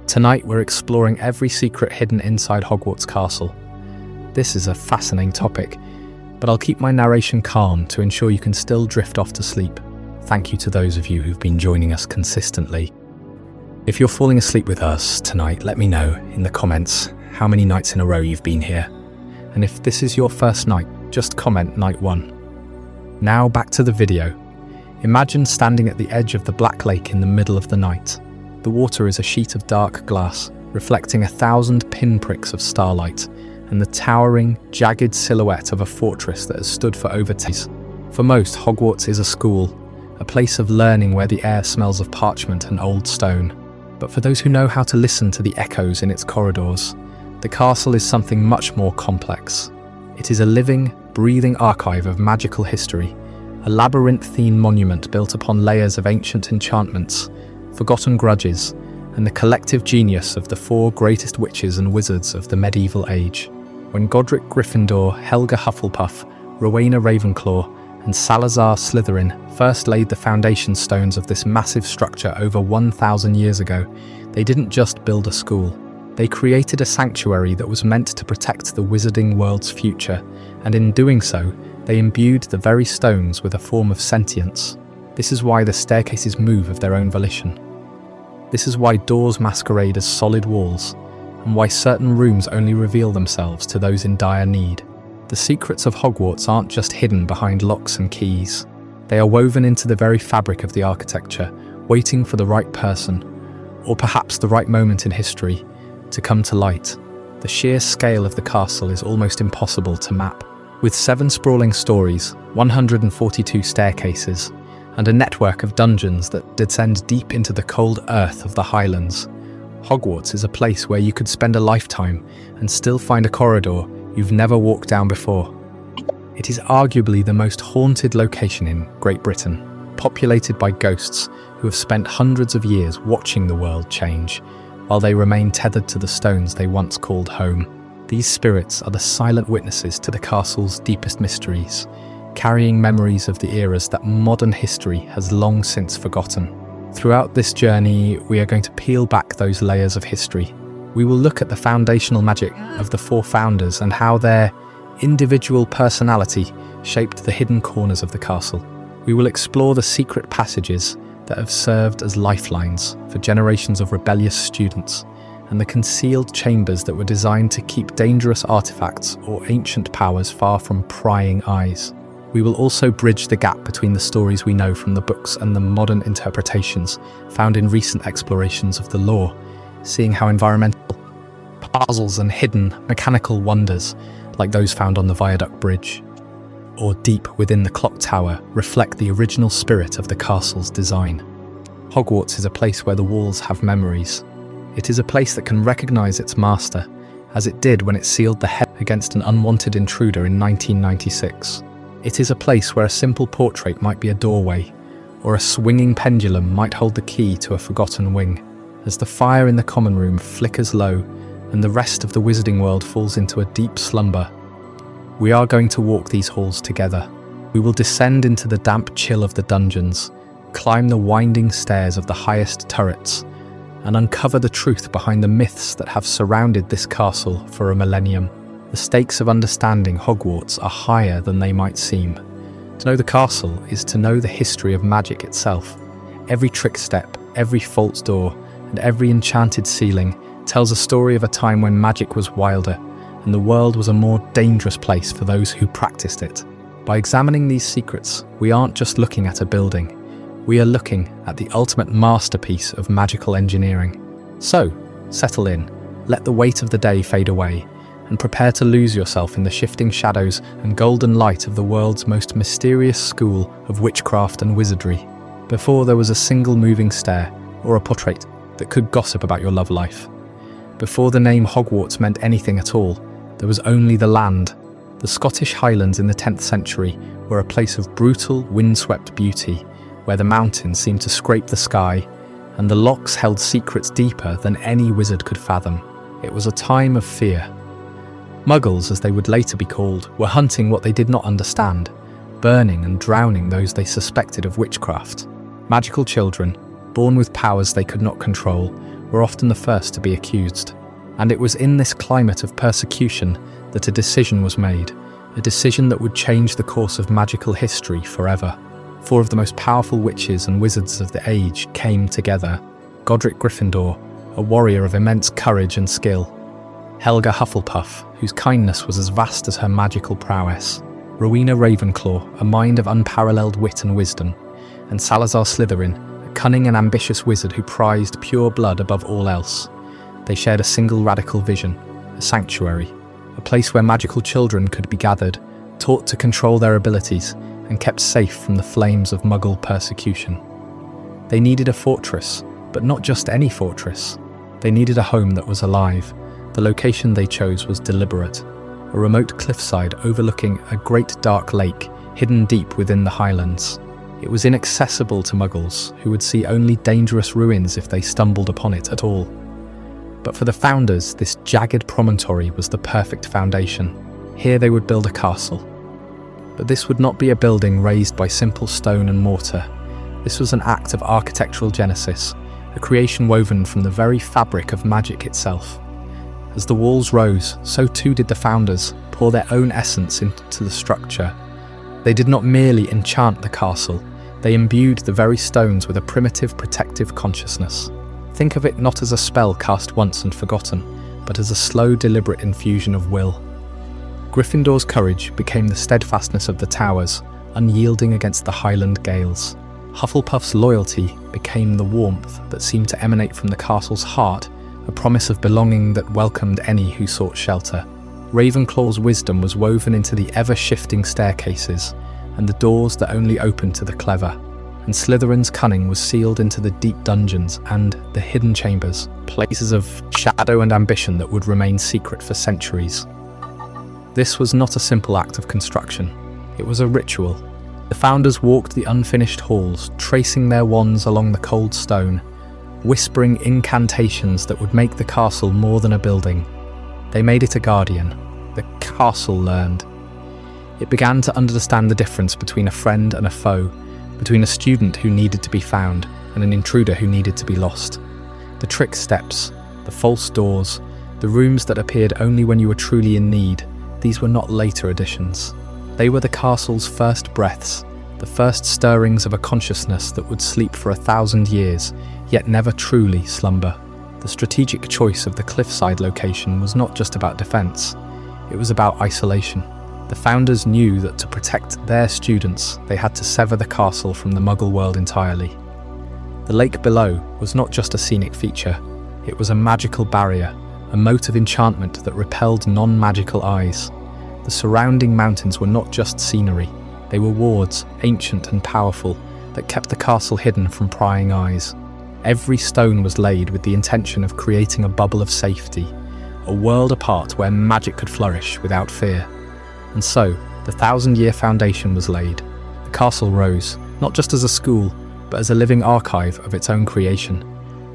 Tonight we're exploring every secret hidden inside Hogwarts Castle. This is a fascinating topic, but I'll keep my narration calm to ensure you can still drift off to sleep. Thank you to those of you who've been joining us consistently. If you're falling asleep with us tonight, let me know in the comments how many nights in a row you've been here. And if this is your first night, just comment night 1. Now back to the video. Imagine standing at the edge of the Black Lake in the middle of the night. The water is a sheet of dark glass, reflecting 1,000 pinpricks of starlight, and the towering, jagged silhouette of a fortress that has stood for over decades. For most, Hogwarts is a school, a place of learning where the air smells of parchment and old stone. But for those who know how to listen to the echoes in its corridors, the castle is something much more complex. It is a living, breathing archive of magical history, a labyrinthine monument built upon layers of ancient enchantments, forgotten grudges, and the collective genius of the 4 greatest witches and wizards of the medieval age. When Godric Gryffindor, Helga Hufflepuff, Rowena Ravenclaw, and Salazar Slytherin first laid the foundation stones of this massive structure over 1,000 years ago, they didn't just build a school. They created a sanctuary that was meant to protect the wizarding world's future, and in doing so, they imbued the very stones with a form of sentience. This is why the staircases move of their own volition. This is why doors masquerade as solid walls, and why certain rooms only reveal themselves to those in dire need. The secrets of Hogwarts aren't just hidden behind locks and keys. They are woven into the very fabric of the architecture, waiting for the right person, or perhaps the right moment in history, to come to light. The sheer scale of the castle is almost impossible to map. With 7 sprawling stories, 142 staircases, and a network of dungeons that descend deep into the cold earth of the Highlands, Hogwarts is a place where you could spend a lifetime and still find a corridor you've never walked down before. It is arguably the most haunted location in Great Britain, populated by ghosts who have spent hundreds of years watching the world change, while they remain tethered to the stones they once called home. These spirits are the silent witnesses to the castle's deepest mysteries, carrying memories of the eras that modern history has long since forgotten. Throughout this journey, we are going to peel back those layers of history. We will look at the foundational magic of the 4 founders and how their individual personality shaped the hidden corners of the castle. We will explore the secret passages that have served as lifelines for generations of rebellious students, and the concealed chambers that were designed to keep dangerous artifacts or ancient powers far from prying eyes. We will also bridge the gap between the stories we know from the books and the modern interpretations found in recent explorations of the lore, seeing how environmental puzzles and hidden mechanical wonders, like those found on the Viaduct Bridge, or deep within the clock tower, reflect the original spirit of the castle's design. Hogwarts is a place where the walls have memories. It is a place that can recognize its master, as it did when it sealed the head against an unwanted intruder in 1996. It is a place where a simple portrait might be a doorway, or a swinging pendulum might hold the key to a forgotten wing. As the fire in the common room flickers low and the rest of the wizarding world falls into a deep slumber, we are going to walk these halls together. We will descend into the damp chill of the dungeons, climb the winding stairs of the highest turrets, and uncover the truth behind the myths that have surrounded this castle for a millennium. The stakes of understanding Hogwarts are higher than they might seem. To know the castle is to know the history of magic itself. Every trick step, every false door, and every enchanted ceiling tells a story of a time when magic was wilder, and the world was a more dangerous place for those who practiced it. By examining these secrets, we aren't just looking at a building. We are looking at the ultimate masterpiece of magical engineering. So, settle in, let the weight of the day fade away, and prepare to lose yourself in the shifting shadows and golden light of the world's most mysterious school of witchcraft and wizardry. Before there was a single moving stair, or a portrait that could gossip about your love life. Before the name Hogwarts meant anything at all, there was only the land. The Scottish Highlands in the 10th century were a place of brutal, windswept beauty, where the mountains seemed to scrape the sky, and the locks held secrets deeper than any wizard could fathom. It was a time of fear. Muggles, as they would later be called, were hunting what they did not understand, burning and drowning those they suspected of witchcraft. Magical children, born with powers they could not control, were often the first to be accused. And it was in this climate of persecution that a decision was made, a decision that would change the course of magical history forever. 4 of the most powerful witches and wizards of the age came together. Godric Gryffindor, a warrior of immense courage and skill. Helga Hufflepuff, whose kindness was as vast as her magical prowess. Rowena Ravenclaw, a mind of unparalleled wit and wisdom. And Salazar Slytherin, a cunning and ambitious wizard who prized pure blood above all else. They shared a single radical vision, a sanctuary, a place where magical children could be gathered, taught to control their abilities, and kept safe from the flames of Muggle persecution. They needed a fortress, but not just any fortress. They needed a home that was alive. The location they chose was deliberate, a remote cliffside overlooking a great dark lake hidden deep within the highlands. It was inaccessible to Muggles, who would see only dangerous ruins if they stumbled upon it at all. But for the founders, this jagged promontory was the perfect foundation. Here they would build a castle. But this would not be a building raised by simple stone and mortar. This was an act of architectural genesis, a creation woven from the very fabric of magic itself. As the walls rose, so too did the founders pour their own essence into the structure. They did not merely enchant the castle, they imbued the very stones with a primitive protective consciousness. Think of it not as a spell cast once and forgotten, but as a slow, deliberate infusion of will. Gryffindor's courage became the steadfastness of the towers, unyielding against the Highland gales. Hufflepuff's loyalty became the warmth that seemed to emanate from the castle's heart, a promise of belonging that welcomed any who sought shelter. Ravenclaw's wisdom was woven into the ever-shifting staircases and the doors that only opened to the clever. And Slytherin's cunning was sealed into the deep dungeons and the hidden chambers, places of shadow and ambition that would remain secret for centuries. This was not a simple act of construction. It was a ritual. The founders walked the unfinished halls, tracing their wands along the cold stone, whispering incantations that would make the castle more than a building. They made it a guardian. The castle learned. It began to understand the difference between a friend and a foe, between a student who needed to be found and an intruder who needed to be lost. The trick steps, the false doors, the rooms that appeared only when you were truly in need, these were not later additions. They were the castle's first breaths, the first stirrings of a consciousness that would sleep for 1,000 years, yet never truly slumber. The strategic choice of the cliffside location was not just about defense, it was about isolation. The founders knew that to protect their students, they had to sever the castle from the Muggle world entirely. The lake below was not just a scenic feature, it was a magical barrier, a moat of enchantment that repelled non-magical eyes. The surrounding mountains were not just scenery, they were wards, ancient and powerful, that kept the castle hidden from prying eyes. Every stone was laid with the intention of creating a bubble of safety, a world apart where magic could flourish without fear. And so, the 1,000-year foundation was laid. The castle rose, not just as a school, but as a living archive of its own creation.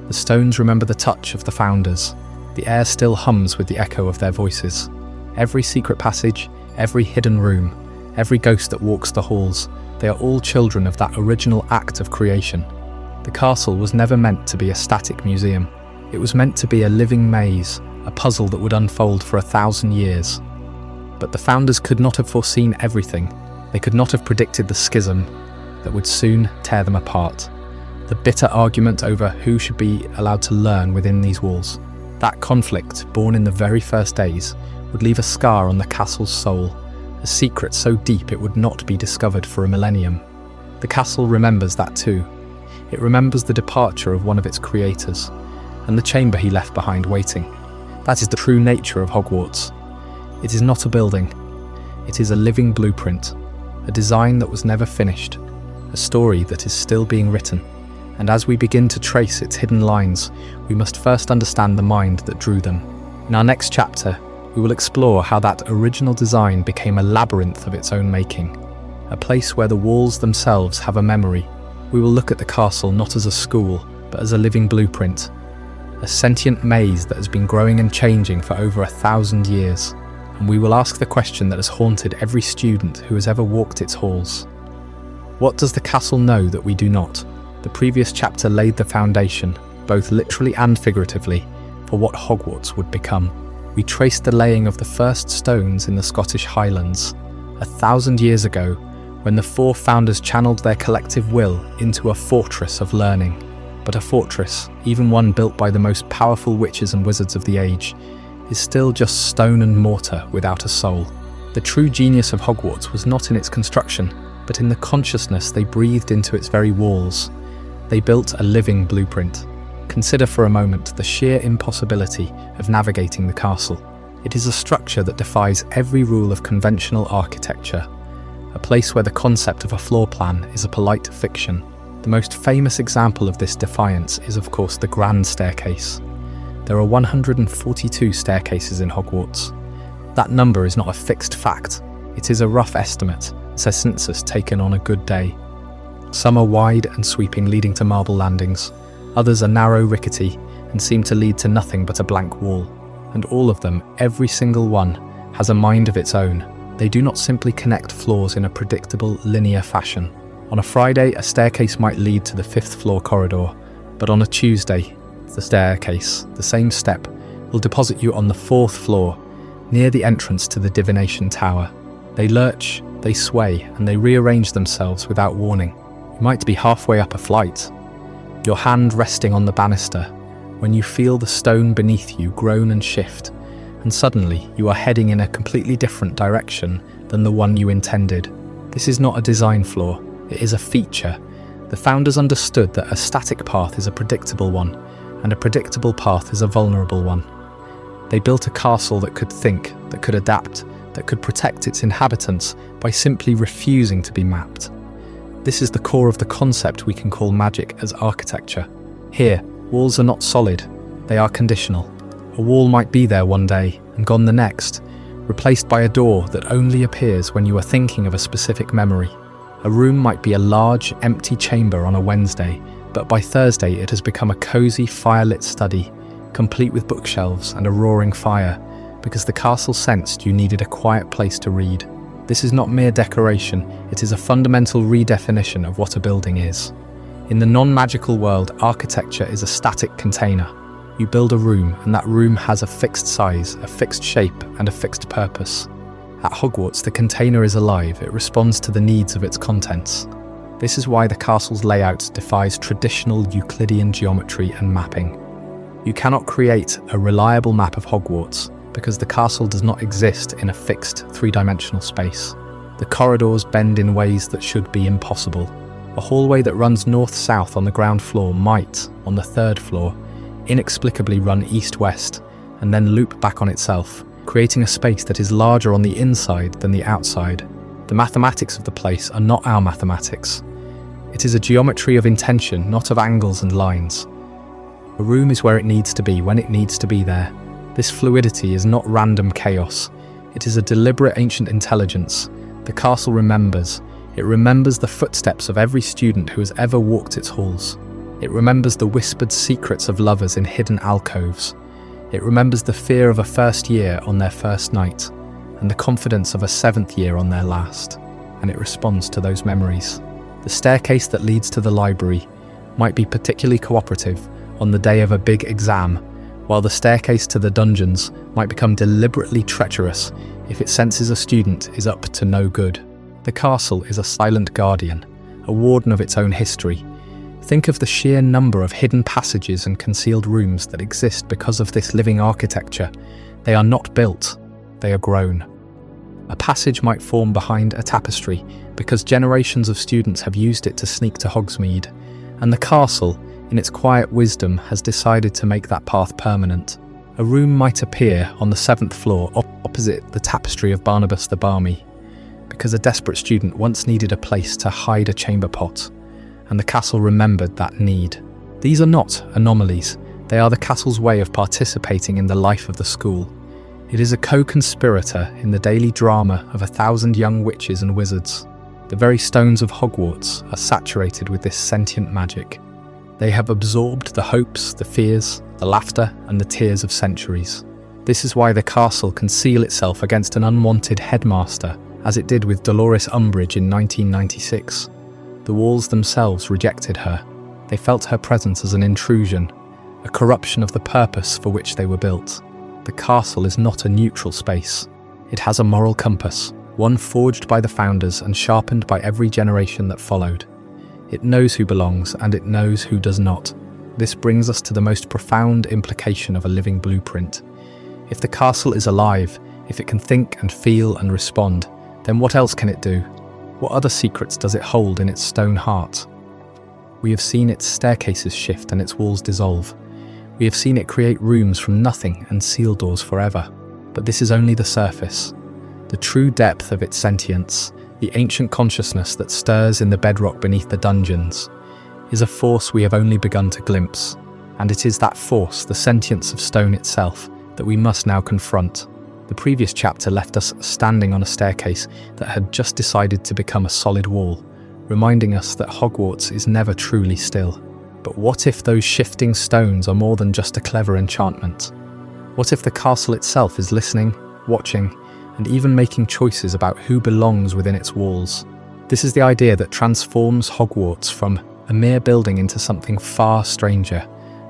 The stones remember the touch of the founders. The air still hums with the echo of their voices. Every secret passage, every hidden room, every ghost that walks the halls, they are all children of that original act of creation. The castle was never meant to be a static museum. It was meant to be a living maze, a puzzle that would unfold for 1,000 years. But the founders could not have foreseen everything. They could not have predicted the schism that would soon tear them apart. The bitter argument over who should be allowed to learn within these walls. That conflict, born in the very first days, would leave a scar on the castle's soul, a secret so deep it would not be discovered for a millennium. The castle remembers that too. It remembers the departure of one of its creators, and the chamber he left behind waiting. That is the true nature of Hogwarts. It is not a building. It is a living blueprint, a design that was never finished, a story that is still being written. And as we begin to trace its hidden lines, we must first understand the mind that drew them. In our next chapter, we will explore how that original design became a labyrinth of its own making, a place where the walls themselves have a memory. We will look at the castle not as a school, but as a living blueprint, a sentient maze that has been growing and changing for over 1,000 years. And we will ask the question that has haunted every student who has ever walked its halls. What does the castle know that we do not? The previous chapter laid the foundation. both literally and figuratively, for what Hogwarts would become. We trace the laying of the first stones in the Scottish Highlands, 1,000 years ago, when the four founders channeled their collective will into a fortress of learning. But a fortress, even one built by the most powerful witches and wizards of the age, is still just stone and mortar without a soul. The true genius of Hogwarts was not in its construction, but in the consciousness they breathed into its very walls. They built a living blueprint. Consider for a moment the sheer impossibility of navigating the castle. It is a structure that defies every rule of conventional architecture, a place where the concept of a floor plan is a polite fiction. The most famous example of this defiance is, of course, the Grand Staircase. There are 142 staircases in Hogwarts. That number is not a fixed fact, it is a rough estimate, a census taken on a good day. Some are wide and sweeping, leading to marble landings. Others are narrow, rickety, and seem to lead to nothing but a blank wall. And all of them, every single one, has a mind of its own. They do not simply connect floors in a predictable, linear fashion. On a Friday, a staircase might lead to the 5th floor corridor, but on a Tuesday, the staircase, the same step, will deposit you on the 4th floor, near the entrance to the Divination Tower. They lurch, they sway, and they rearrange themselves without warning. You might be halfway up a flight, your hand resting on the banister, when you feel the stone beneath you groan and shift, and suddenly you are heading in a completely different direction than the one you intended. This is not a design flaw, it is a feature. The founders understood that a static path is a predictable one, and a predictable path is a vulnerable one. They built a castle that could think, that could adapt, that could protect its inhabitants by simply refusing to be mapped. This is the core of the concept we can call magic as architecture. Here, walls are not solid, they are conditional. A wall might be there one day and gone the next, replaced by a door that only appears when you are thinking of a specific memory. A room might be a large, empty chamber on a Wednesday, but by Thursday it has become a cozy, fire-lit study, complete with bookshelves and a roaring fire, because the castle sensed you needed a quiet place to read. This is not mere decoration, it is a fundamental redefinition of what a building is. In the non-magical world, architecture is a static container. You build a room, and that room has a fixed size, a fixed shape, and a fixed purpose. At Hogwarts, the container is alive, it responds to the needs of its contents. This is why the castle's layout defies traditional Euclidean geometry and mapping. You cannot create a reliable map of Hogwarts, because the castle does not exist in a fixed, three-dimensional space. The corridors bend in ways that should be impossible. A hallway that runs north-south on the ground floor might, on the 3rd floor, inexplicably run east-west, and then loop back on itself, creating a space that is larger on the inside than the outside. The mathematics of the place are not our mathematics. It is a geometry of intention, not of angles and lines. A room is where it needs to be, when it needs to be there. This fluidity is not random chaos. It is a deliberate ancient intelligence. The castle remembers. It remembers the footsteps of every student who has ever walked its halls. It remembers the whispered secrets of lovers in hidden alcoves. It remembers the fear of a first year on their first night, and the confidence of a 7th year on their last, and it responds to those memories. The staircase that leads to the library might be particularly cooperative on the day of a big exam, while the staircase to the dungeons might become deliberately treacherous if it senses a student is up to no good. The castle is a silent guardian, a warden of its own history. Think of the sheer number of hidden passages and concealed rooms that exist because of this living architecture. They are not built, they are grown. A passage might form behind a tapestry because generations of students have used it to sneak to Hogsmeade, and the castle, in its quiet wisdom, has decided to make that path permanent. A room might appear on the 7th floor opposite the tapestry of Barnabas the Barmy, because a desperate student once needed a place to hide a chamber pot, and the castle remembered that need. These are not anomalies, they are the castle's way of participating in the life of the school. It is a co-conspirator in the daily drama of 1,000 young witches and wizards. The very stones of Hogwarts are saturated with this sentient magic. They have absorbed the hopes, the fears, the laughter, and the tears of centuries. This is why the castle can seal itself against an unwanted headmaster, as it did with Dolores Umbridge in 1996. The walls themselves rejected her. They felt her presence as an intrusion, a corruption of the purpose for which they were built. The castle is not a neutral space. It has a moral compass, one forged by the founders and sharpened by every generation that followed. It knows who belongs and it knows who does not. This brings us to the most profound implication of a living blueprint. If the castle is alive, if it can think and feel and respond, then what else can it do? What other secrets does it hold in its stone heart? We have seen its staircases shift and its walls dissolve. We have seen it create rooms from nothing and seal doors forever. But this is only the surface. The true depth of its sentience, the ancient consciousness that stirs in the bedrock beneath the dungeons, is a force we have only begun to glimpse. And it is that force, the sentience of stone itself, that we must now confront. The previous chapter left us standing on a staircase that had just decided to become a solid wall, reminding us that Hogwarts is never truly still. But what if those shifting stones are more than just a clever enchantment? What if the castle itself is listening, watching, and even making choices about who belongs within its walls? This is the idea that transforms Hogwarts from a mere building into something far stranger,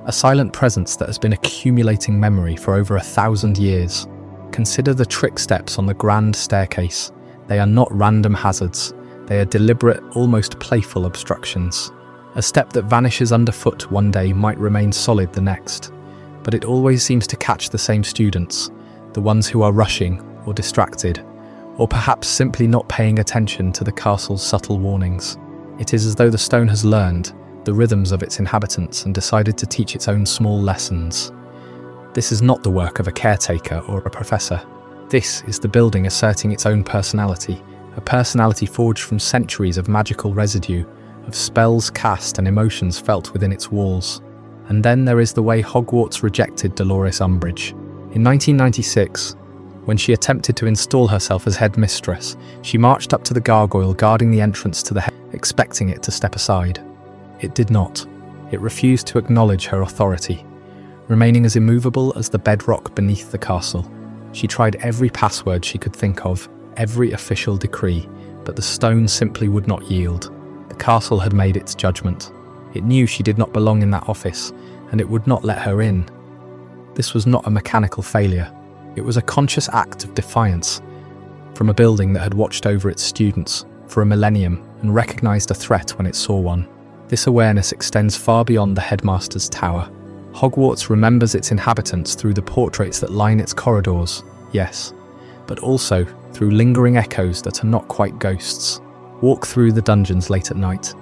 a silent presence that has been accumulating memory for over 1,000 years. Consider the trick steps on the grand staircase. They are not random hazards. They are deliberate, almost playful obstructions. A step that vanishes underfoot one day might remain solid the next, but it always seems to catch the same students, the ones who are rushing or distracted, or perhaps simply not paying attention to the castle's subtle warnings. It is as though the stone has learned the rhythms of its inhabitants and decided to teach its own small lessons. This is not the work of a caretaker or a professor. This is the building asserting its own personality, a personality forged from centuries of magical residue, of spells cast and emotions felt within its walls. And then there is the way Hogwarts rejected Dolores Umbridge. In 1996, when she attempted to install herself as headmistress, she marched up to the gargoyle guarding the entrance to the head, expecting it to step aside. It did not. It refused to acknowledge her authority, remaining as immovable as the bedrock beneath the castle. She tried every password she could think of, every official decree, but the stone simply would not yield. The castle had made its judgment. It knew she did not belong in that office, and it would not let her in. This was not a mechanical failure. It was a conscious act of defiance from a building that had watched over its students for a millennium and recognized a threat when it saw one. This awareness extends far beyond the headmaster's tower. Hogwarts remembers its inhabitants through the portraits that line its corridors, yes, but also through lingering echoes that are not quite ghosts. Walk through the dungeons late at night,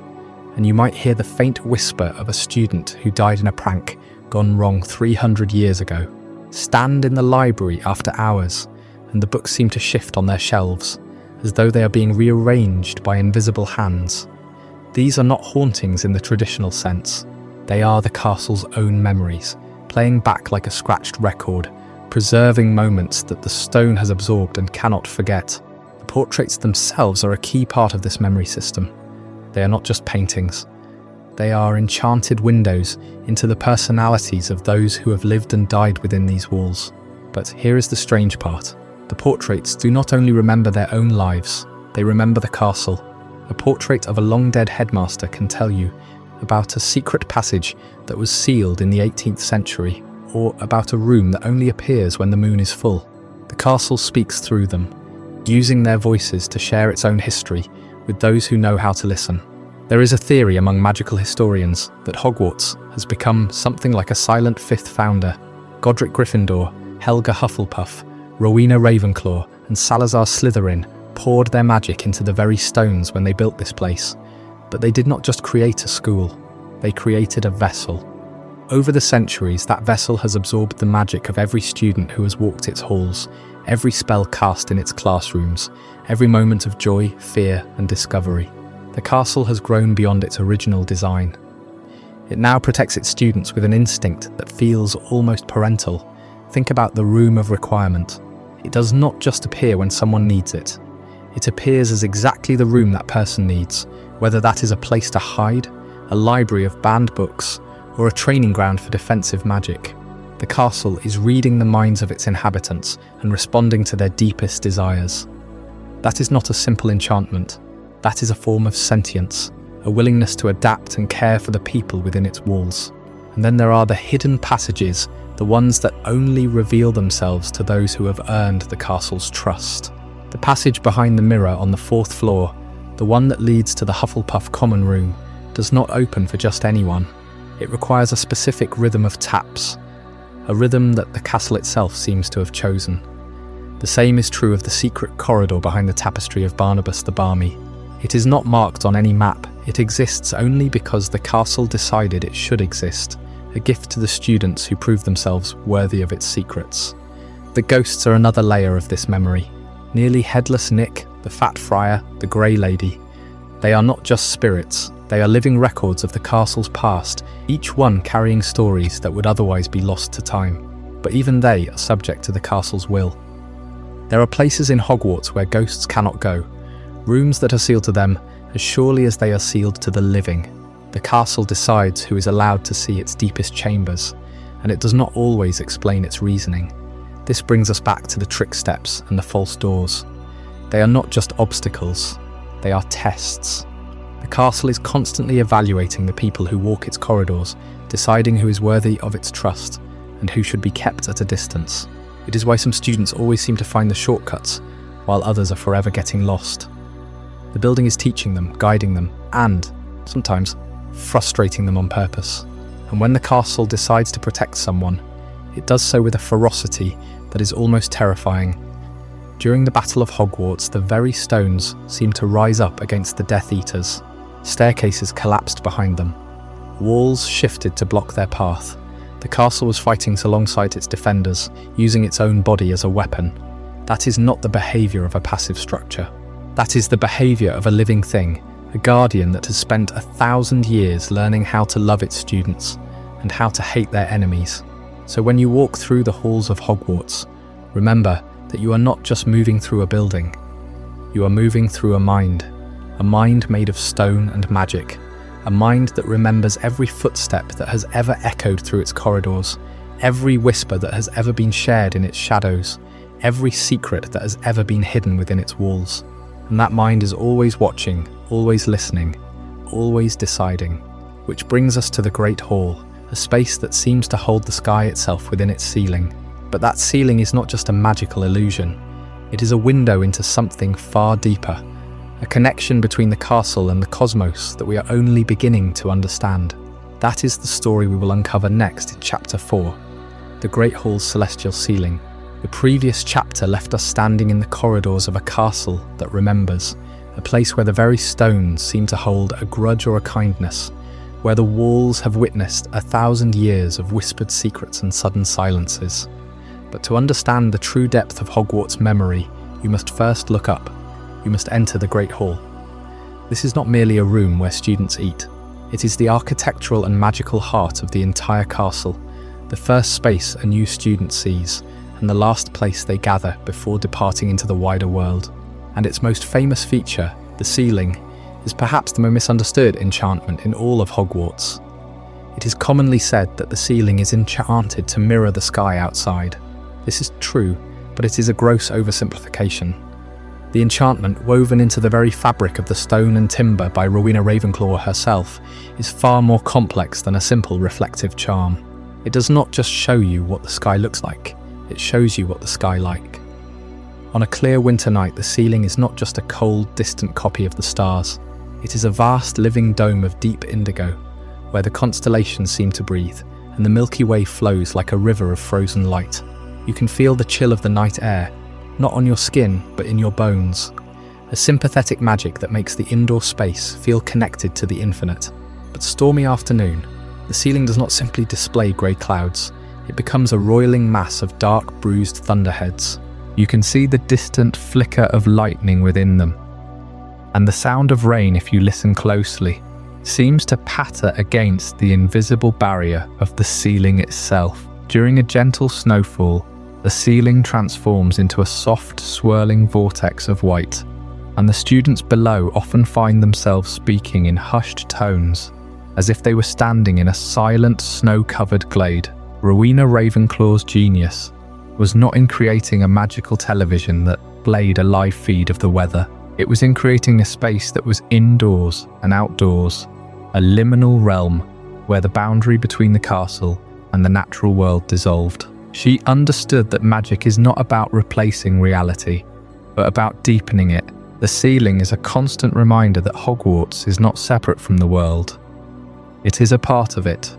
and you might hear the faint whisper of a student who died in a prank gone wrong 300 years ago. Stand in the library after hours, and the books seem to shift on their shelves, as though they are being rearranged by invisible hands. These are not hauntings in the traditional sense. They are the castle's own memories, playing back like a scratched record, preserving moments that the stone has absorbed and cannot forget. The portraits themselves are a key part of this memory system. They are not just paintings. They are enchanted windows into the personalities of those who have lived and died within these walls. But here is the strange part. The portraits do not only remember their own lives, they remember the castle. A portrait of a long-dead headmaster can tell you about a secret passage that was sealed in the 18th century, or about a room that only appears when the moon is full. The castle speaks through them, using their voices to share its own history with those who know how to listen. There is a theory among magical historians that Hogwarts has become something like a silent fifth founder. Godric Gryffindor, Helga Hufflepuff, Rowena Ravenclaw, and Salazar Slytherin poured their magic into the very stones when they built this place. But they did not just create a school, they created a vessel. Over the centuries, that vessel has absorbed the magic of every student who has walked its halls, every spell cast in its classrooms, every moment of joy, fear, and discovery. The castle has grown beyond its original design. It now protects its students with an instinct that feels almost parental. Think about the room of requirement. It does not just appear when someone needs it. It appears as exactly the room that person needs, whether that is a place to hide, a library of banned books, or a training ground for defensive magic. The castle is reading the minds of its inhabitants and responding to their deepest desires. That is not a simple enchantment. That is a form of sentience, a willingness to adapt and care for the people within its walls. And then there are the hidden passages, the ones that only reveal themselves to those who have earned the castle's trust. The passage behind the mirror on the 4th floor, the one that leads to the Hufflepuff common room, does not open for just anyone. It requires a specific rhythm of taps, a rhythm that the castle itself seems to have chosen. The same is true of the secret corridor behind the tapestry of Barnabas the Barmy. It is not marked on any map, it exists only because the castle decided it should exist, a gift to the students who prove themselves worthy of its secrets. The ghosts are another layer of this memory. Nearly Headless Nick, the Fat Friar, the Grey Lady. They are not just spirits, they are living records of the castle's past, each one carrying stories that would otherwise be lost to time. But even they are subject to the castle's will. There are places in Hogwarts where ghosts cannot go, rooms that are sealed to them as surely as they are sealed to the living. The castle decides who is allowed to see its deepest chambers, and it does not always explain its reasoning. This brings us back to the trick steps and the false doors. They are not just obstacles, they are tests. The castle is constantly evaluating the people who walk its corridors, deciding who is worthy of its trust and who should be kept at a distance. It is why some students always seem to find the shortcuts, while others are forever getting lost. The building is teaching them, guiding them, and, sometimes, frustrating them on purpose. And when the castle decides to protect someone, it does so with a ferocity that is almost terrifying. During the Battle of Hogwarts, the very stones seemed to rise up against the Death Eaters. Staircases collapsed behind them. Walls shifted to block their path. The castle was fighting alongside its defenders, using its own body as a weapon. That is not the behaviour of a passive structure. That is the behaviour of a living thing, a guardian that has spent 1,000 years learning how to love its students and how to hate their enemies. So when you walk through the halls of Hogwarts, remember that you are not just moving through a building. You are moving through a mind made of stone and magic, a mind that remembers every footstep that has ever echoed through its corridors, every whisper that has ever been shared in its shadows, every secret that has ever been hidden within its walls. And that mind is always watching, always listening, always deciding. Which brings us to the Great Hall, a space that seems to hold the sky itself within its ceiling. But that ceiling is not just a magical illusion. It is a window into something far deeper, a connection between the castle and the cosmos that we are only beginning to understand. That is the story we will uncover next in Chapter 4, The Great Hall's Celestial Ceiling. The previous chapter left us standing in the corridors of a castle that remembers, a place where the very stones seem to hold a grudge or a kindness, where the walls have witnessed 1,000 years of whispered secrets and sudden silences. But to understand the true depth of Hogwarts memory, you must first look up. You must enter the Great Hall. This is not merely a room where students eat. It is the architectural and magical heart of the entire castle, the first space a new student sees, and the last place they gather before departing into the wider world. And its most famous feature, the ceiling, is perhaps the most misunderstood enchantment in all of Hogwarts. It is commonly said that the ceiling is enchanted to mirror the sky outside. This is true, but it is a gross oversimplification. The enchantment, woven into the very fabric of the stone and timber by Rowena Ravenclaw herself, is far more complex than a simple reflective charm. It does not just show you what the sky looks like, it shows you what the sky like. On a clear winter night, the ceiling is not just a cold, distant copy of the stars. It is a vast living dome of deep indigo, where the constellations seem to breathe, and the Milky Way flows like a river of frozen light. You can feel the chill of the night air, not on your skin, but in your bones. A sympathetic magic that makes the indoor space feel connected to the infinite. But stormy afternoon, the ceiling does not simply display grey clouds. It becomes a roiling mass of dark, bruised thunderheads. You can see the distant flicker of lightning within them. And the sound of rain, if you listen closely, seems to patter against the invisible barrier of the ceiling itself. During a gentle snowfall, the ceiling transforms into a soft, swirling vortex of white, and the students below often find themselves speaking in hushed tones, as if they were standing in a silent, snow-covered glade. Rowena Ravenclaw's genius was not in creating a magical television that played a live feed of the weather. It was in creating a space that was indoors and outdoors, a liminal realm where the boundary between the castle and the natural world dissolved. She understood that magic is not about replacing reality, but about deepening it. The ceiling is a constant reminder that Hogwarts is not separate from the world. It is a part of it,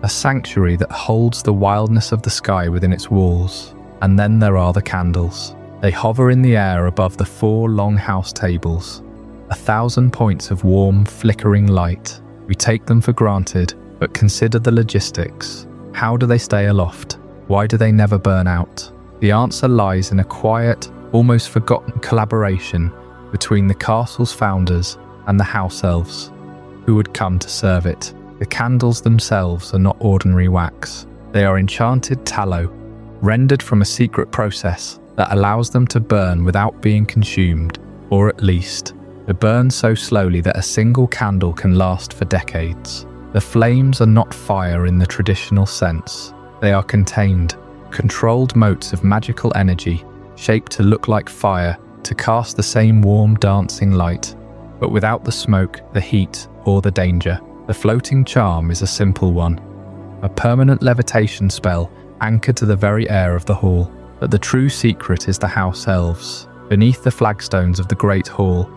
a sanctuary that holds the wildness of the sky within its walls. And then there are the candles. They hover in the air above the 4 long house tables, 1,000 points of warm, flickering light. We take them for granted, but consider the logistics. How do they stay aloft? Why do they never burn out? The answer lies in a quiet, almost forgotten collaboration between the castle's founders and the house elves, who would come to serve it. The candles themselves are not ordinary wax. They are enchanted tallow, rendered from a secret process that allows them to burn without being consumed, or at least, to burn so slowly that a single candle can last for decades. The flames are not fire in the traditional sense. They are contained, controlled motes of magical energy, shaped to look like fire, to cast the same warm, dancing light, but without the smoke, the heat, or the danger. The floating charm is a simple one, a permanent levitation spell anchored to the very air of the hall. But the true secret is the house elves. Beneath the flagstones of the Great Hall,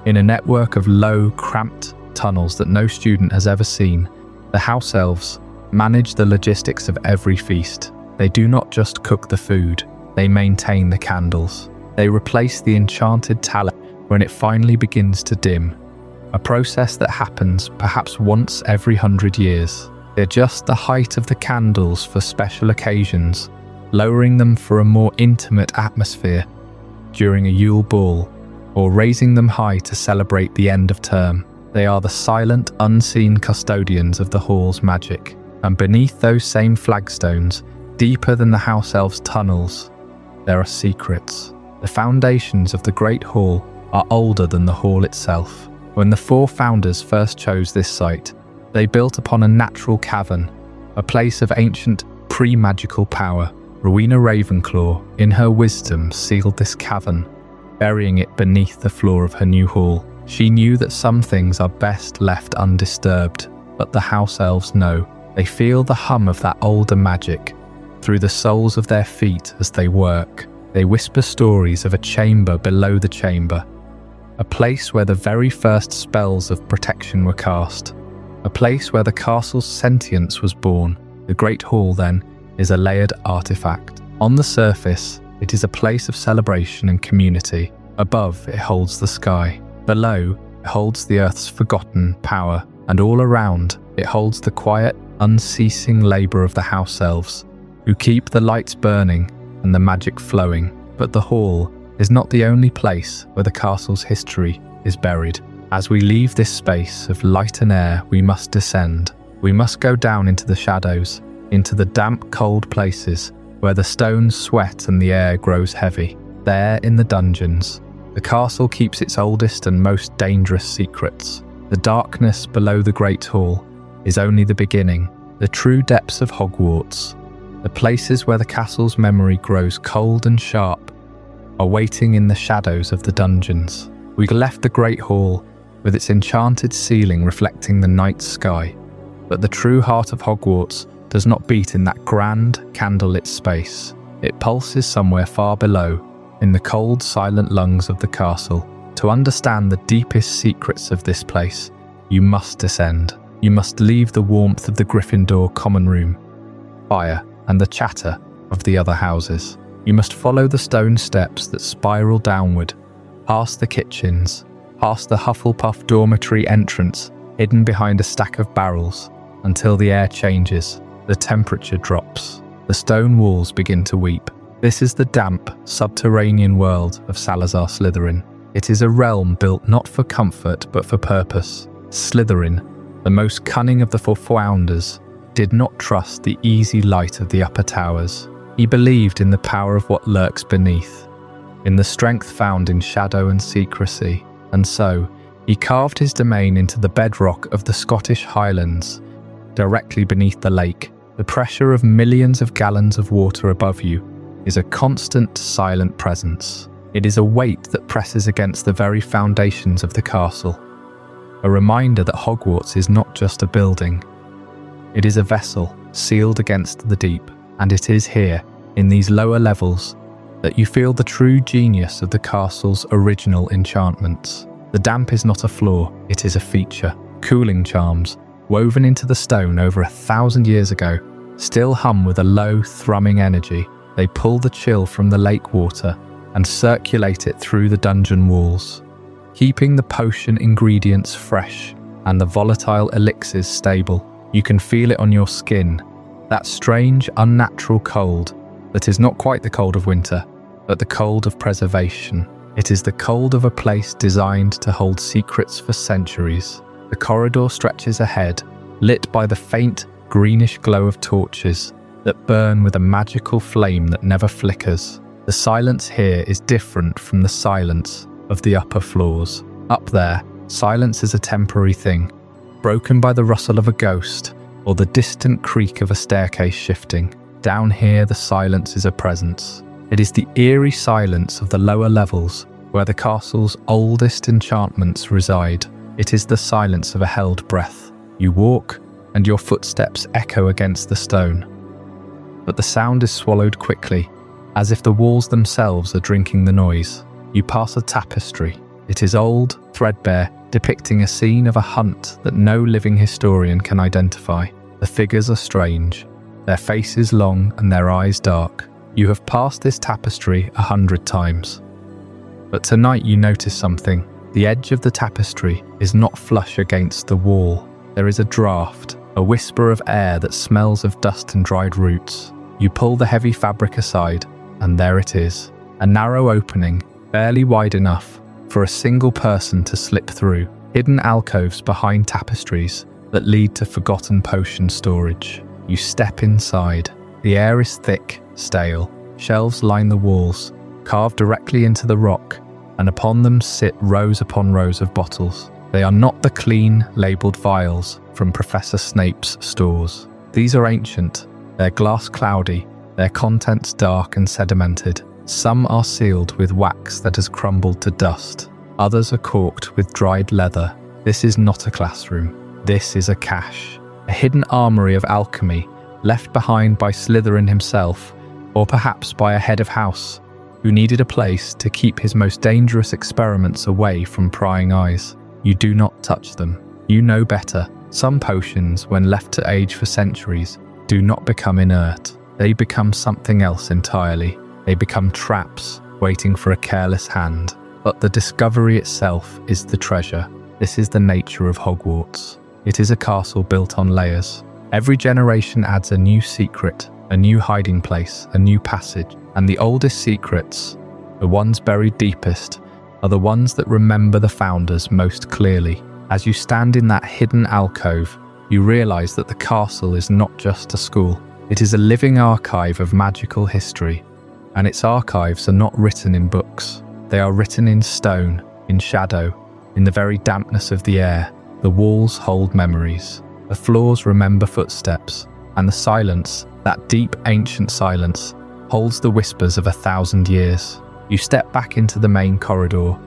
in a network of low, cramped tunnels that no student has ever seen, the house elves manage the logistics of every feast. They do not just cook the food, they maintain the candles. They replace the enchanted tallow when it finally begins to dim, a process that happens perhaps once every 100 years. They adjust the height of the candles for special occasions, lowering them for a more intimate atmosphere during a Yule ball, or raising them high to celebrate the end of term. They are the silent, unseen custodians of the hall's magic. And beneath those same flagstones, deeper than the house elves' tunnels, there are secrets. The foundations of the Great Hall are older than the hall itself. When the 4 founders first chose this site, they built upon a natural cavern, a place of ancient pre-magical power. Rowena Ravenclaw, in her wisdom, sealed this cavern, burying it beneath the floor of her new hall. She knew that some things are best left undisturbed, but the house elves know. They feel the hum of that older magic through the soles of their feet as they work. They whisper stories of a chamber below the chamber, a place where the very first spells of protection were cast, a place where the castle's sentience was born. The Great Hall, then, is a layered artifact. On the surface, it is a place of celebration and community. Above, it holds the sky. Below, it holds the earth's forgotten power. And all around, it holds the quiet, unceasing labour of the house elves, who keep the lights burning and the magic flowing. But the hall is not the only place where the castle's history is buried. As we leave this space of light and air, we must descend. We must go down into the shadows, into the damp, cold places where the stones sweat and the air grows heavy. There, in the dungeons, the castle keeps its oldest and most dangerous secrets. The darkness below the Great Hall is only the beginning. The true depths of Hogwarts, the places where the castle's memory grows cold and sharp, are waiting in the shadows of the dungeons. We left the Great Hall with its enchanted ceiling reflecting the night sky, but the true heart of Hogwarts does not beat in that grand, candlelit space. It pulses somewhere far below, in the cold, silent lungs of the castle. To understand the deepest secrets of this place, you must descend. You must leave the warmth of the Gryffindor common room, fire, and the chatter of the other houses. You must follow the stone steps that spiral downward, past the kitchens, past the Hufflepuff dormitory entrance, hidden behind a stack of barrels, until the air changes, the temperature drops, the stone walls begin to weep. This is the damp, subterranean world of Salazar Slytherin. It is a realm built not for comfort but for purpose. Slytherin, the most cunning of the 4 founders, did not trust the easy light of the upper towers. He believed in the power of what lurks beneath, in the strength found in shadow and secrecy, and so he carved his domain into the bedrock of the Scottish Highlands, directly beneath the lake. The pressure of millions of gallons of water above you is a constant, silent presence. It is a weight that presses against the very foundations of the castle. A reminder that Hogwarts is not just a building, It is a vessel sealed against the deep, and it is here, in these lower levels, that you feel the true genius of the castle's original enchantments. The damp is not a flaw, it is a feature. Cooling charms, woven into the stone over 1,000 years ago, still hum with a low, thrumming energy. They pull the chill from the lake water and circulate it through the dungeon walls, keeping the potion ingredients fresh and the volatile elixirs stable. You can feel it on your skin, that strange, unnatural cold that is not quite the cold of winter, but the cold of preservation. It is the cold of a place designed to hold secrets for centuries. The corridor stretches ahead, lit by the faint, greenish glow of torches that burn with a magical flame that never flickers. The silence here is different from the silence of the upper floors. Up there, silence is a temporary thing, broken by the rustle of a ghost or the distant creak of a staircase shifting. Down here, the silence is a presence. It is the eerie silence of the lower levels where the castle's oldest enchantments reside. It is the silence of a held breath. You walk, and your footsteps echo against the stone. But the sound is swallowed quickly, as if the walls themselves are drinking the noise. You pass a tapestry. It is old, threadbare, depicting a scene of a hunt that no living historian can identify. The figures are strange, their faces long and their eyes dark. You have passed this tapestry 100 times. But tonight you notice something. The edge of the tapestry is not flush against the wall. There is a draft, a whisper of air that smells of dust and dried roots. You pull the heavy fabric aside, and there it is. A narrow opening, barely wide enough for a single person to slip through. Hidden alcoves behind tapestries that lead to forgotten potion storage. You step inside. The air is thick, stale. Shelves line the walls, carved directly into the rock, and upon them sit rows upon rows of bottles. They are not the clean, labelled vials from Professor Snape's stores. These are ancient, their glass cloudy, their contents dark and sedimented. Some are sealed with wax that has crumbled to dust. Others are corked with dried leather. This is not a classroom. This is a cache. A hidden armoury of alchemy left behind by Slytherin himself, or perhaps by a head of house who needed a place to keep his most dangerous experiments away from prying eyes. You do not touch them. You know better. Some potions, when left to age for centuries, do not become inert. They become something else entirely. They become traps, waiting for a careless hand. But the discovery itself is the treasure. This is the nature of Hogwarts. It is a castle built on layers. Every generation adds a new secret, a new hiding place, a new passage. And the oldest secrets, the ones buried deepest, are the ones that remember the founders most clearly. As you stand in that hidden alcove, you realize that the castle is not just a school. It is a living archive of magical history, and its archives are not written in books. They are written in stone, in shadow, in the very dampness of the air. The walls hold memories. The floors remember footsteps, and the silence, that deep ancient silence, holds the whispers of 1,000 years. You step back into the main corridor,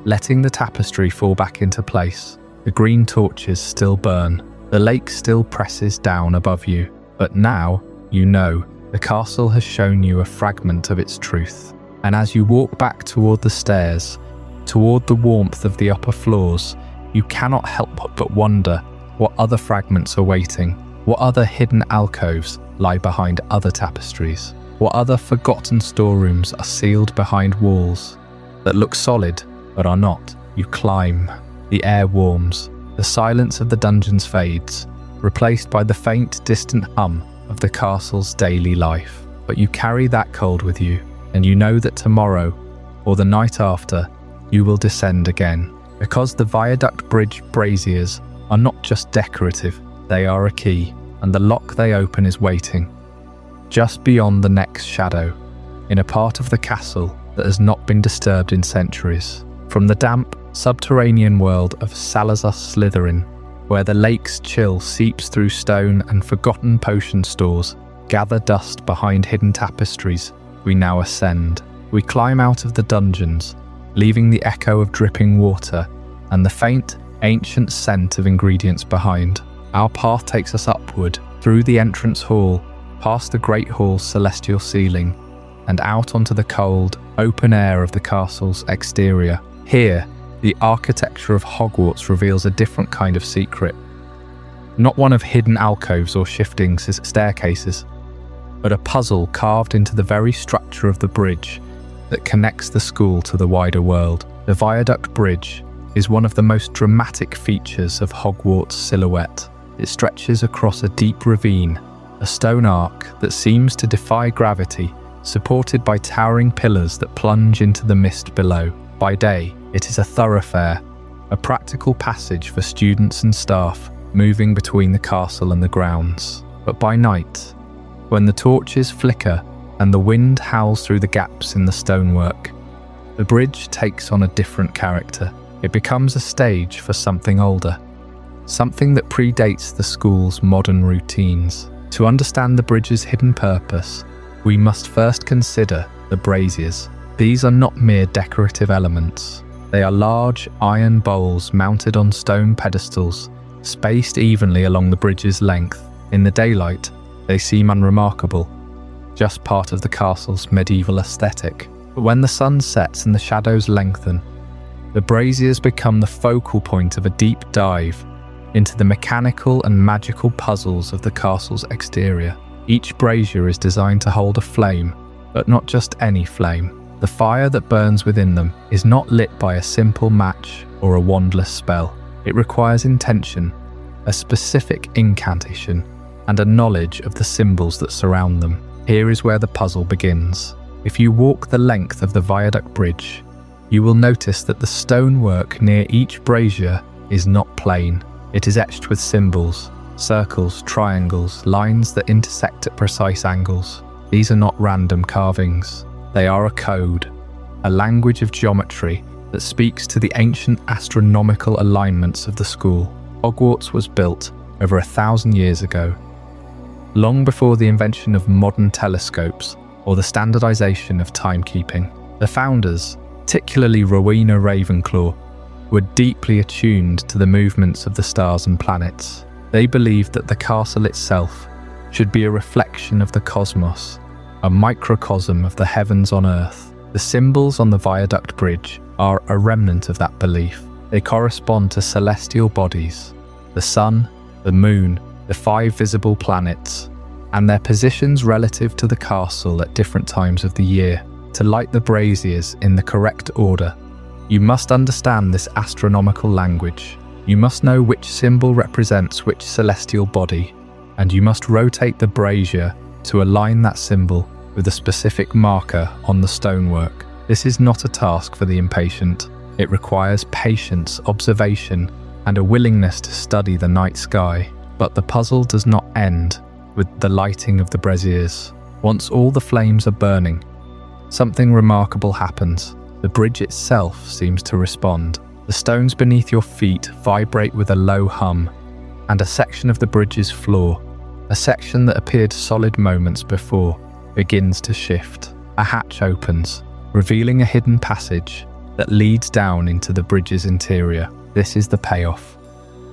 letting the tapestry fall back into place. The green torches still burn. The lake still presses down above you. But now, you know, the castle has shown you a fragment of its truth. And as you walk back toward the stairs, toward the warmth of the upper floors, you cannot help but wonder what other fragments are waiting, what other hidden alcoves lie behind other tapestries. What other forgotten storerooms are sealed behind walls that look solid but are not? You climb. The air warms. The silence of the dungeons fades, replaced by the faint, distant hum of the castle's daily life. But you carry that cold with you, and you know that tomorrow, or the night after, you will descend again. Because the Viaduct Bridge Braziers are not just decorative, they are a key, and the lock they open is waiting. Just beyond the next shadow, in a part of the castle that has not been disturbed in centuries. From the damp, subterranean world of Salazar Slytherin, where the lake's chill seeps through stone and forgotten potion stores gather dust behind hidden tapestries, we now ascend. We climb out of the dungeons, leaving the echo of dripping water and the faint, ancient scent of ingredients behind. Our path takes us upward, through the entrance hall, past the Great Hall's celestial ceiling, and out onto the cold, open air of the castle's exterior. Here, the architecture of Hogwarts reveals a different kind of secret. Not one of hidden alcoves or shifting staircases, but a puzzle carved into the very structure of the bridge that connects the school to the wider world. The Viaduct Bridge is one of the most dramatic features of Hogwarts' silhouette. It stretches across a deep ravine, a stone arc that seems to defy gravity, supported by towering pillars that plunge into the mist below. By day, it is a thoroughfare, a practical passage for students and staff moving between the castle and the grounds. But by night, when the torches flicker and the wind howls through the gaps in the stonework, the bridge takes on a different character. It becomes a stage for something older, something that predates the school's modern routines. To understand the bridge's hidden purpose, we must first consider the Braziers. These are not mere decorative elements. They are large iron bowls mounted on stone pedestals, spaced evenly along the bridge's length. In the daylight, they seem unremarkable, just part of the castle's medieval aesthetic. But when the sun sets and the shadows lengthen, the Braziers become the focal point of a deep dive into the mechanical and magical puzzles of the castle's exterior. Each brazier is designed to hold a flame, but not just any flame. The fire that burns within them is not lit by a simple match or a wandless spell. It requires intention, a specific incantation, and a knowledge of the symbols that surround them. Here is where the puzzle begins. If you walk the length of the Viaduct Bridge, you will notice that the stonework near each brazier is not plain. It is etched with symbols, circles, triangles, lines that intersect at precise angles. These are not random carvings. They are a code, a language of geometry that speaks to the ancient astronomical alignments of the school. Hogwarts was built over 1,000 years ago, long before the invention of modern telescopes or the standardization of timekeeping. The founders, particularly Rowena Ravenclaw, were deeply attuned to the movements of the stars and planets. They believed that the castle itself should be a reflection of the cosmos, a microcosm of the heavens on earth. The symbols on the Viaduct Bridge are a remnant of that belief. They correspond to celestial bodies, the sun, the moon, the 5 visible planets, and their positions relative to the castle at different times of the year. To light the braziers in the correct order, you must understand this astronomical language. You must know which symbol represents which celestial body, and you must rotate the brazier to align that symbol with a specific marker on the stonework. This is not a task for the impatient. It requires patience, observation, and a willingness to study the night sky. But the puzzle does not end with the lighting of the braziers. Once all the flames are burning, something remarkable happens. The bridge itself seems to respond. The stones beneath your feet vibrate with a low hum, and a section of the bridge's floor, a section that appeared solid moments before, begins to shift. A hatch opens, revealing a hidden passage that leads down into the bridge's interior. This is the payoff.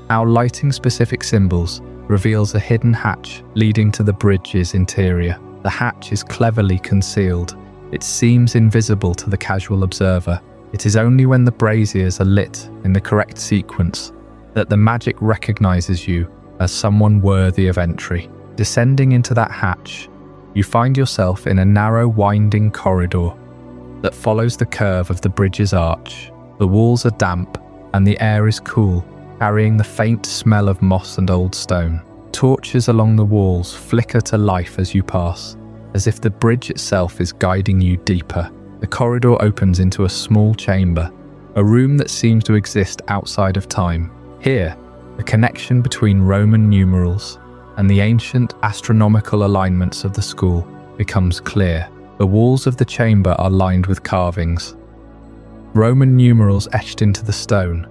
How lighting specific symbols reveals a hidden hatch leading to the bridge's interior. The hatch is cleverly concealed. It seems invisible to the casual observer. It is only when the braziers are lit in the correct sequence that the magic recognizes you as someone worthy of entry. Descending into that hatch, you find yourself in a narrow, winding corridor that follows the curve of the bridge's arch. The walls are damp and the air is cool, carrying the faint smell of moss and old stone. Torches along the walls flicker to life as you pass, as if the bridge itself is guiding you deeper. The corridor opens into a small chamber, a room that seems to exist outside of time. Here, the connection between Roman numerals and the ancient astronomical alignments of the school becomes clear. The walls of the chamber are lined with carvings, Roman numerals etched into the stone,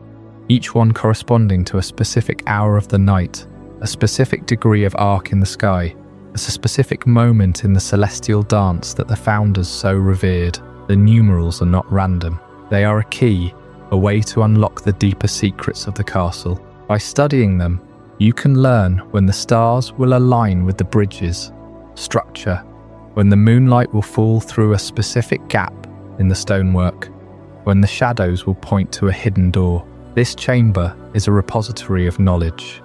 each one corresponding to a specific hour of the night, a specific degree of arc in the sky, a specific moment in the celestial dance that the founders so revered. The numerals are not random. They are a key, a way to unlock the deeper secrets of the castle. By studying them, You can learn when the stars will align with the bridge's structure, when the moonlight will fall through a specific gap in the stonework, when the shadows will point to a hidden door. This chamber is a repository of knowledge,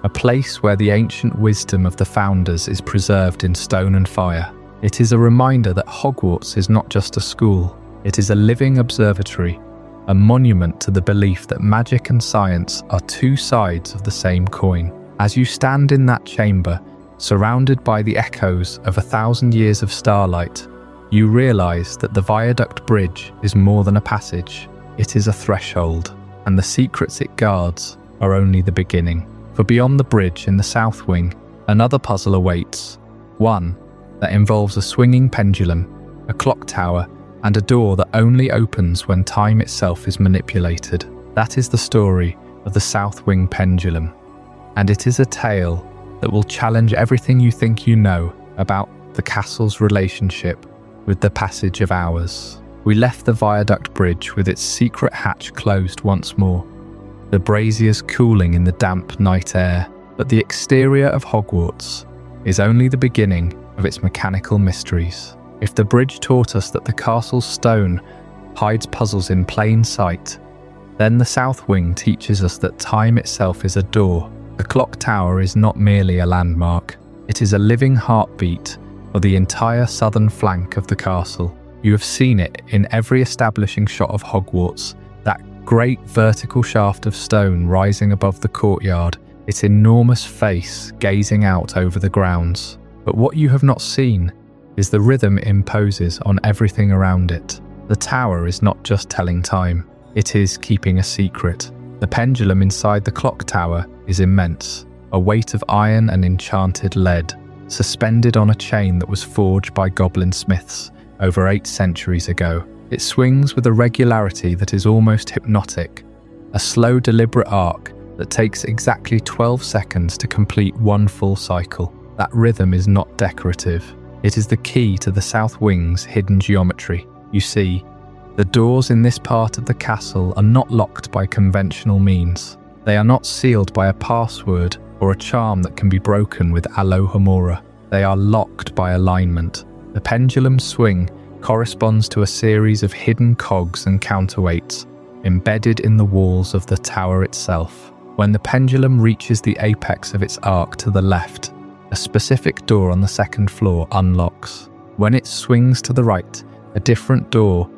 a place where the ancient wisdom of the founders is preserved in stone and fire. It is a reminder that Hogwarts is not just a school, it is a living observatory, a monument to the belief that magic and science are two sides of the same coin. As you stand in that chamber, surrounded by the echoes of 1,000 years of starlight, you realize that the Viaduct Bridge is more than a passage. It is a threshold, and the secrets it guards are only the beginning. For beyond the bridge in the south wing, another puzzle awaits. One that involves a swinging pendulum, a clock tower, and a door that only opens when time itself is manipulated. That is the story of the South Wing Pendulum, and it is a tale that will challenge everything you think you know about the castle's relationship with the passage of hours. We left the Viaduct Bridge with its secret hatch closed once more, the braziers cooling in the damp night air, but the exterior of Hogwarts is only the beginning of its mechanical mysteries. If the bridge taught us that the castle's stone hides puzzles in plain sight, then the South Wing teaches us that time itself is a door. The clock tower is not merely a landmark, it is a living heartbeat for the entire southern flank of the castle. You have seen it in every establishing shot of Hogwarts, that great vertical shaft of stone rising above the courtyard, its enormous face gazing out over the grounds. But what you have not seen is the rhythm it imposes on everything around it. The tower is not just telling time, it is keeping a secret. The pendulum inside the clock tower is immense, a weight of iron and enchanted lead, suspended on a chain that was forged by goblin smiths over 8 centuries ago. It swings with a regularity that is almost hypnotic, a slow, deliberate arc that takes exactly 12 seconds to complete one full cycle. That rhythm is not decorative. It is the key to the South Wing's hidden geometry. You see, the doors in this part of the castle are not locked by conventional means. They are not sealed by a password or a charm that can be broken with Alohomora. They are locked by alignment. The pendulum's swing corresponds to a series of hidden cogs and counterweights embedded in the walls of the tower itself. When the pendulum reaches the apex of its arc to the left, a specific door on the second floor unlocks. When it swings to the right, a different door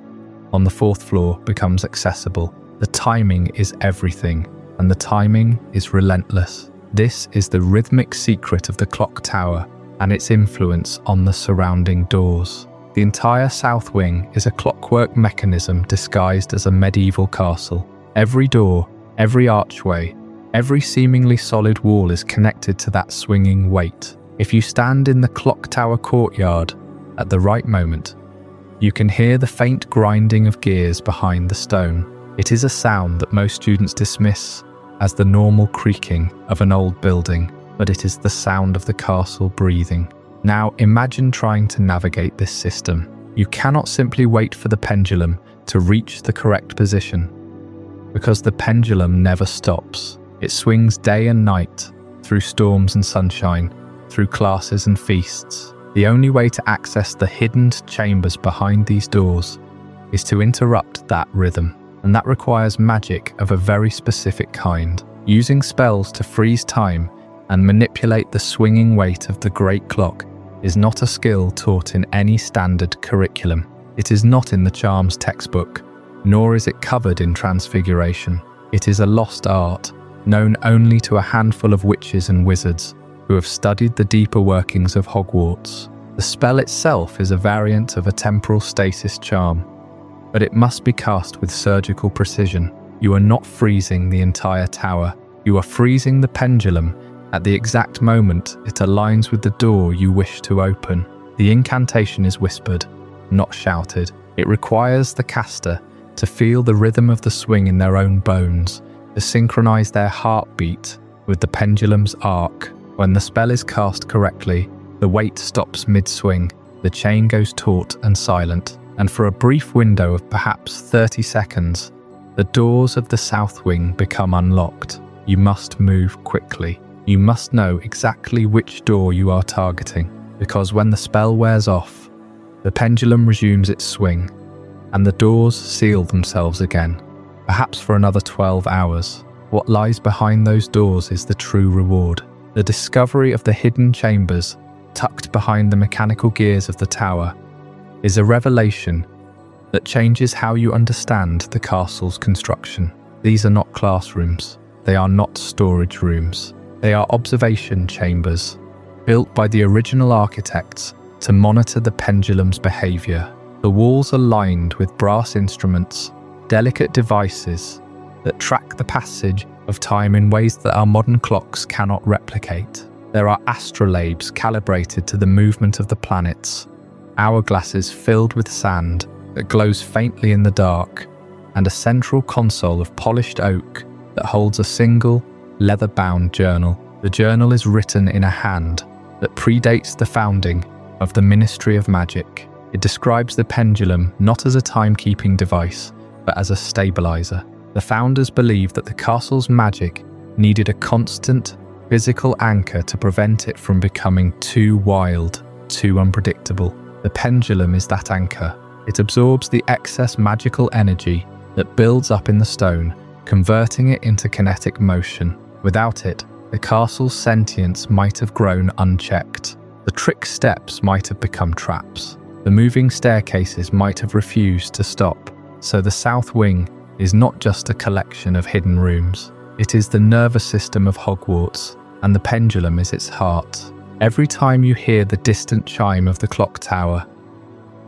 on the 4th floor becomes accessible. The timing is everything, and the timing is relentless. This is the rhythmic secret of the clock tower and its influence on the surrounding doors. The entire South Wing is a clockwork mechanism disguised as a medieval castle. Every door, every archway, every seemingly solid wall is connected to that swinging weight. If you stand in the clock tower courtyard at the right moment, you can hear the faint grinding of gears behind the stone. It is a sound that most students dismiss as the normal creaking of an old building, but it is the sound of the castle breathing. Now imagine trying to navigate this system. You cannot simply wait for the pendulum to reach the correct position, because the pendulum never stops. It swings day and night, through storms and sunshine, through classes and feasts. The only way to access the hidden chambers behind these doors is to interrupt that rhythm, and that requires magic of a very specific kind. Using spells to freeze time and manipulate the swinging weight of the great clock is not a skill taught in any standard curriculum. It is not in the charms textbook, nor is it covered in Transfiguration. It is a lost art, known only to a handful of witches and wizards who have studied the deeper workings of Hogwarts. The spell itself is a variant of a temporal stasis charm, but it must be cast with surgical precision. You are not freezing the entire tower, you are freezing the pendulum at the exact moment it aligns with the door you wish to open. The incantation is whispered, not shouted. It requires the caster to feel the rhythm of the swing in their own bones, to synchronize their heartbeat with the pendulum's arc. When the spell is cast correctly, the weight stops mid-swing, the chain goes taut and silent, and for a brief window of perhaps 30 seconds, the doors of the South Wing become unlocked. you must move quickly. You must know exactly which door you are targeting, because when the spell wears off, the pendulum resumes its swing, and the doors seal themselves again, perhaps for another 12 hours. What lies behind those doors is the true reward. The discovery of the hidden chambers, tucked behind the mechanical gears of the tower, is a revelation that changes how you understand the castle's construction. These are not classrooms. They are not storage rooms. They are observation chambers, built by the original architects to monitor the pendulum's behavior. The walls are lined with brass instruments, delicate devices that track the passage of time in ways that our modern clocks cannot replicate. There are astrolabes calibrated to the movement of the planets, hourglasses filled with sand that glows faintly in the dark, and a central console of polished oak that holds a single, leather-bound journal. The journal is written in a hand that predates the founding of the Ministry of Magic. It describes the pendulum not as a timekeeping device, but as a stabilizer. The founders believed that the castle's magic needed a constant, physical anchor to prevent it from becoming too wild, too unpredictable. The pendulum is that anchor. It absorbs the excess magical energy that builds up in the stone, converting it into kinetic motion. Without it, the castle's sentience might have grown unchecked. The trick steps might have become traps. The moving staircases might have refused to stop. So the south wing is not just a collection of hidden rooms. It is the nervous system of Hogwarts, and the pendulum is its heart. Every time you hear the distant chime of the clock tower,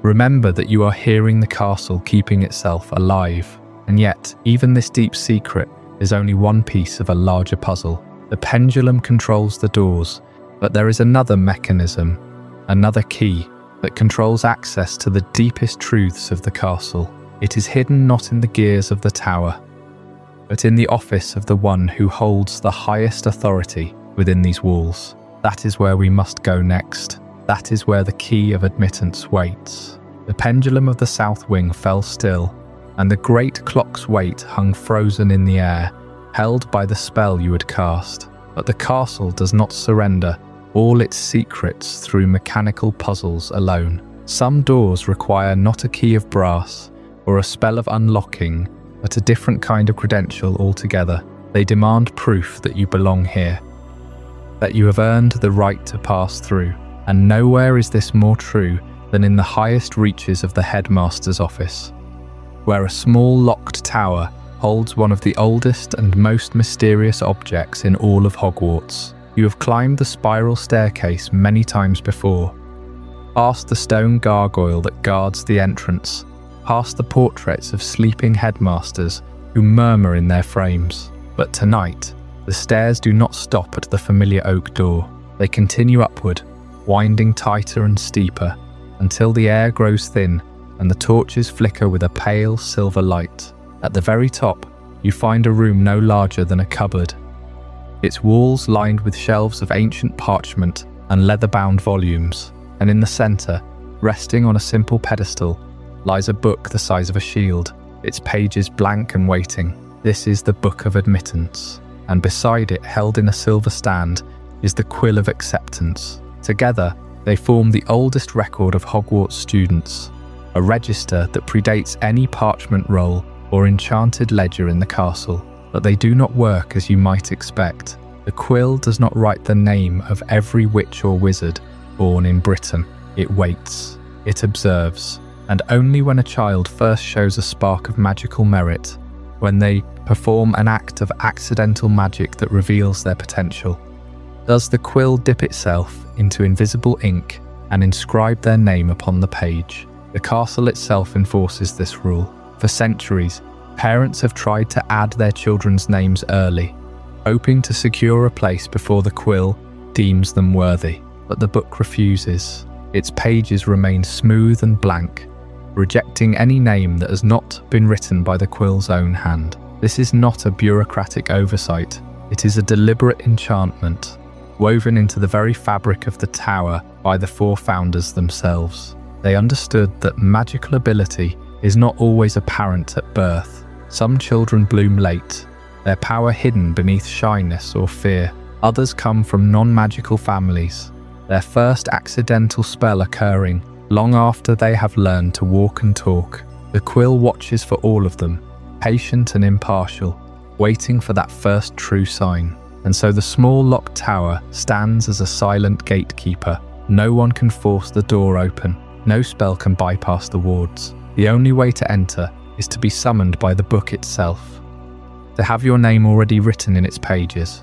remember that you are hearing the castle keeping itself alive. And yet, even this deep secret is only one piece of a larger puzzle. The pendulum controls the doors, but there is another mechanism, another key, that controls access to the deepest truths of the castle. It is hidden not in the gears of the tower, but in the office of the one who holds the highest authority within these walls. That is where we must go next. That is where the Key of Admittance waits. The pendulum of the south wing fell still, and the great clock's weight hung frozen in the air, held by the spell you had cast. But the castle does not surrender all its secrets through mechanical puzzles alone. Some doors require not a key of brass or a spell of unlocking, but a different kind of credential altogether. They demand proof that you belong here, that you have earned the right to pass through. And nowhere is this more true than in the highest reaches of the Headmaster's office, where a small locked tower holds one of the oldest and most mysterious objects in all of Hogwarts. You have climbed the spiral staircase many times before, past the stone gargoyle that guards the entrance, past the portraits of sleeping headmasters who murmur in their frames. But tonight, the stairs do not stop at the familiar oak door. They continue upward, winding tighter and steeper, until the air grows thin and the torches flicker with a pale silver light. At the very top, you find a room no larger than a cupboard, its walls lined with shelves of ancient parchment and leather-bound volumes, and in the centre, resting on a simple pedestal, lies a book the size of a shield, its pages blank and waiting. This is the Book of Admittance, and beside it, held in a silver stand, is the Quill of Acceptance. Together, they form the oldest record of Hogwarts students, a register that predates any parchment roll or enchanted ledger in the castle. But they do not work as you might expect. The quill does not write the name of every witch or wizard born in Britain. It waits, it observes, and only when a child first shows a spark of magical merit, when they perform an act of accidental magic that reveals their potential, does the quill dip itself into invisible ink and inscribe their name upon the page. The castle itself enforces this rule. For centuries, parents have tried to add their children's names early, hoping to secure a place before the quill deems them worthy. But the book refuses. Its pages remain smooth and blank, rejecting any name that has not been written by the quill's own hand. This is not a bureaucratic oversight. It is a deliberate enchantment, woven into the very fabric of the tower by the four founders themselves. They understood that magical ability is not always apparent at birth. Some children bloom late, their power hidden beneath shyness or fear. Others come from non-magical families, their first accidental spell occurring long after they have learned to walk and talk. The quill watches for all of them, patient and impartial, waiting for that first true sign. And so the small locked tower stands as a silent gatekeeper. No one can force the door open. No spell can bypass the wards. The only way to enter is to be summoned by the book itself, to have your name already written in its pages,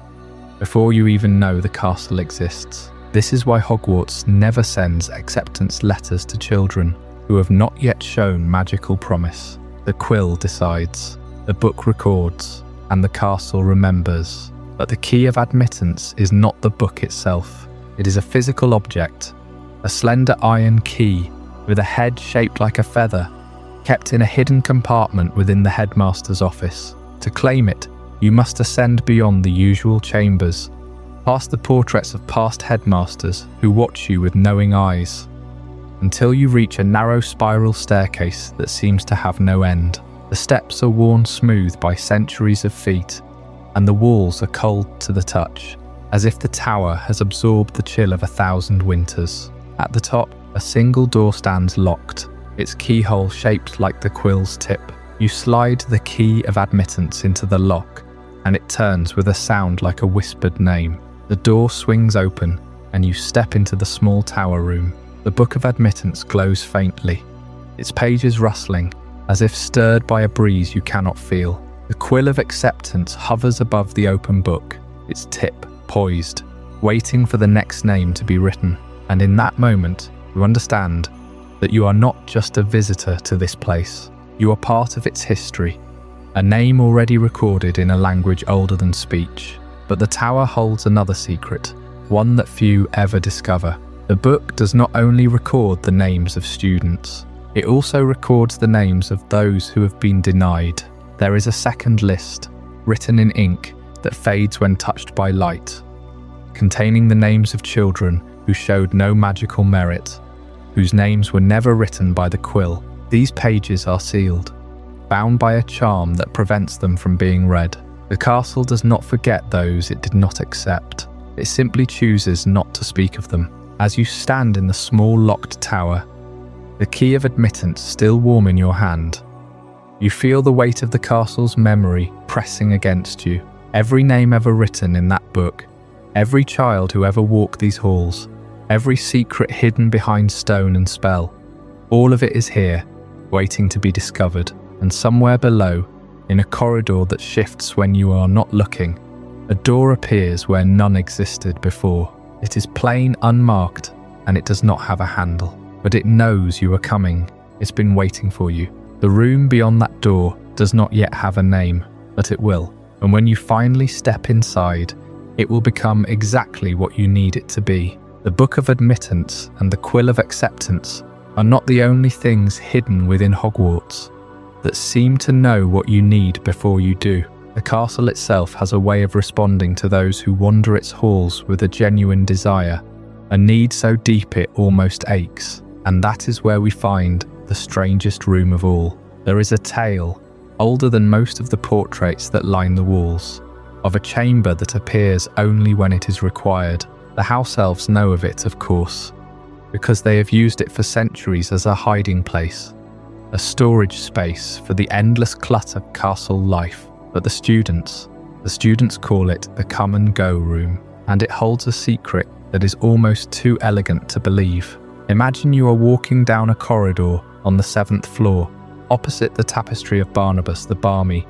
before you even know the castle exists. This is why Hogwarts never sends acceptance letters to children who have not yet shown magical promise. The quill decides, the book records, and the castle remembers. But the Key of Admittance is not the book itself. It is a physical object, a slender iron key with a head shaped like a feather, kept in a hidden compartment within the Headmaster's office. To claim it, you must ascend beyond the usual chambers, past the portraits of past headmasters who watch you with knowing eyes, until you reach a narrow spiral staircase that seems to have no end. The steps are worn smooth by centuries of feet, and the walls are cold to the touch, as if the tower has absorbed the chill of 1,000 winters. At the top, a single door stands locked, its keyhole shaped like the quill's tip. You slide the Key of Admittance into the lock, and it turns with a sound like a whispered name. The door swings open, and you step into the small tower room. The Book of Admittance glows faintly, its pages rustling, as if stirred by a breeze you cannot feel. The Quill of Acceptance hovers above the open book, its tip poised, waiting for the next name to be written. And in that moment, you understand that you are not just a visitor to this place. You are part of its history, a name already recorded in a language older than speech. But the tower holds another secret, one that few ever discover. The book does not only record the names of students, it also records the names of those who have been denied. There is a second list, written in ink that fades when touched by light, containing the names of children who showed no magical merit, whose names were never written by the quill. These pages are sealed, bound by a charm that prevents them from being read. The castle does not forget those it did not accept. It simply chooses not to speak of them. As you stand in the small locked tower, the Key of Admittance still warm in your hand, you feel the weight of the castle's memory pressing against you. Every name ever written in that book, every child who ever walked these halls, every secret hidden behind stone and spell, all of it is here, waiting to be discovered. And somewhere below, in a corridor that shifts when you are not looking, a door appears where none existed before. It is plain, unmarked, and it does not have a handle. But it knows you are coming. It's been waiting for you. The room beyond that door does not yet have a name, but it will. And when you finally step inside, it will become exactly what you need it to be. The Book of Admittance and the Quill of Acceptance are not the only things hidden within Hogwarts that seem to know what you need before you do. The castle itself has a way of responding to those who wander its halls with a genuine desire, a need so deep it almost aches. And that is where we find the strangest room of all. There is a tale, older than most of the portraits that line the walls, of a chamber that appears only when it is required. The house elves know of it, of course, because they have used it for centuries as a hiding place, a storage space for the endless clutter of castle life. But the students call it the come and go room, and it holds a secret that is almost too elegant to believe. Imagine you are walking down a corridor on the 7th floor, opposite the tapestry of Barnabas the Barmy.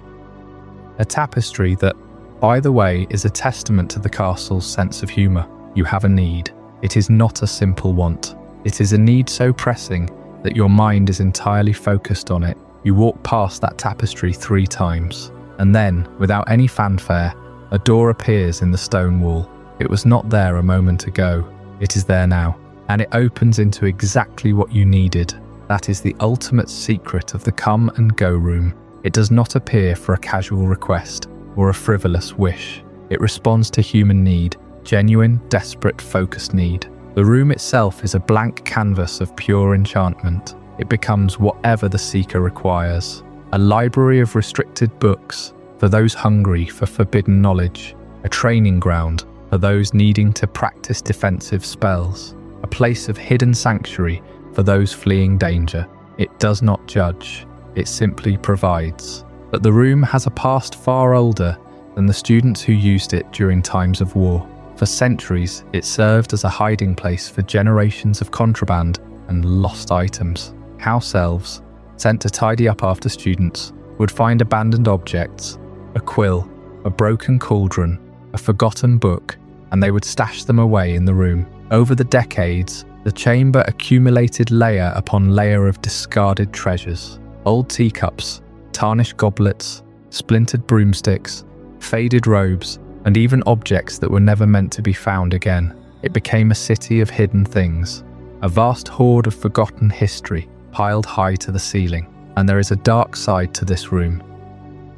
A tapestry that, by the way, is a testament to the castle's sense of humour. You have a need. It is not a simple want. It is a need so pressing that your mind is entirely focused on it. You walk past that tapestry 3 times, and then, without any fanfare, a door appears in the stone wall. It was not there a moment ago. It is there now, and it opens into exactly what you needed. That is the ultimate secret of the come and go room. It does not appear for a casual request or a frivolous wish. It responds to human need, genuine, desperate, focused need. The room itself is a blank canvas of pure enchantment. It becomes whatever the seeker requires. A library of restricted books, for those hungry for forbidden knowledge, a training ground for those needing to practice defensive spells, a place of hidden sanctuary for those fleeing danger. It does not judge, it simply provides. But the room has a past far older than the students who used it during times of war. For centuries, it served as a hiding place for generations of contraband and lost items. House elves, sent to tidy up after students, would find abandoned objects, a quill, a broken cauldron, a forgotten book, and they would stash them away in the room. Over the decades, the chamber accumulated layer upon layer of discarded treasures. Old teacups, tarnished goblets, splintered broomsticks, faded robes, and even objects that were never meant to be found again. It became a city of hidden things, a vast hoard of forgotten history piled high to the ceiling. And there is a dark side to this room,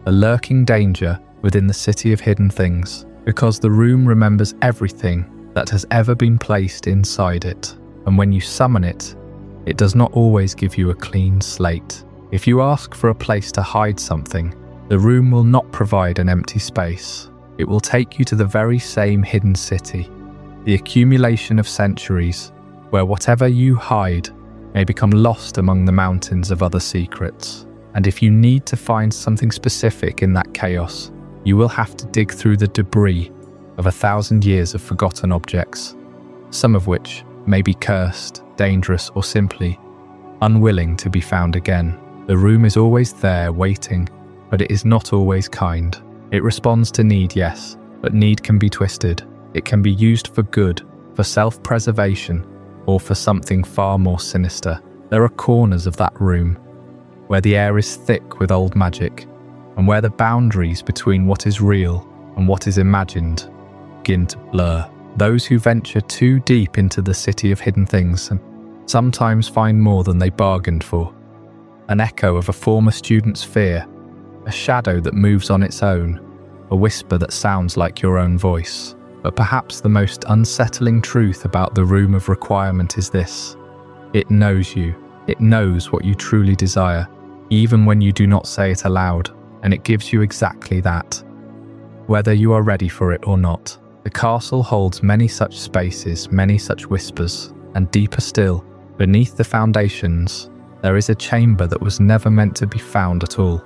a lurking danger within the city of hidden things, because the room remembers everything that has ever been placed inside it. And when you summon it, it does not always give you a clean slate. If you ask for a place to hide something, the room will not provide an empty space. It will take you to the very same hidden city, the accumulation of centuries, where whatever you hide may become lost among the mountains of other secrets. And if you need to find something specific in that chaos, you will have to dig through the debris of 1,000 years of forgotten objects, some of which may be cursed, dangerous, or simply unwilling to be found again. The room is always there waiting, but it is not always kind. It responds to need, yes, but need can be twisted. It can be used for good, for self-preservation, or for something far more sinister. There are corners of that room where the air is thick with old magic, and where the boundaries between what is real and what is imagined begin to blur. Those who venture too deep into the city of hidden things sometimes find more than they bargained for. An echo of a former student's fear, a shadow that moves on its own, a whisper that sounds like your own voice. But perhaps the most unsettling truth about the Room of Requirement is this: it knows you. It knows what you truly desire, even when you do not say it aloud, and it gives you exactly that, whether you are ready for it or not. The castle holds many such spaces, many such whispers, and deeper still, beneath the foundations, there is a chamber that was never meant to be found at all.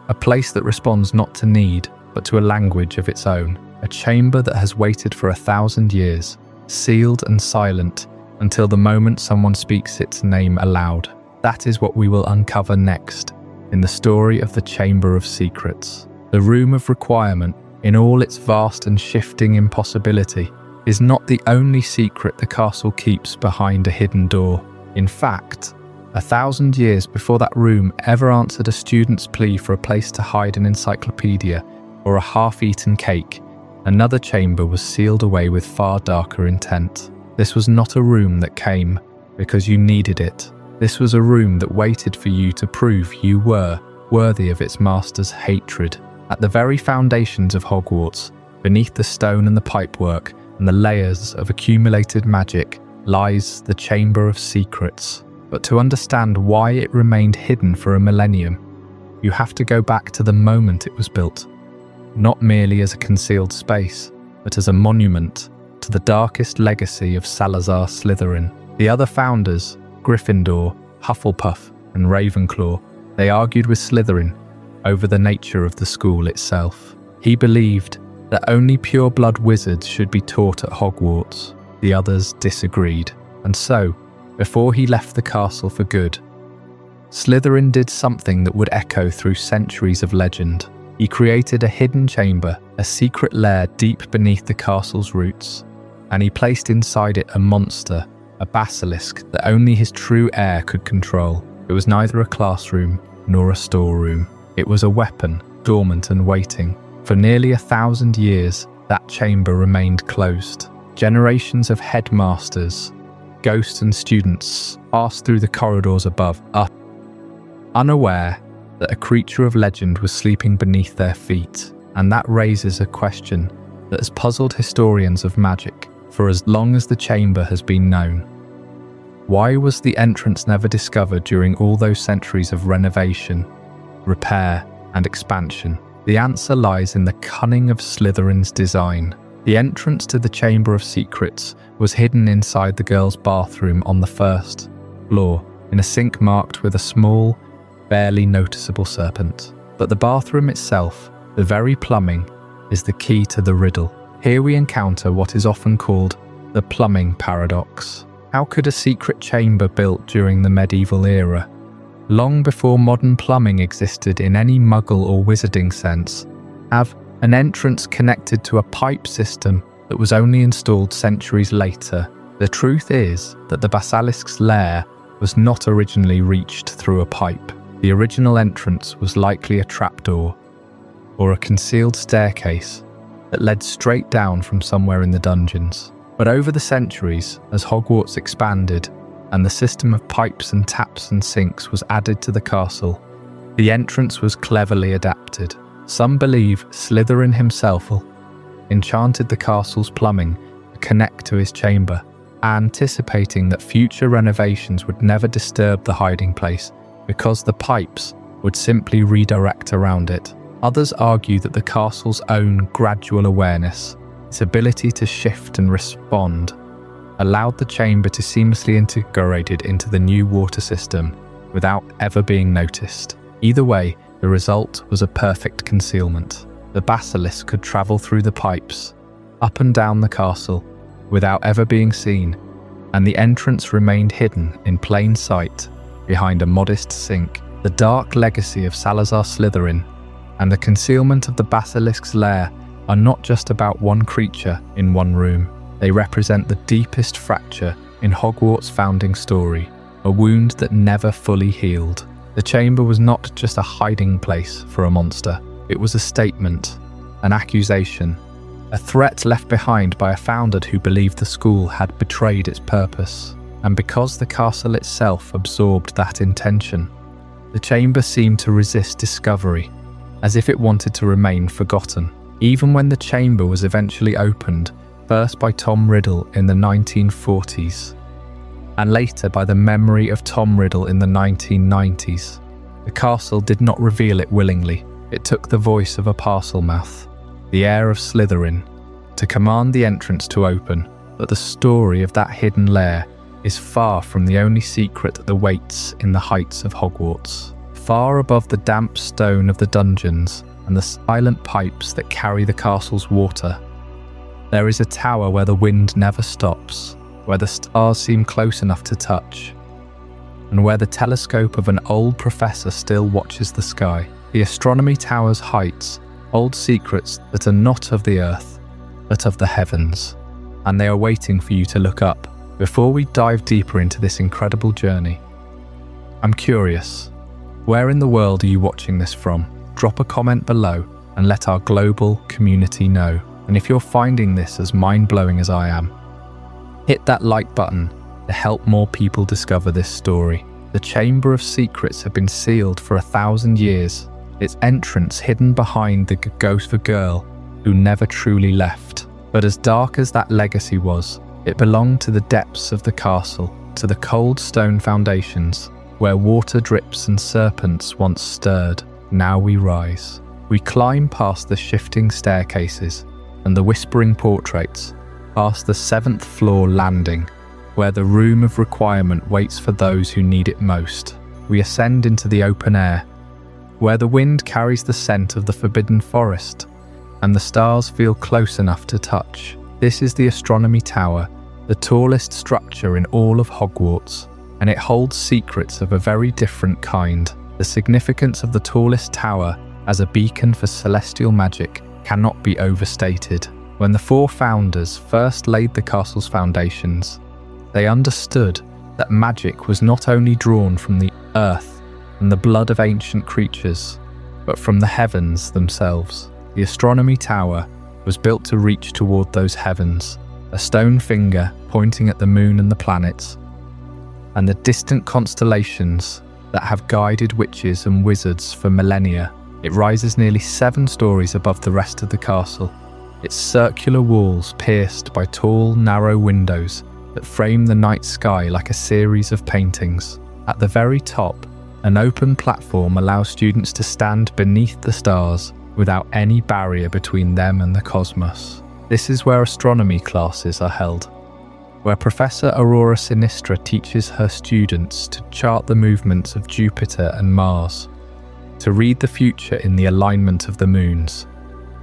A place that responds not to need, but to a language of its own. A chamber that has waited for 1,000 years, sealed and silent, until the moment someone speaks its name aloud. That is what we will uncover next, in the story of the Chamber of Secrets. The Room of Requirement, in all its vast and shifting impossibility, is not the only secret the castle keeps behind a hidden door. In fact, 1,000 years before that room ever answered a student's plea for a place to hide an encyclopedia or a half-eaten cake, another chamber was sealed away with far darker intent. This was not a room that came because you needed it. This was a room that waited for you to prove you were worthy of its master's hatred. At the very foundations of Hogwarts, beneath the stone and the pipework and the layers of accumulated magic, lies the Chamber of Secrets. But to understand why it remained hidden for a millennium, you have to go back to the moment it was built. Not merely as a concealed space, but as a monument to the darkest legacy of Salazar Slytherin. The other founders, Gryffindor, Hufflepuff, and Ravenclaw, they argued with Slytherin over the nature of the school itself. He believed that only pure-blood wizards should be taught at Hogwarts. The others disagreed, and so, before he left the castle for good, Slytherin did something that would echo through centuries of legend. He created a hidden chamber, a secret lair deep beneath the castle's roots, and he placed inside it a monster, a basilisk that only his true heir could control. It was neither a classroom nor a storeroom. It was a weapon, dormant and waiting. For nearly 1,000 years, that chamber remained closed. Generations of headmasters, ghosts and students passed through the corridors above, unaware that a creature of legend was sleeping beneath their feet. And that raises a question that has puzzled historians of magic for as long as the chamber has been known. Why was the entrance never discovered during all those centuries of renovation, repair, and expansion? The answer lies in the cunning of Slytherin's design. The entrance to the Chamber of Secrets was hidden inside the girls' bathroom on the first floor, in a sink marked with a small, barely noticeable serpent. But the bathroom itself, the very plumbing, is the key to the riddle. Here we encounter what is often called the plumbing paradox. How could a secret chamber built during the medieval era, long before modern plumbing existed in any muggle or wizarding sense, have an entrance connected to a pipe system that was only installed centuries later? The truth is that the basilisk's lair was not originally reached through a pipe. The original entrance was likely a trapdoor or a concealed staircase that led straight down from somewhere in the dungeons. But over the centuries, as Hogwarts expanded and the system of pipes and taps and sinks was added to the castle, the entrance was cleverly adapted. Some believe Slytherin himself enchanted the castle's plumbing to connect to his chamber, anticipating that future renovations would never disturb the hiding place because the pipes would simply redirect around it. Others argue that the castle's own gradual awareness, its ability to shift and respond, allowed the chamber to seamlessly integrate into the new water system without ever being noticed. Either way, the result was a perfect concealment. The basilisk could travel through the pipes, up and down the castle, without ever being seen, and the entrance remained hidden in plain sight behind a modest sink. The dark legacy of Salazar Slytherin and the concealment of the basilisk's lair are not just about one creature in one room. They represent the deepest fracture in Hogwarts' founding story, a wound that never fully healed. The chamber was not just a hiding place for a monster. It was a statement, an accusation, a threat left behind by a founder who believed the school had betrayed its purpose. And because the castle itself absorbed that intention, the chamber seemed to resist discovery, as if it wanted to remain forgotten. Even when the chamber was eventually opened, first by Tom Riddle in the 1940s, and later by the memory of Tom Riddle in the 1990s, the castle did not reveal it willingly. It took the voice of a Parselmouth, the heir of Slytherin, to command the entrance to open. But the story of that hidden lair is far from the only secret that awaits in the heights of Hogwarts. Far above the damp stone of the dungeons and the silent pipes that carry the castle's water, there is a tower where the wind never stops, where the stars seem close enough to touch, and where the telescope of an old professor still watches the sky. The Astronomy Tower's heights hold secrets that are not of the earth, but of the heavens, and they are waiting for you to look up. Before we dive deeper into this incredible journey, I'm curious, where in the world are you watching this from? Drop a comment below and let our global community know. And if you're finding this as mind-blowing as I am, hit that like button to help more people discover this story. The Chamber of Secrets had been sealed for 1,000 years, its entrance hidden behind the ghost of a girl who never truly left. But as dark as that legacy was, it belonged to the depths of the castle, to the cold stone foundations, where water drips and serpents once stirred. Now we rise. We climb past the shifting staircases and the whispering portraits, past the 7th floor landing, where the room of requirement waits for those who need it most. We ascend into the open air, where the wind carries the scent of the forbidden forest, and the stars feel close enough to touch. This is the Astronomy Tower, the tallest structure in all of Hogwarts, and it holds secrets of a very different kind. The significance of the tallest tower as a beacon for celestial magic cannot be overstated. When the 4 founders first laid the castle's foundations, they understood that magic was not only drawn from the earth and the blood of ancient creatures, but from the heavens themselves. The Astronomy Tower was built to reach toward those heavens, a stone finger pointing at the moon and the planets, and the distant constellations that have guided witches and wizards for millennia. It rises nearly 7 stories above the rest of the castle, its circular walls pierced by tall, narrow windows that frame the night sky like a series of paintings. At the very top, an open platform allows students to stand beneath the stars without any barrier between them and the cosmos. This is where astronomy classes are held, where Professor Aurora Sinistra teaches her students to chart the movements of Jupiter and Mars, to read the future in the alignment of the moons,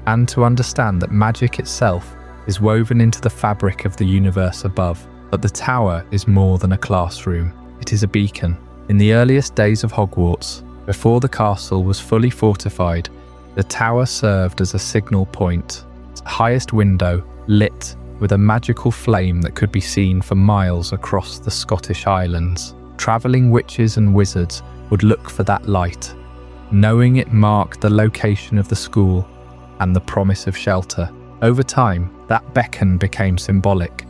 and to understand that magic itself is woven into the fabric of the universe above. But the tower is more than a classroom. It is a beacon. In the earliest days of Hogwarts, before the castle was fully fortified, the tower served as a signal point, its highest window lit with a magical flame that could be seen for miles across the Scottish Islands. Travelling witches and wizards would look for that light, knowing it marked the location of the school and the promise of shelter. Over time, that beacon became symbolic,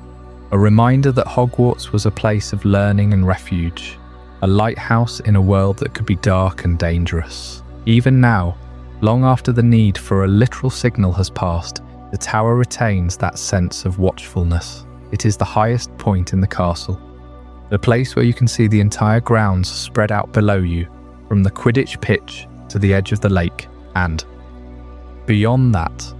a reminder that Hogwarts was a place of learning and refuge, a lighthouse in a world that could be dark and dangerous. Even now, long after the need for a literal signal has passed, the tower retains that sense of watchfulness. It is the highest point in the castle, the place where you can see the entire grounds spread out below you, from the Quidditch pitch to the edge of the lake, and beyond that,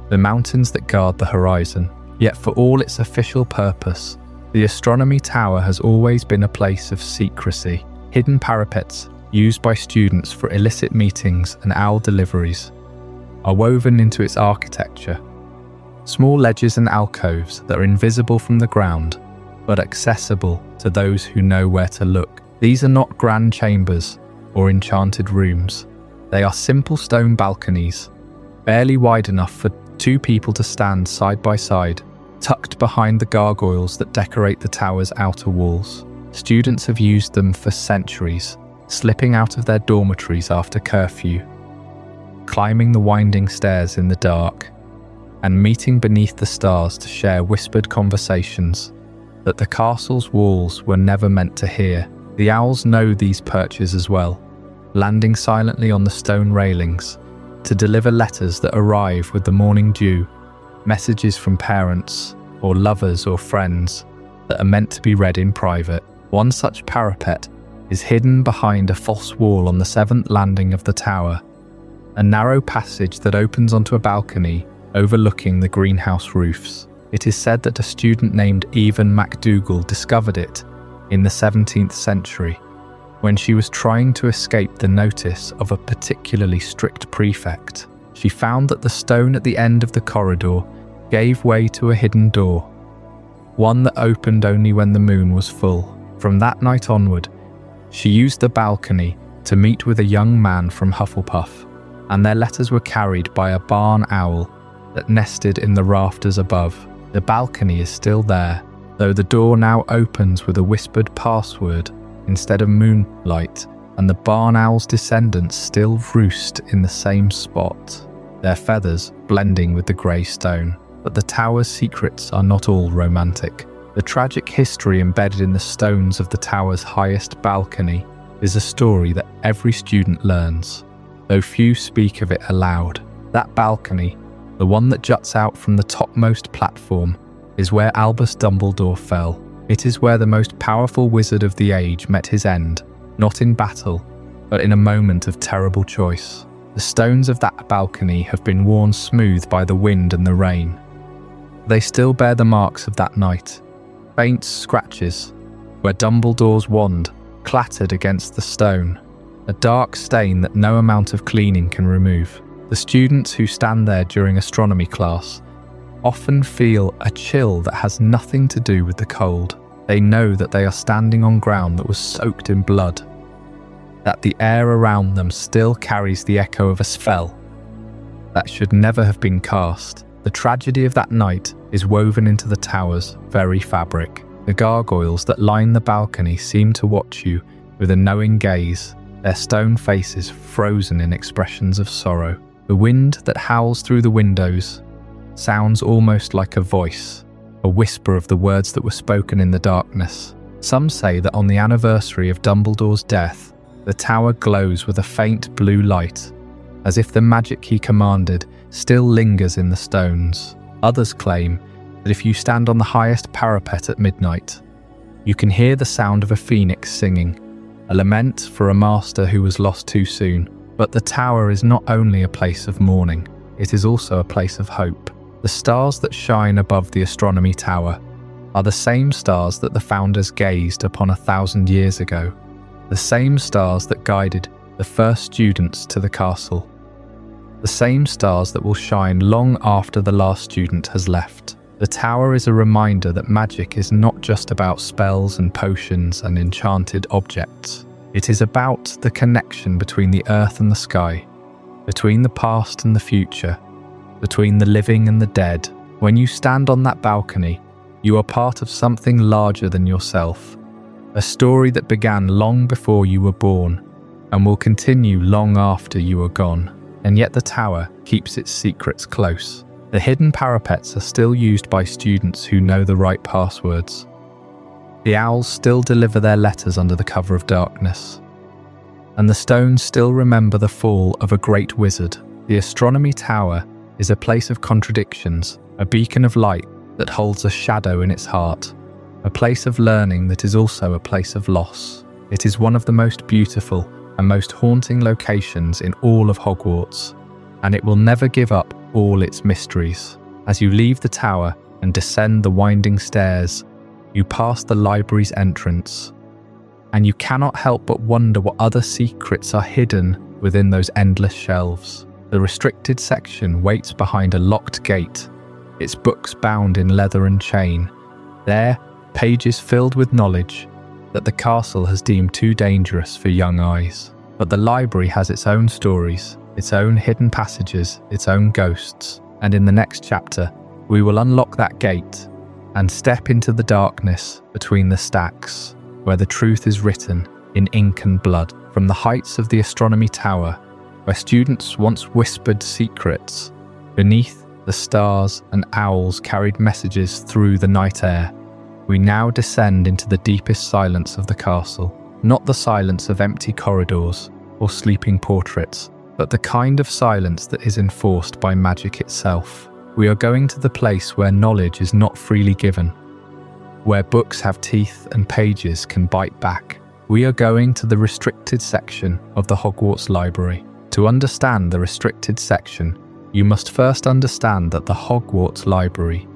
the mountains that guard the horizon. Yet for all its official purpose, the Astronomy Tower has always been a place of secrecy. Hidden parapets, used by students for illicit meetings and owl deliveries, are woven into its architecture. Small ledges and alcoves that are invisible from the ground, but accessible to those who know where to look. These are not grand chambers or enchanted rooms. They are simple stone balconies, barely wide enough for two people to stand side by side, tucked behind the gargoyles that decorate the tower's outer walls. Students have used them for centuries, slipping out of their dormitories after curfew, climbing the winding stairs in the dark, and meeting beneath the stars to share whispered conversations that the castle's walls were never meant to hear. The owls know these perches as well, landing silently on the stone railings to deliver letters that arrive with the morning dew, messages from parents or lovers or friends that are meant to be read in private. One such parapet is hidden behind a false wall on the 7th landing of the tower, a narrow passage that opens onto a balcony overlooking the greenhouse roofs. It is said that a student named Evan MacDougall discovered it in the 17th century when she was trying to escape the notice of a particularly strict prefect. She found that the stone at the end of the corridor gave way to a hidden door, one that opened only when the moon was full. From that night onward, she used the balcony to meet with a young man from Hufflepuff, and their letters were carried by a barn owl that nested in the rafters above. The balcony is still there, though the door now opens with a whispered password instead of moonlight, and the barn owl's descendants still roost in the same spot, their feathers blending with the grey stone. But the tower's secrets are not all romantic. The tragic history embedded in the stones of the tower's highest balcony is a story that every student learns, though few speak of it aloud. That balcony, the one that juts out from the topmost platform, is where Albus Dumbledore fell. It is where the most powerful wizard of the age met his end, not in battle, but in a moment of terrible choice. The stones of that balcony have been worn smooth by the wind and the rain. They still bear the marks of that night, faint scratches, where Dumbledore's wand clattered against the stone, a dark stain that no amount of cleaning can remove. The students who stand there during astronomy class often feel a chill that has nothing to do with the cold. They know that they are standing on ground that was soaked in blood, that the air around them still carries the echo of a spell that should never have been cast. The tragedy of that night is woven into the tower's very fabric. The gargoyles that line the balcony seem to watch you with a knowing gaze, their stone faces frozen in expressions of sorrow. The wind that howls through the windows sounds almost like a voice, a whisper of the words that were spoken in the darkness. Some say that on the anniversary of Dumbledore's death, the tower glows with a faint blue light, as if the magic he commanded still lingers in the stones. Others claim that if you stand on the highest parapet at midnight, you can hear the sound of a phoenix singing, a lament for a master who was lost too soon. But the tower is not only a place of mourning, it is also a place of hope. The stars that shine above the Astronomy Tower are the same stars that the founders gazed upon 1,000 years ago, the same stars that guided the first students to the castle, the same stars that will shine long after the last student has left. The tower is a reminder that magic is not just about spells and potions and enchanted objects. It is about the connection between the earth and the sky, between the past and the future, between the living and the dead. When you stand on that balcony, you are part of something larger than yourself, a story that began long before you were born and will continue long after you are gone. And yet the tower keeps its secrets close. The hidden parapets are still used by students who know the right passwords. The owls still deliver their letters under the cover of darkness. And the stones still remember the fall of a great wizard. The Astronomy Tower is a place of contradictions, a beacon of light that holds a shadow in its heart, a place of learning that is also a place of loss. It is one of the most beautiful and most haunting locations in all of Hogwarts, and it will never give up all its mysteries. As you leave the tower and descend the winding stairs, you pass the library's entrance, and you cannot help but wonder what other secrets are hidden within those endless shelves. The restricted section waits behind a locked gate, its books bound in leather and chain. There, pages filled with knowledge that the castle has deemed too dangerous for young eyes. But the library has its own stories, its own hidden passages, its own ghosts, and in the next chapter, we will unlock that gate and step into the darkness between the stacks, where the truth is written in ink and blood. From the heights of the Astronomy Tower, where students once whispered secrets, beneath the stars and owls carried messages through the night air, we now descend into the deepest silence of the castle. Not the silence of empty corridors or sleeping portraits, but the kind of silence that is enforced by magic itself. We are going to the place where knowledge is not freely given, where books have teeth and pages can bite back. We are going to the restricted section of the Hogwarts Library. To understand the restricted section, you must first understand that the Hogwarts Library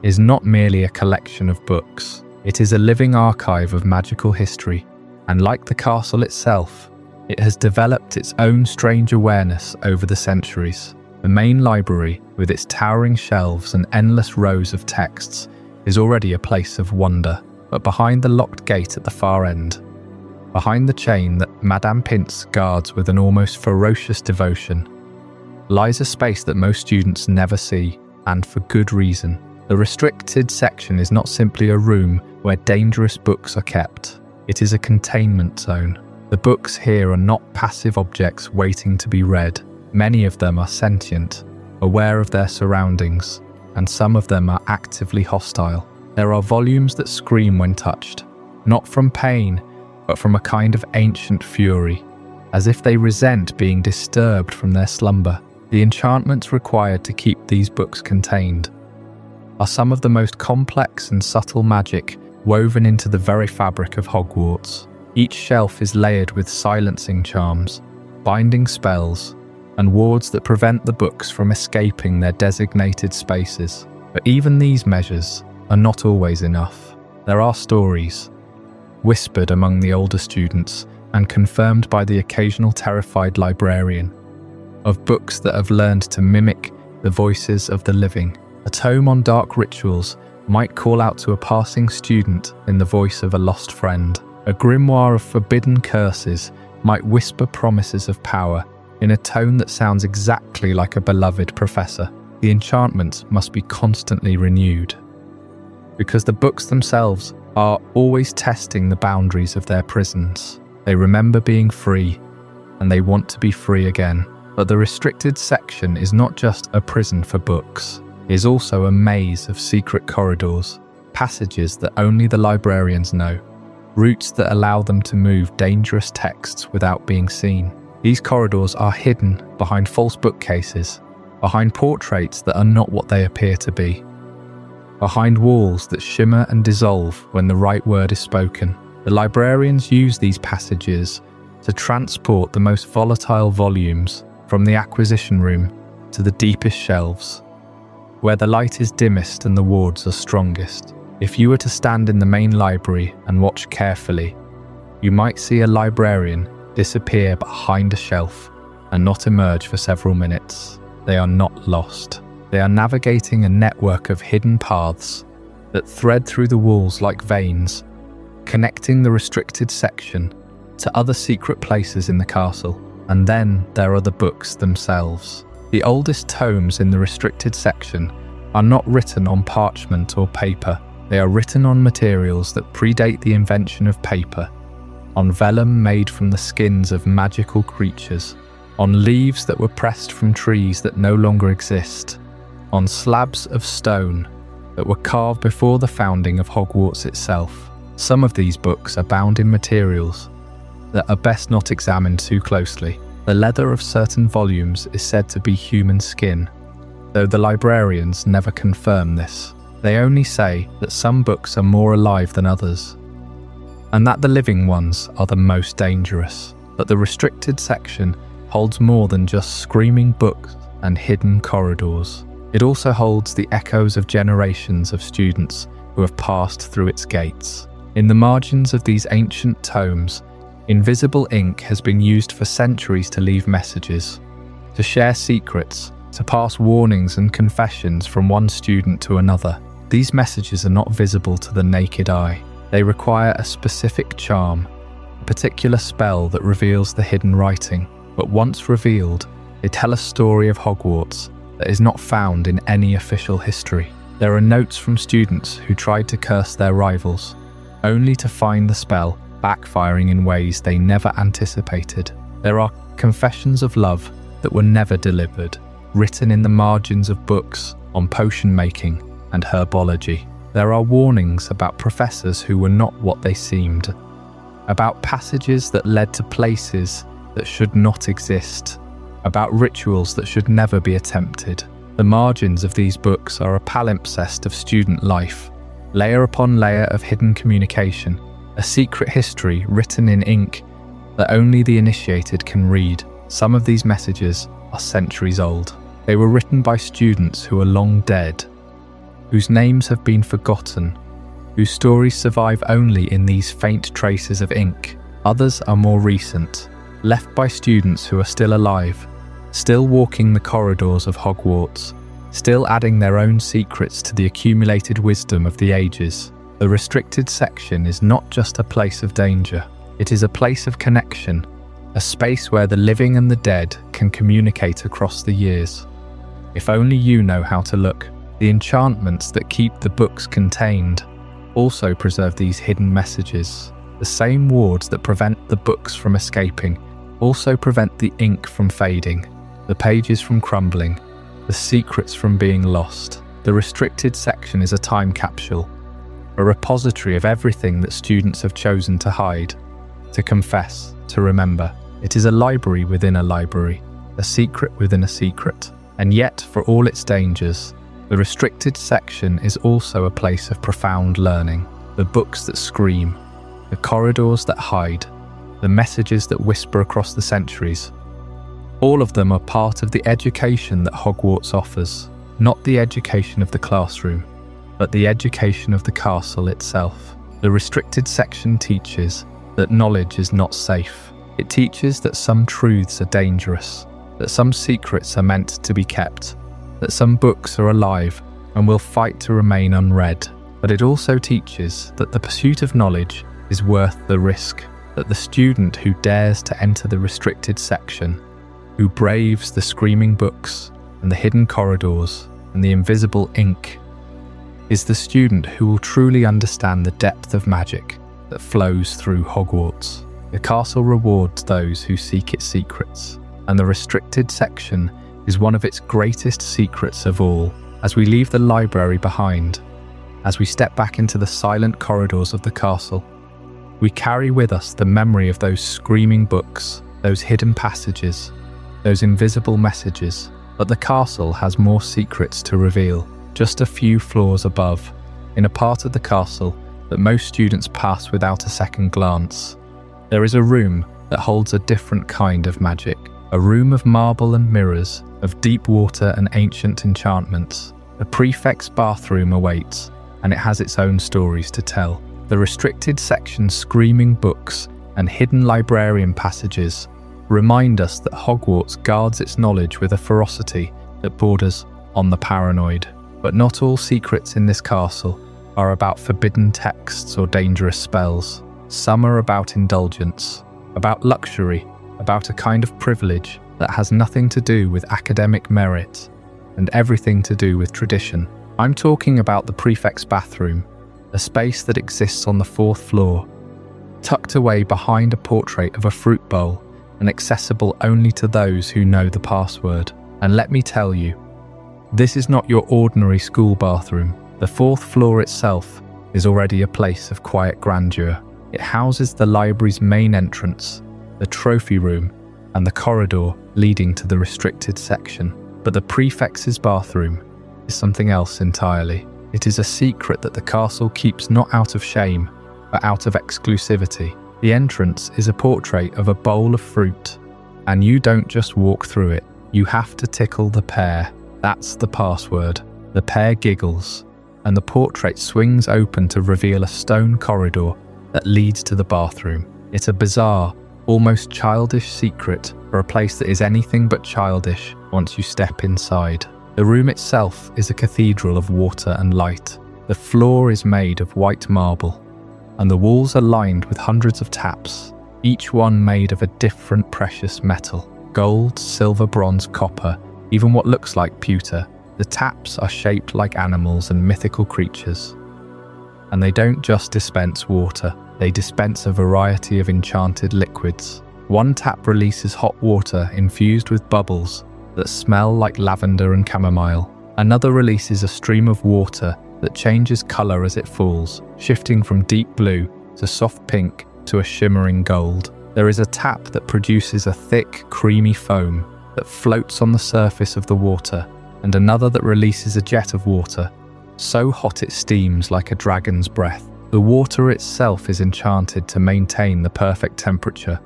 is not merely a collection of books. It is a living archive of magical history, and like the castle itself, it has developed its own strange awareness over the centuries. The main library, with its towering shelves and endless rows of texts, is already a place of wonder. But behind the locked gate at the far end, behind the chain that Madame Pince guards with an almost ferocious devotion, lies a space that most students never see, and for good reason. The restricted section is not simply a room where dangerous books are kept. It is a containment zone. The books here are not passive objects waiting to be read. Many of them are sentient, aware of their surroundings, and some of them are actively hostile. There are volumes that scream when touched, not from pain, but from a kind of ancient fury, as if they resent being disturbed from their slumber. The enchantments required to keep these books contained are some of the most complex and subtle magic woven into the very fabric of Hogwarts. Each shelf is layered with silencing charms, binding spells, and wards that prevent the books from escaping their designated spaces. But even these measures are not always enough. There are stories, whispered among the older students and confirmed by the occasional terrified librarian, of books that have learned to mimic the voices of the living. A tome on dark rituals might call out to a passing student in the voice of a lost friend. A grimoire of forbidden curses might whisper promises of power in a tone that sounds exactly like a beloved professor. The enchantments must be constantly renewed, because the books themselves are always testing the boundaries of their prisons. They remember being free, and they want to be free again. But the restricted section is not just a prison for books. It is also a maze of secret corridors, passages that only the librarians know, routes that allow them to move dangerous texts without being seen. These corridors are hidden behind false bookcases, behind portraits that are not what they appear to be, behind walls that shimmer and dissolve when the right word is spoken. The librarians use these passages to transport the most volatile volumes from the acquisition room to the deepest shelves, where the light is dimmest and the wards are strongest. If you were to stand in the main library and watch carefully, you might see a librarian disappear behind a shelf and not emerge for several minutes. They are not lost. They are navigating a network of hidden paths that thread through the walls like veins, connecting the restricted section to other secret places in the castle. And then there are the books themselves. The oldest tomes in the restricted section are not written on parchment or paper. They are written on materials that predate the invention of paper, on vellum made from the skins of magical creatures, on leaves that were pressed from trees that no longer exist, on slabs of stone that were carved before the founding of Hogwarts itself. Some of these books are bound in materials that are best not examined too closely. The leather of certain volumes is said to be human skin, though the librarians never confirm this. They only say that some books are more alive than others, and that the living ones are the most dangerous. But the restricted section holds more than just screaming books and hidden corridors. It also holds the echoes of generations of students who have passed through its gates. In the margins of these ancient tomes, invisible ink has been used for centuries to leave messages, to share secrets, to pass warnings and confessions from one student to another. These messages are not visible to the naked eye. They require a specific charm, a particular spell that reveals the hidden writing. But once revealed, they tell a story of Hogwarts that is not found in any official history. There are notes from students who tried to curse their rivals, only to find the spell backfiring in ways they never anticipated. There are confessions of love that were never delivered, written in the margins of books on potion making and herbology. There are warnings about professors who were not what they seemed, about passages that led to places that should not exist, about rituals that should never be attempted. The margins of these books are a palimpsest of student life, layer upon layer of hidden communication, a secret history written in ink that only the initiated can read. Some of these messages are centuries old. They were written by students who are long dead, whose names have been forgotten, whose stories survive only in these faint traces of ink. Others are more recent, left by students who are still alive, still walking the corridors of Hogwarts, still adding their own secrets to the accumulated wisdom of the ages. The restricted section is not just a place of danger, it is a place of connection, a space where the living and the dead can communicate across the years. If only you know how to look. The enchantments that keep the books contained also preserve these hidden messages. The same wards that prevent the books from escaping also prevent the ink from fading, the pages from crumbling, the secrets from being lost. The restricted section is a time capsule, a repository of everything that students have chosen to hide, to confess, to remember. It is a library within a library, a secret within a secret. And yet, for all its dangers, the restricted section is also a place of profound learning. The books that scream, the corridors that hide, the messages that whisper across the centuries. All of them are part of the education that Hogwarts offers, not the education of the classroom, but the education of the castle itself. The restricted section teaches that knowledge is not safe. It teaches that some truths are dangerous, that some secrets are meant to be kept, that some books are alive and will fight to remain unread. But it also teaches that the pursuit of knowledge is worth the risk, that the student who dares to enter the restricted section, who braves the screaming books and the hidden corridors and the invisible ink, is the student who will truly understand the depth of magic that flows through Hogwarts. The castle rewards those who seek its secrets, and the restricted section is one of its greatest secrets of all. As we leave the library behind, as we step back into the silent corridors of the castle, we carry with us the memory of those screaming books, those hidden passages, those invisible messages. But the castle has more secrets to reveal. Just a few floors above, in a part of the castle that most students pass without a second glance, there is a room that holds a different kind of magic. A room of marble and mirrors, of deep water and ancient enchantments. The Prefects Bathroom awaits, and it has its own stories to tell. The restricted section screaming books and hidden librarian passages remind us that Hogwarts guards its knowledge with a ferocity that borders on the paranoid. But not all secrets in this castle are about forbidden texts or dangerous spells. Some are about indulgence, about luxury, about a kind of privilege that has nothing to do with academic merit and everything to do with tradition. I'm talking about the Prefects Bathroom, a space that exists on the 4th floor, tucked away behind a portrait of a fruit bowl and accessible only to those who know the password. And let me tell you, this is not your ordinary school bathroom. The 4th floor itself is already a place of quiet grandeur. It houses the library's main entrance, the trophy room, and the corridor leading to the restricted section. But the Prefects' bathroom is something else entirely. It is a secret that the castle keeps not out of shame, but out of exclusivity. The entrance is a portrait of a bowl of fruit, and you don't just walk through it, you have to tickle the pear. That's the password. The pear giggles, and the portrait swings open to reveal a stone corridor that leads to the bathroom. It's a bizarre, almost childish secret for a place that is anything but childish once you step inside. The room itself is a cathedral of water and light. The floor is made of white marble, and the walls are lined with hundreds of taps, each one made of a different precious metal: gold, silver, bronze, copper, even what looks like pewter. The taps are shaped like animals and mythical creatures. And they don't just dispense water, they dispense a variety of enchanted liquids. One tap releases hot water infused with bubbles that smell like lavender and chamomile. Another releases a stream of water that changes colour as it falls, shifting from deep blue to soft pink to a shimmering gold. There is a tap that produces a thick, creamy foam that floats on the surface of the water, and another that releases a jet of water, so hot it steams like a dragon's breath. The water itself is enchanted to maintain the perfect temperature,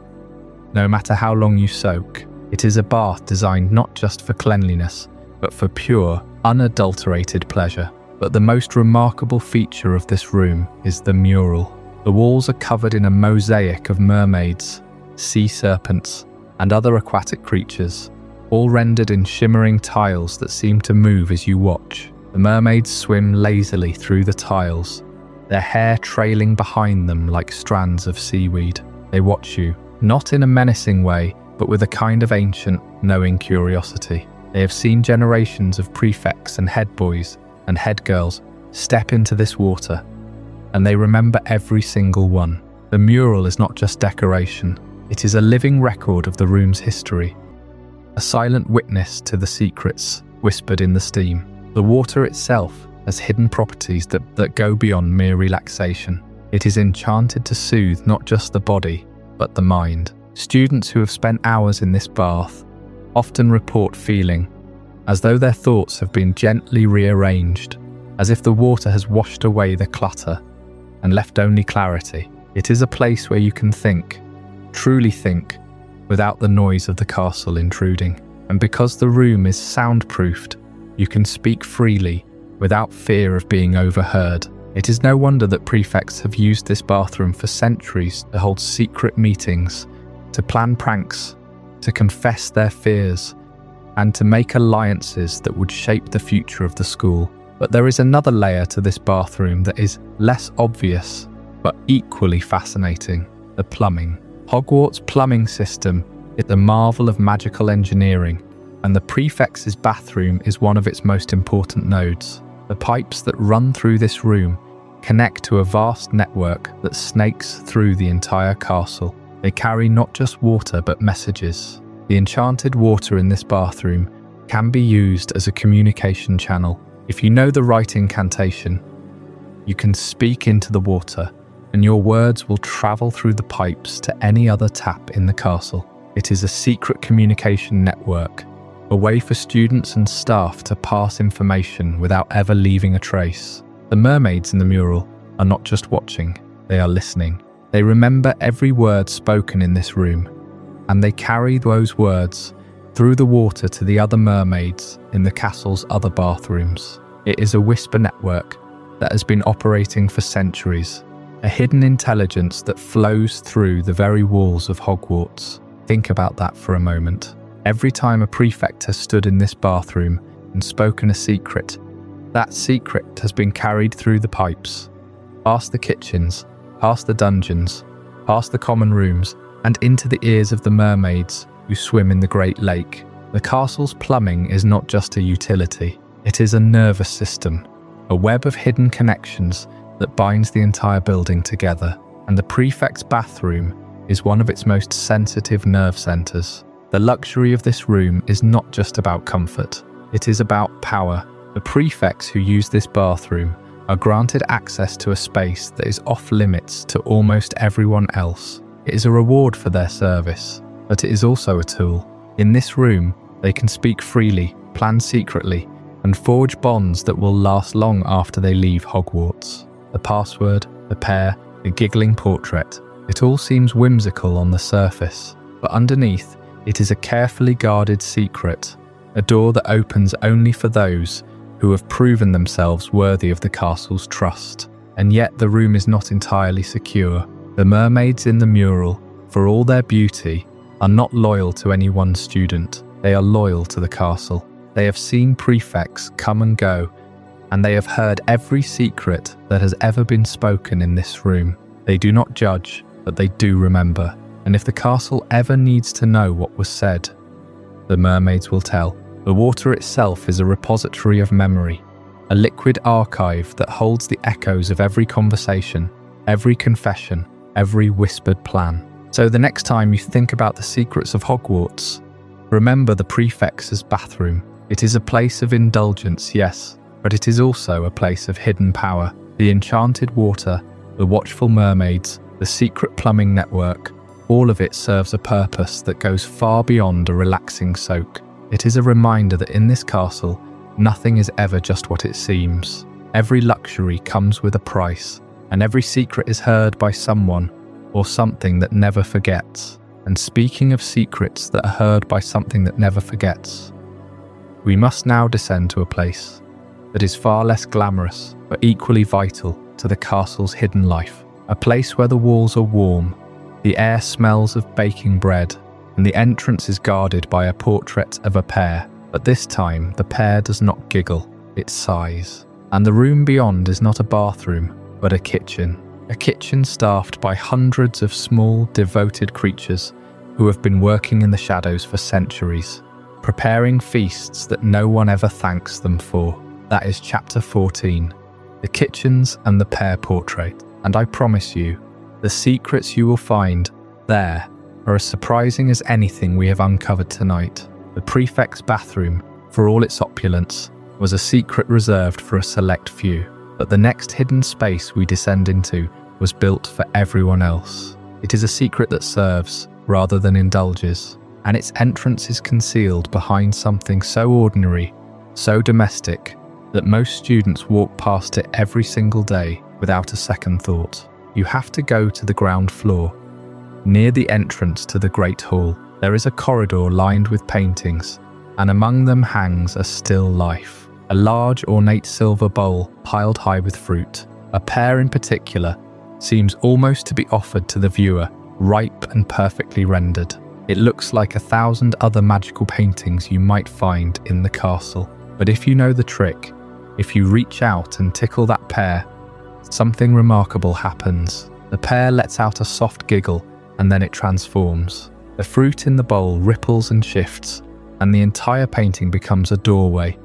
no matter how long you soak. It is a bath designed not just for cleanliness, but for pure, unadulterated pleasure. But the most remarkable feature of this room is the mural. The walls are covered in a mosaic of mermaids, sea serpents, and other aquatic creatures, all rendered in shimmering tiles that seem to move as you watch. The mermaids swim lazily through the tiles, their hair trailing behind them like strands of seaweed. They watch you, not in a menacing way, but with a kind of ancient, knowing curiosity. They have seen generations of prefects and head boys and head girls step into this water, and they remember every single one. The mural is not just decoration, it is a living record of the room's history, a silent witness to the secrets whispered in the steam. The water itself has hidden properties that go beyond mere relaxation. It is enchanted to soothe not just the body, but the mind. Students who have spent hours in this bath often report feeling as though their thoughts have been gently rearranged, as if the water has washed away the clutter and left only clarity. It is a place where you can think, truly think, without the noise of the castle intruding. And because the room is soundproofed, you can speak freely without fear of being overheard. It is no wonder that prefects have used this bathroom for centuries to hold secret meetings, to plan pranks, to confess their fears, and to make alliances that would shape the future of the school. But there is another layer to this bathroom that is less obvious, but equally fascinating: the plumbing. Hogwarts' plumbing system is a marvel of magical engineering, and the Prefects' bathroom is one of its most important nodes. The pipes that run through this room connect to a vast network that snakes through the entire castle. They carry not just water but messages. The enchanted water in this bathroom can be used as a communication channel. If you know the right incantation, you can speak into the water, and your words will travel through the pipes to any other tap in the castle. It is a secret communication network, a way for students and staff to pass information without ever leaving a trace. The mermaids in the mural are not just watching, they are listening. They remember every word spoken in this room, and they carry those words through the water to the other mermaids in the castle's other bathrooms. It is a whisper network that has been operating for centuries, a hidden intelligence that flows through the very walls of Hogwarts. Think about that for a moment. Every time a prefect has stood in this bathroom and spoken a secret, that secret has been carried through the pipes, past the kitchens, past the dungeons, past the common rooms, and into the ears of the mermaids who swim in the Great Lake. The castle's plumbing is not just a utility, it is a nervous system, a web of hidden connections that binds the entire building together, and the Prefects Bathroom is one of its most sensitive nerve centres. The luxury of this room is not just about comfort, it is about power. The prefects who use this bathroom are granted access to a space that is off limits to almost everyone else. It is a reward for their service, but it is also a tool. In this room, they can speak freely, plan secretly, and forge bonds that will last long after they leave Hogwarts. The password, the Pear, the giggling portrait, it all seems whimsical on the surface, but underneath, it is a carefully guarded secret, a door that opens only for those who have proven themselves worthy of the castle's trust. And yet the room is not entirely secure. The mermaids in the mural, for all their beauty, are not loyal to any one student. They are loyal to the castle. They have seen prefects come and go, and they have heard every secret that has ever been spoken in this room. They do not judge, but they do remember. And if the castle ever needs to know what was said, the mermaids will tell. The water itself is a repository of memory, a liquid archive that holds the echoes of every conversation, every confession, every whispered plan. So the next time you think about the secrets of Hogwarts, remember the Prefects' Bathroom. It is a place of indulgence, yes, but it is also a place of hidden power. The enchanted water, the watchful mermaids, the secret plumbing network, all of it serves a purpose that goes far beyond a relaxing soak. It is a reminder that in this castle, nothing is ever just what it seems. Every luxury comes with a price, and every secret is heard by someone or something that never forgets. And speaking of secrets that are heard by something that never forgets, we must now descend to a place that is far less glamorous but equally vital to the castle's hidden life. A place where the walls are warm, the air smells of baking bread, and the entrance is guarded by a portrait of a pear. But this time, the pear does not giggle, it sighs. And the room beyond is not a bathroom, but a kitchen. A kitchen staffed by hundreds of small, devoted creatures who have been working in the shadows for centuries, preparing feasts that no one ever thanks them for. That is Chapter 14, The Kitchens and the Pear Portrait. And I promise you, the secrets you will find there are as surprising as anything we have uncovered tonight. The Prefects' Bathroom, for all its opulence, was a secret reserved for a select few. But the next hidden space we descend into was built for everyone else. It is a secret that serves rather than indulges, and its entrance is concealed behind something so ordinary, so domestic, that most students walk past it every single day without a second thought. You have to go to the ground floor. Near the entrance to the Great Hall, there is a corridor lined with paintings, and among them hangs a still life, a large ornate silver bowl piled high with fruit. A pear in particular seems almost to be offered to the viewer, ripe and perfectly rendered. It looks like 1,000 other magical paintings you might find in the castle. But if you know the trick, if you reach out and tickle that pear, something remarkable happens. The pear lets out a soft giggle, and then it transforms. The fruit in the bowl ripples and shifts, and the entire painting becomes a doorway,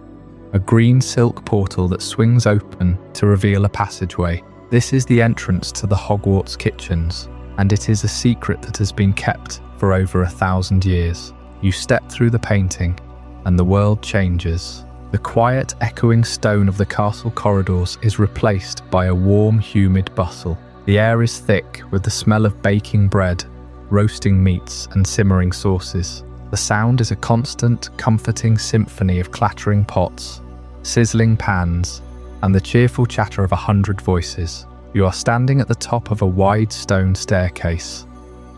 a green silk portal that swings open to reveal a passageway. This is the entrance to the Hogwarts kitchens, and it is a secret that has been kept for over 1,000 years. You step through the painting, and the world changes. The quiet, echoing stone of the castle corridors is replaced by a warm, humid bustle. The air is thick with the smell of baking bread, roasting meats, and simmering sauces. The sound is a constant, comforting symphony of clattering pots, sizzling pans, and the cheerful chatter of 100 voices. You are standing at the top of a wide stone staircase,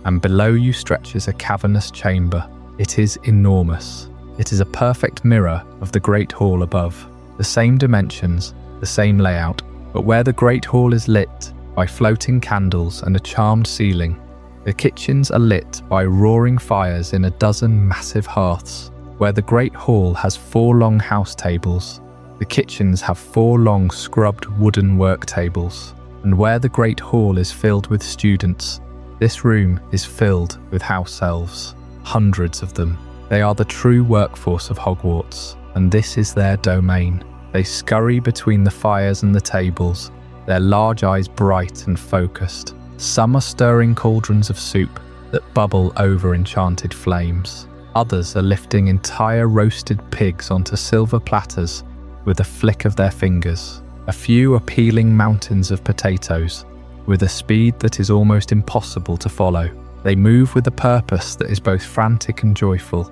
and below you stretches a cavernous chamber. It is enormous. It is a perfect mirror of the Great Hall above. The same dimensions, the same layout, but where the Great Hall is lit by floating candles and a charmed ceiling, the kitchens are lit by roaring fires in a dozen massive hearths. Where the Great Hall has 4 long house tables, the kitchens have 4 long scrubbed wooden work tables. And where the Great Hall is filled with students, this room is filled with house elves. Hundreds of them. They are the true workforce of Hogwarts, and this is their domain. They scurry between the fires and the tables, their large eyes bright and focused. Some are stirring cauldrons of soup that bubble over enchanted flames. Others are lifting entire roasted pigs onto silver platters with a flick of their fingers. A few are peeling mountains of potatoes with a speed that is almost impossible to follow. They move with a purpose that is both frantic and joyful,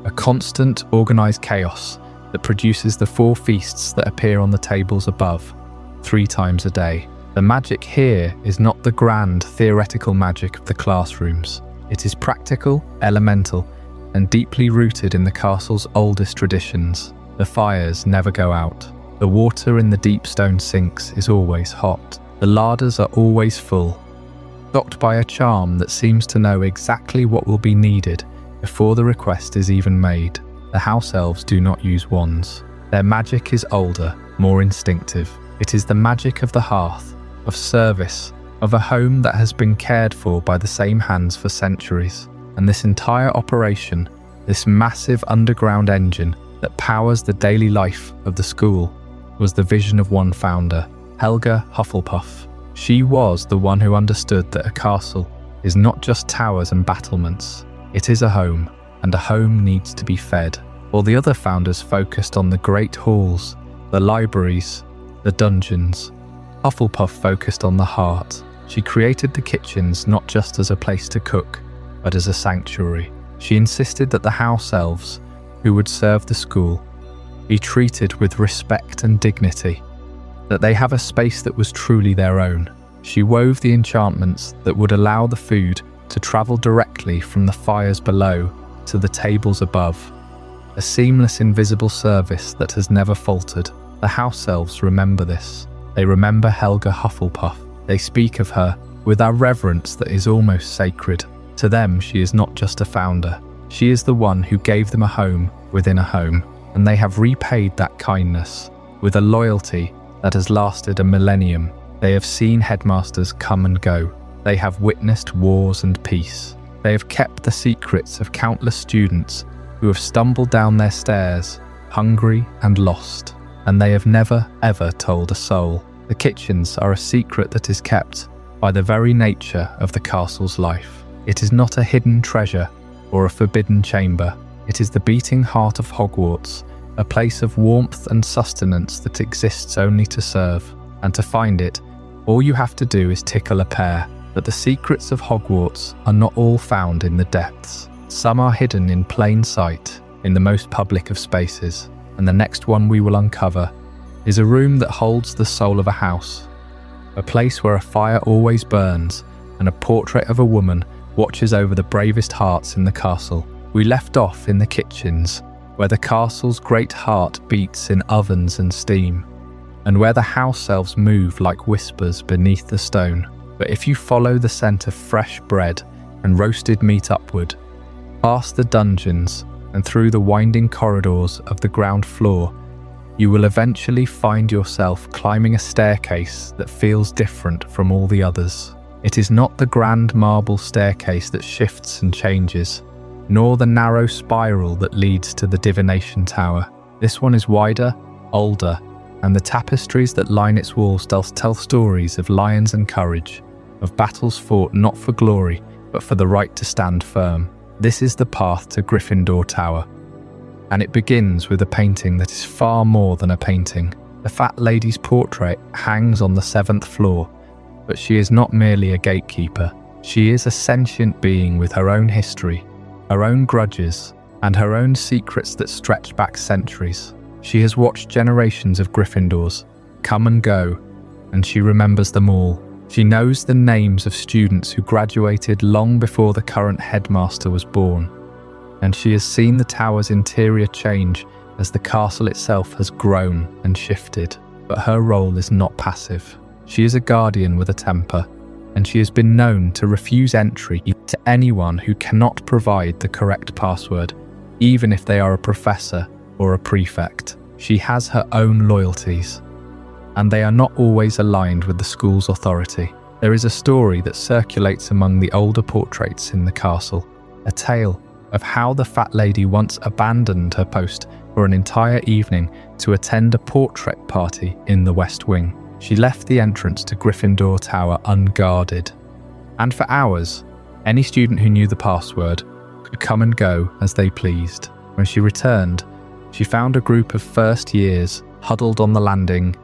a constant, organised chaos that produces the 4 feasts that appear on the tables above, 3 times a day. The magic here is not the grand, theoretical magic of the classrooms. It is practical, elemental, and deeply rooted in the castle's oldest traditions. The fires never go out. The water in the deep stone sinks is always hot. The larders are always full, stocked by a charm that seems to know exactly what will be needed before the request is even made. The house elves do not use wands. Their magic is older, more instinctive. It is the magic of the hearth, of service, of a home that has been cared for by the same hands for centuries. And this entire operation, this massive underground engine that powers the daily life of the school, was the vision of one founder, Helga Hufflepuff. She was the one who understood that a castle is not just towers and battlements. It is a home, and a home needs to be fed. All the other founders focused on the great halls, the libraries, the dungeons. Hufflepuff focused on the heart. She created the kitchens not just as a place to cook, but as a sanctuary. She insisted that the house elves, who would serve the school, be treated with respect and dignity, that they have a space that was truly their own. She wove the enchantments that would allow the food to travel directly from the fires below to the tables above, a seamless invisible service that has never faltered. The house elves remember this. They remember Helga Hufflepuff. They speak of her with a reverence that is almost sacred. To them, she is not just a founder. She is the one who gave them a home within a home, and they have repaid that kindness with a loyalty that has lasted a millennium. They have seen headmasters come and go. They have witnessed wars and peace. They have kept the secrets of countless students who have stumbled down their stairs, hungry and lost, and they have never ever told a soul. The kitchens are a secret that is kept by the very nature of the castle's life. It is not a hidden treasure or a forbidden chamber. It is the beating heart of Hogwarts, a place of warmth and sustenance that exists only to serve. And to find it, all you have to do is tickle a pear. But the secrets of Hogwarts are not all found in the depths. Some are hidden in plain sight, in the most public of spaces. And the next one we will uncover is a room that holds the soul of a house, a place where a fire always burns and a portrait of a woman watches over the bravest hearts in the castle. We left off in the kitchens, where the castle's great heart beats in ovens and steam, and where the house elves move like whispers beneath the stone. But if you follow the scent of fresh bread and roasted meat upward, past the dungeons and through the winding corridors of the ground floor, you will eventually find yourself climbing a staircase that feels different from all the others. It is not the grand marble staircase that shifts and changes, nor the narrow spiral that leads to the Divination Tower. This one is wider, older, and the tapestries that line its walls tell stories of lions and courage, of battles fought not for glory, but for the right to stand firm. This is the path to Gryffindor Tower, and it begins with a painting that is far more than a painting. The fat lady's portrait hangs on the 7th floor, but she is not merely a gatekeeper. She is a sentient being with her own history, her own grudges, and her own secrets that stretch back centuries. She has watched generations of Gryffindors come and go, and she remembers them all. She knows the names of students who graduated long before the current headmaster was born, and she has seen the tower's interior change as the castle itself has grown and shifted. But her role is not passive. She is a guardian with a temper, and she has been known to refuse entry to anyone who cannot provide the correct password, even if they are a professor or a prefect. She has her own loyalties, and they are not always aligned with the school's authority. There is a story that circulates among the older portraits in the castle, a tale of how the fat lady once abandoned her post for an entire evening to attend a portrait party in the West Wing. She left the entrance to Gryffindor Tower unguarded, and for hours, any student who knew the password could come and go as they pleased. When she returned, she found a group of first years huddled on the landing,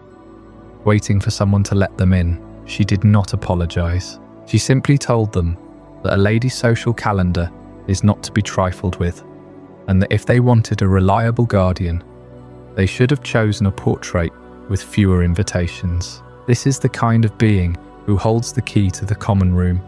waiting for someone to let them in. She did not apologize. She simply told them that a lady's social calendar is not to be trifled with, and that if they wanted a reliable guardian, they should have chosen a portrait with fewer invitations. This is the kind of being who holds the key to the common room,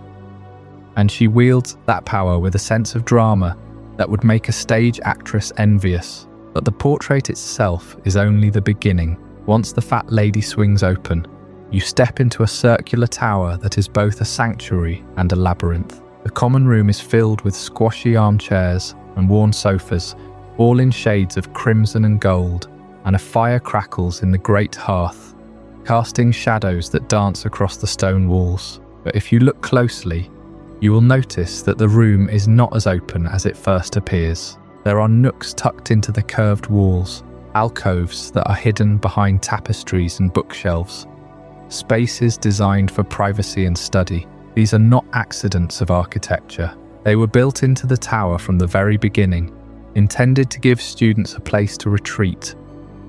and she wields that power with a sense of drama that would make a stage actress envious. But the portrait itself is only the beginning. Once the fat lady swings open, you step into a circular tower that is both a sanctuary and a labyrinth. The common room is filled with squashy armchairs and worn sofas, all in shades of crimson and gold, and a fire crackles in the great hearth, casting shadows that dance across the stone walls. But if you look closely, you will notice that the room is not as open as it first appears. There are nooks tucked into the curved walls, alcoves that are hidden behind tapestries and bookshelves, spaces designed for privacy and study. These are not accidents of architecture. They were built into the tower from the very beginning, intended to give students a place to retreat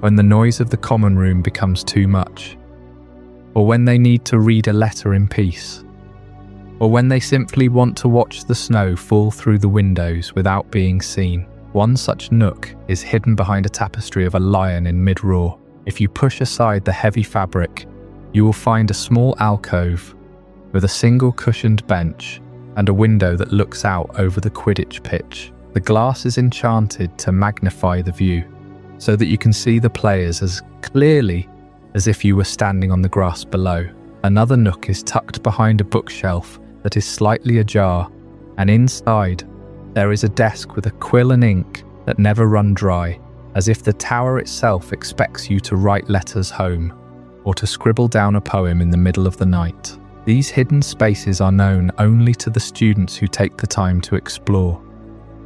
when the noise of the common room becomes too much, or when they need to read a letter in peace, or when they simply want to watch the snow fall through the windows without being seen. One such nook is hidden behind a tapestry of a lion in mid-roar. If you push aside the heavy fabric, you will find a small alcove with a single cushioned bench and a window that looks out over the Quidditch pitch. The glass is enchanted to magnify the view, so that you can see the players as clearly as if you were standing on the grass below. Another nook is tucked behind a bookshelf that is slightly ajar, and inside there is a desk with a quill and ink that never run dry, as if the tower itself expects you to write letters home or to scribble down a poem in the middle of the night. These hidden spaces are known only to the students who take the time to explore,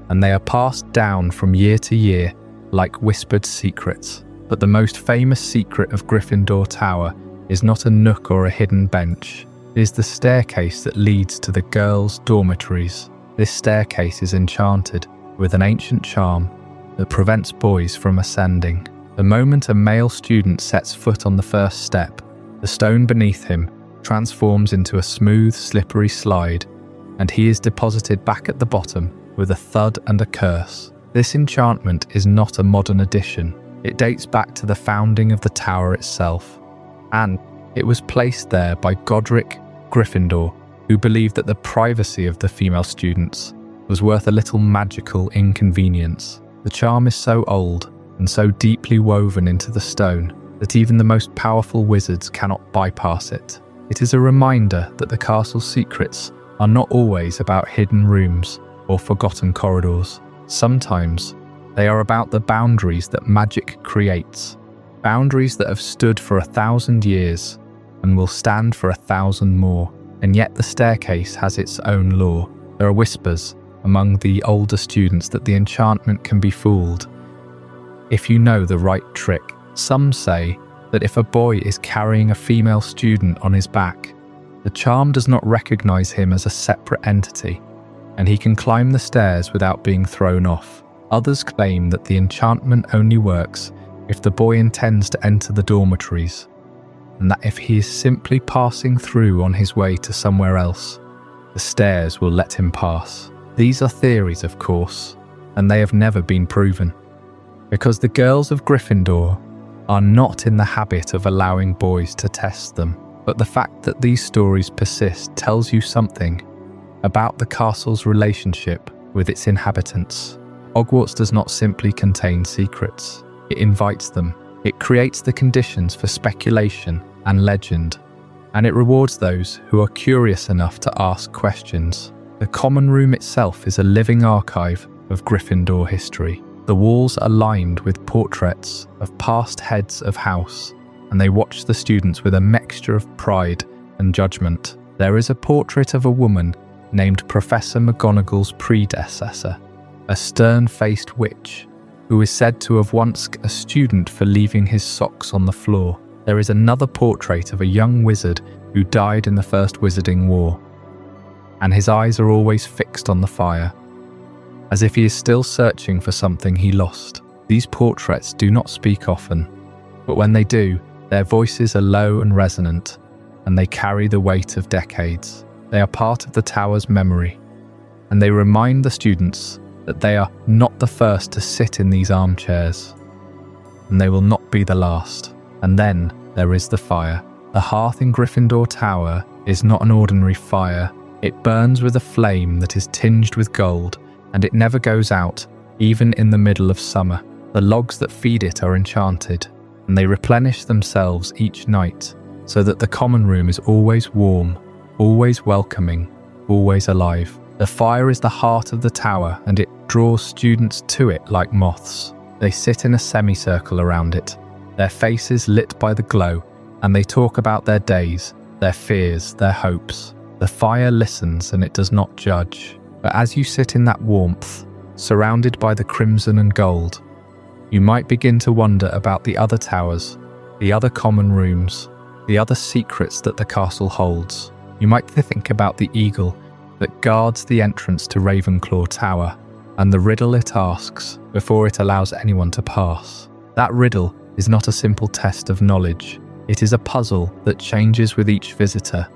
and they are passed down from year to year like whispered secrets. But the most famous secret of Gryffindor Tower is not a nook or a hidden bench. It is the staircase that leads to the girls' dormitories. This staircase is enchanted with an ancient charm that prevents boys from ascending. The moment a male student sets foot on the first step, the stone beneath him transforms into a smooth, slippery slide, and he is deposited back at the bottom with a thud and a curse. This enchantment is not a modern addition. It dates back to the founding of the tower itself, and it was placed there by Godric Gryffindor, who believed that the privacy of the female students was worth a little magical inconvenience. The charm is so old and so deeply woven into the stone that even the most powerful wizards cannot bypass it. It is a reminder that the castle's secrets are not always about hidden rooms or forgotten corridors. Sometimes they are about the boundaries that magic creates, boundaries that have stood for 1,000 years and will stand for 1,000 more. And yet the staircase has its own lore. There are whispers among the older students that the enchantment can be fooled if you know the right trick. Some say that if a boy is carrying a female student on his back, the charm does not recognize him as a separate entity, and he can climb the stairs without being thrown off. Others claim that the enchantment only works if the boy intends to enter the dormitories, and that if he is simply passing through on his way to somewhere else, the stairs will let him pass. These are theories, of course, and they have never been proven, because the girls of Gryffindor are not in the habit of allowing boys to test them. But the fact that these stories persist tells you something about the castle's relationship with its inhabitants. Hogwarts does not simply contain secrets, it invites them. It creates the conditions for speculation and legend, and it rewards those who are curious enough to ask questions. The common room itself is a living archive of Gryffindor history. The walls are lined with portraits of past heads of house, and they watch the students with a mixture of pride and judgment. There is a portrait of a woman named Professor McGonagall's predecessor, a stern-faced witch who is said to have once a student for leaving his socks on the floor. There is another portrait of a young wizard who died in the First Wizarding War, and his eyes are always fixed on the fire, as if he is still searching for something he lost. These portraits do not speak often, but when they do, their voices are low and resonant, and they carry the weight of decades. They are part of the tower's memory, and they remind the students that they are not the first to sit in these armchairs, and they will not be the last. And then there is the fire. The hearth in Gryffindor Tower is not an ordinary fire. It burns with a flame that is tinged with gold, and it never goes out, even in the middle of summer. The logs that feed it are enchanted, and they replenish themselves each night, so that the common room is always warm, always welcoming, always alive. The fire is the heart of the tower, and it draws students to it like moths. They sit in a semicircle around it, their faces lit by the glow, and they talk about their days, their fears, their hopes. The fire listens and it does not judge. But as you sit in that warmth, surrounded by the crimson and gold, you might begin to wonder about the other towers, the other common rooms, the other secrets that the castle holds. You might think about the eagle that guards the entrance to Ravenclaw Tower, and the riddle it asks before it allows anyone to pass. That riddle is not a simple test of knowledge. It is a puzzle that changes with each visitor,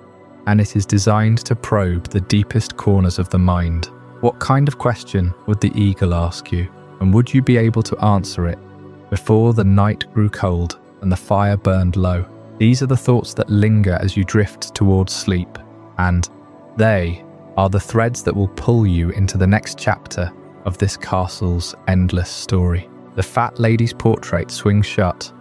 and it is designed to probe the deepest corners of the mind. What kind of question would the eagle ask you, and would you be able to answer it before the night grew cold and the fire burned low? These are the thoughts that linger as you drift towards sleep, and they are the threads that will pull you into the next chapter of this castle's endless story. The fat lady's portrait swings shut,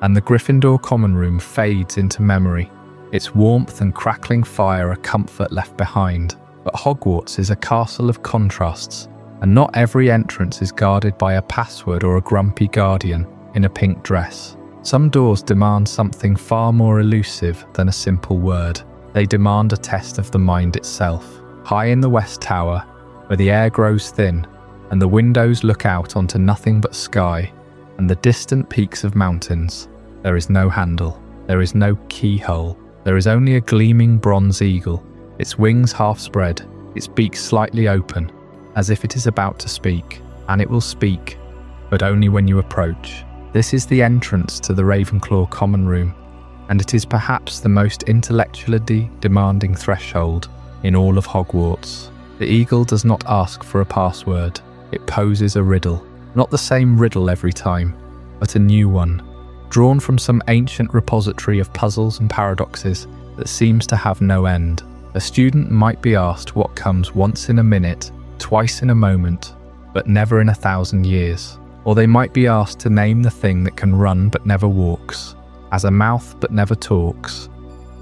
and the Gryffindor common room fades into memory. Its warmth and crackling fire are comfort left behind. But Hogwarts is a castle of contrasts, and not every entrance is guarded by a password or a grumpy guardian in a pink dress. Some doors demand something far more elusive than a simple word. They demand a test of the mind itself. High in the West Tower, where the air grows thin, and the windows look out onto nothing but sky and the distant peaks of mountains, there is no handle, there is no keyhole, there is only a gleaming bronze eagle, its wings half spread, its beak slightly open, as if it is about to speak, and it will speak, but only when you approach. This is the entrance to the Ravenclaw common room, and it is perhaps the most intellectually demanding threshold in all of Hogwarts. The eagle does not ask for a password. It poses a riddle. Not the same riddle every time, but a new one, drawn from some ancient repository of puzzles and paradoxes that seems to have no end. A student might be asked what comes once in a minute, twice in a moment, but never in 1,000 years. Or they might be asked to name the thing that can run but never walks, has a mouth but never talks,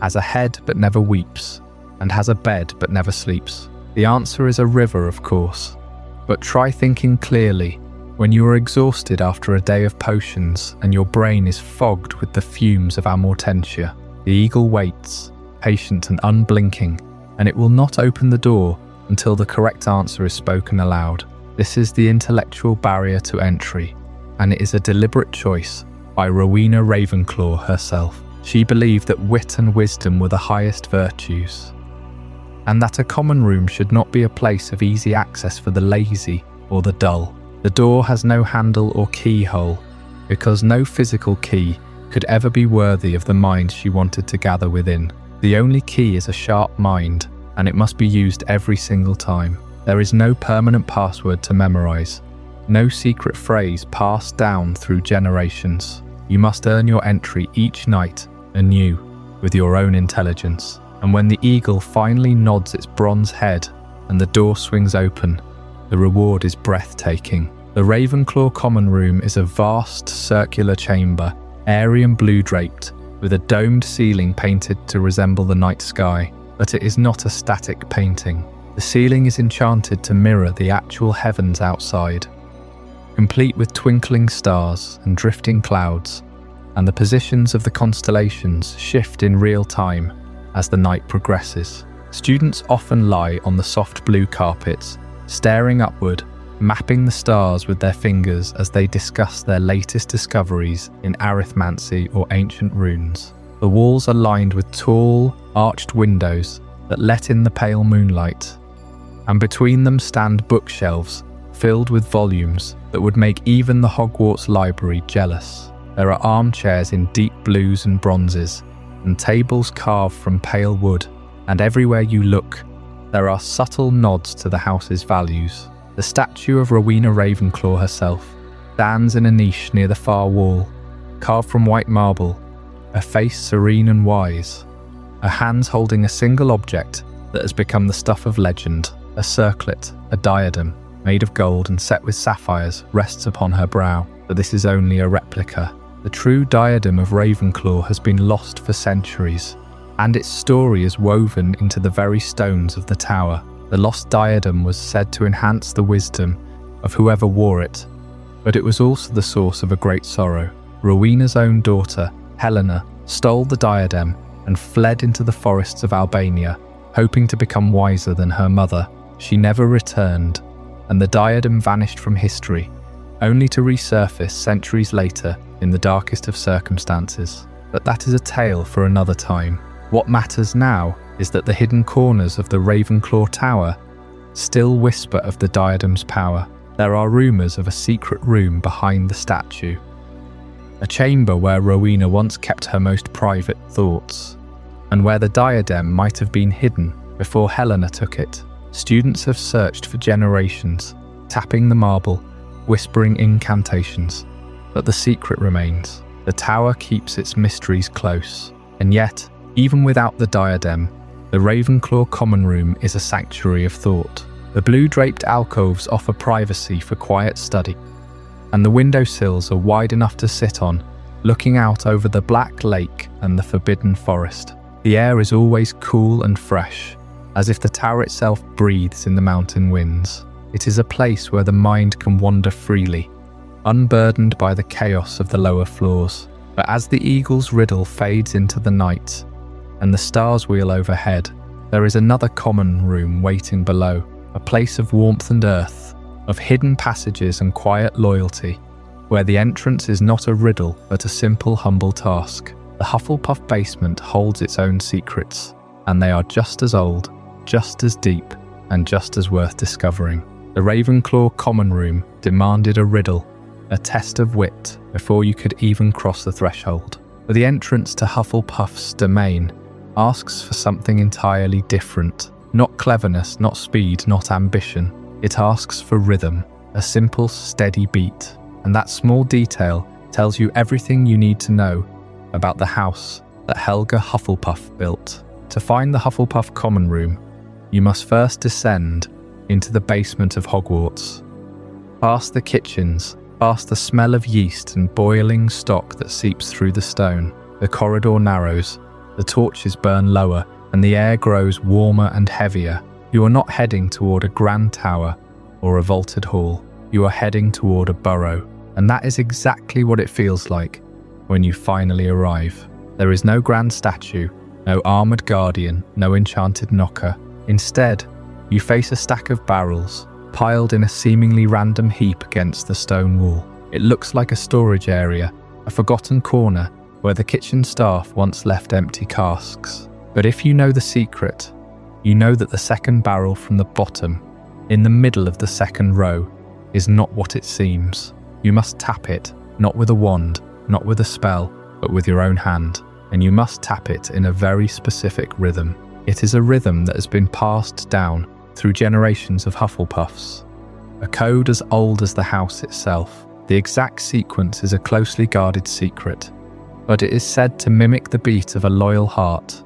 has a head but never weeps, and has a bed but never sleeps. The answer is a river, of course. But try thinking clearly when you are exhausted after a day of potions and your brain is fogged with the fumes of amortentia. The eagle waits, patient and unblinking, and it will not open the door until the correct answer is spoken aloud. This is the intellectual barrier to entry, and it is a deliberate choice by Rowena Ravenclaw herself. She believed that wit and wisdom were the highest virtues, and that a common room should not be a place of easy access for the lazy or the dull. The door has no handle or keyhole, because no physical key could ever be worthy of the mind she wanted to gather within. The only key is a sharp mind, and it must be used every single time. There is no permanent password to memorize, no secret phrase passed down through generations. You must earn your entry each night anew. with your own intelligence. And when the eagle finally nods its bronze head and the door swings open, the reward is breathtaking. The Ravenclaw Common Room is a vast circular chamber, airy and blue draped, with a domed ceiling painted to resemble the night sky. But it is not a static painting. The ceiling is enchanted to mirror the actual heavens outside, complete with twinkling stars and drifting clouds, and the positions of the constellations shift in real time as the night progresses. Students often lie on the soft blue carpets, staring upward, mapping the stars with their fingers as they discuss their latest discoveries in arithmancy or ancient runes. The walls are lined with tall, arched windows that let in the pale moonlight, and between them stand bookshelves filled with volumes that would make even the Hogwarts library jealous. There are armchairs in deep blues and bronzes, and tables carved from pale wood, and everywhere you look, there are subtle nods to the house's values. The statue of Rowena Ravenclaw herself stands in a niche near the far wall, carved from white marble, a face serene and wise, her hands holding a single object that has become the stuff of legend. A circlet, a diadem, made of gold and set with sapphires, rests upon her brow, but this is only a replica. The true diadem of Ravenclaw has been lost for centuries, and its story is woven into the very stones of the tower. The lost diadem was said to enhance the wisdom of whoever wore it, but it was also the source of a great sorrow. Rowena's own daughter, Helena, stole the diadem and fled into the forests of Albania, hoping to become wiser than her mother. She never returned, and the diadem vanished from history, only to resurface centuries later in the darkest of circumstances. But that is a tale for another time. What matters now is that the hidden corners of the Ravenclaw Tower still whisper of the diadem's power. There are rumours of a secret room behind the statue, a chamber where Rowena once kept her most private thoughts, and where the diadem might have been hidden before Helena took it. Students have searched for generations, tapping the marble, whispering incantations, but the secret remains. The tower keeps its mysteries close, and yet, even without the diadem, the Ravenclaw Common Room is a sanctuary of thought. The blue-draped alcoves offer privacy for quiet study, and the windowsills are wide enough to sit on, looking out over the black lake and the forbidden forest. The air is always cool and fresh, as if the tower itself breathes in the mountain winds. It is a place where the mind can wander freely, unburdened by the chaos of the lower floors. But as the eagle's riddle fades into the night, and the stars wheel overhead, there is another common room waiting below, a place of warmth and earth, of hidden passages and quiet loyalty, where the entrance is not a riddle but a simple, humble task. The Hufflepuff Basement holds its own secrets, and they are just as old, just as deep, and just as worth discovering. The Ravenclaw Common Room demanded a riddle, a test of wit, before you could even cross the threshold. But the entrance to Hufflepuff's domain asks for something entirely different. Not cleverness, not speed, not ambition. It asks for rhythm, a simple, steady beat. And that small detail tells you everything you need to know about the house that Helga Hufflepuff built. To find the Hufflepuff Common Room, you must first descend into the basement of Hogwarts, past the kitchens, past the smell of yeast and boiling stock that seeps through the stone. The corridor narrows, the torches burn lower, and the air grows warmer and heavier. You are not heading toward a grand tower or a vaulted hall. You are heading toward a burrow, and that is exactly what it feels like when you finally arrive. There is no grand statue, no armoured guardian, no enchanted knocker. Instead, you face a stack of barrels, piled in a seemingly random heap against the stone wall. It looks like a storage area, a forgotten corner where the kitchen staff once left empty casks. But if you know the secret, you know that the second barrel from the bottom, in the middle of the second row, is not what it seems. You must tap it, not with a wand, not with a spell, but with your own hand. And you must tap it in a very specific rhythm. It is a rhythm that has been passed down through generations of Hufflepuffs, a code as old as the house itself. The exact sequence is a closely guarded secret, but it is said to mimic the beat of a loyal heart,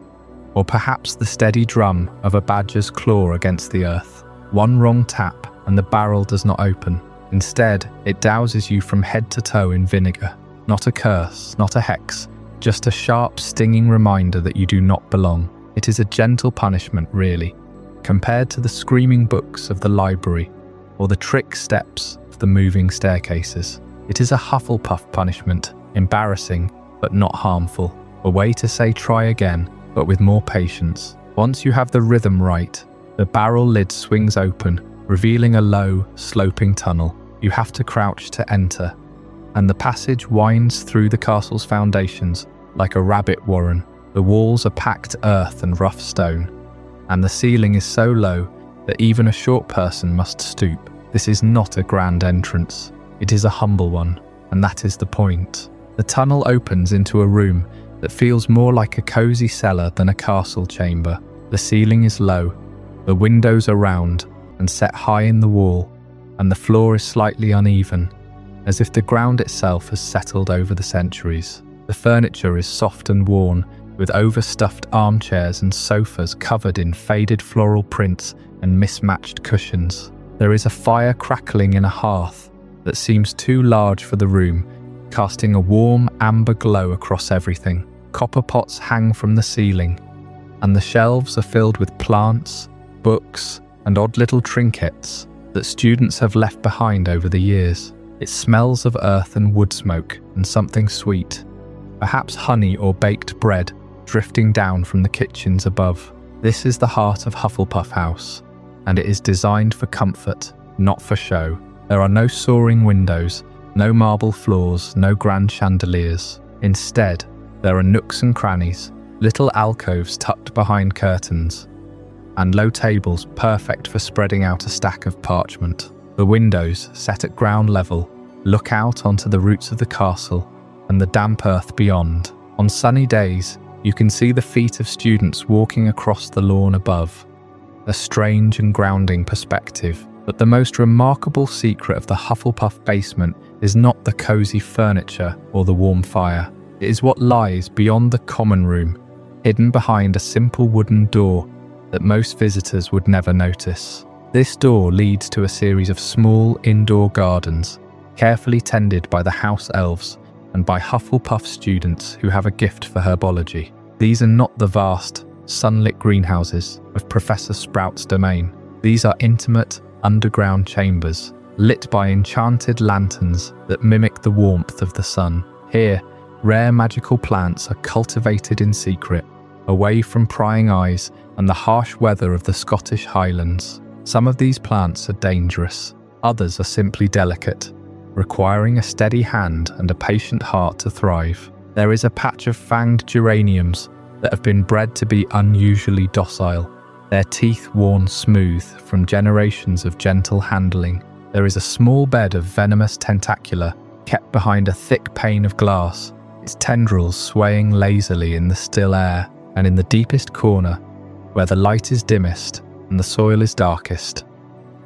or perhaps the steady drum of a badger's claw against the earth. One wrong tap and the barrel does not open. Instead, it douses you from head to toe in vinegar. Not a curse, not a hex, just a sharp, stinging reminder that you do not belong. It is a gentle punishment, really, compared to the screaming books of the library or the trick steps of the moving staircases. It is a Hufflepuff punishment, embarrassing but not harmful, a way to say try again, but with more patience. Once you have the rhythm right, the barrel lid swings open, revealing a low, sloping tunnel. You have to crouch to enter, and the passage winds through the castle's foundations like a rabbit warren. The walls are packed earth and rough stone, and the ceiling is so low that even a short person must stoop. This is not a grand entrance. It is a humble one, and that is the point. The tunnel opens into a room that feels more like a cozy cellar than a castle chamber. The ceiling is low, the windows are round and set high in the wall, and the floor is slightly uneven, as if the ground itself has settled over the centuries. The furniture is soft and worn, with overstuffed armchairs and sofas covered in faded floral prints and mismatched cushions. There is a fire crackling in a hearth that seems too large for the room, casting a warm amber glow across everything. Copper pots hang from the ceiling, and the shelves are filled with plants, books, and odd little trinkets that students have left behind over the years. It smells of earth and wood smoke and something sweet, perhaps honey or baked bread, drifting down from the kitchens above. This is the heart of Hufflepuff House, and it is designed for comfort, not for show. There are no soaring windows, no marble floors, no grand chandeliers. Instead, there are nooks and crannies, little alcoves tucked behind curtains, and low tables perfect for spreading out a stack of parchment. The windows, set at ground level, look out onto the roots of the castle and the damp earth beyond. On sunny days, you can see the feet of students walking across the lawn above, a strange and grounding perspective. But the most remarkable secret of the Hufflepuff basement is not the cozy furniture or the warm fire. It is what lies beyond the common room, hidden behind a simple wooden door that most visitors would never notice. This door leads to a series of small indoor gardens, carefully tended by the house elves and by Hufflepuff students who have a gift for herbology. These are not the vast, sunlit greenhouses of Professor Sprout's domain. These are intimate, underground chambers, lit by enchanted lanterns that mimic the warmth of the sun. Here, rare magical plants are cultivated in secret, away from prying eyes and the harsh weather of the Scottish Highlands. Some of these plants are dangerous, others are simply delicate, requiring a steady hand and a patient heart to thrive. There is a patch of fanged geraniums that have been bred to be unusually docile, their teeth worn smooth from generations of gentle handling. There is a small bed of venomous tentacula kept behind a thick pane of glass, its tendrils swaying lazily in the still air. And in the deepest corner, where the light is dimmest and the soil is darkest,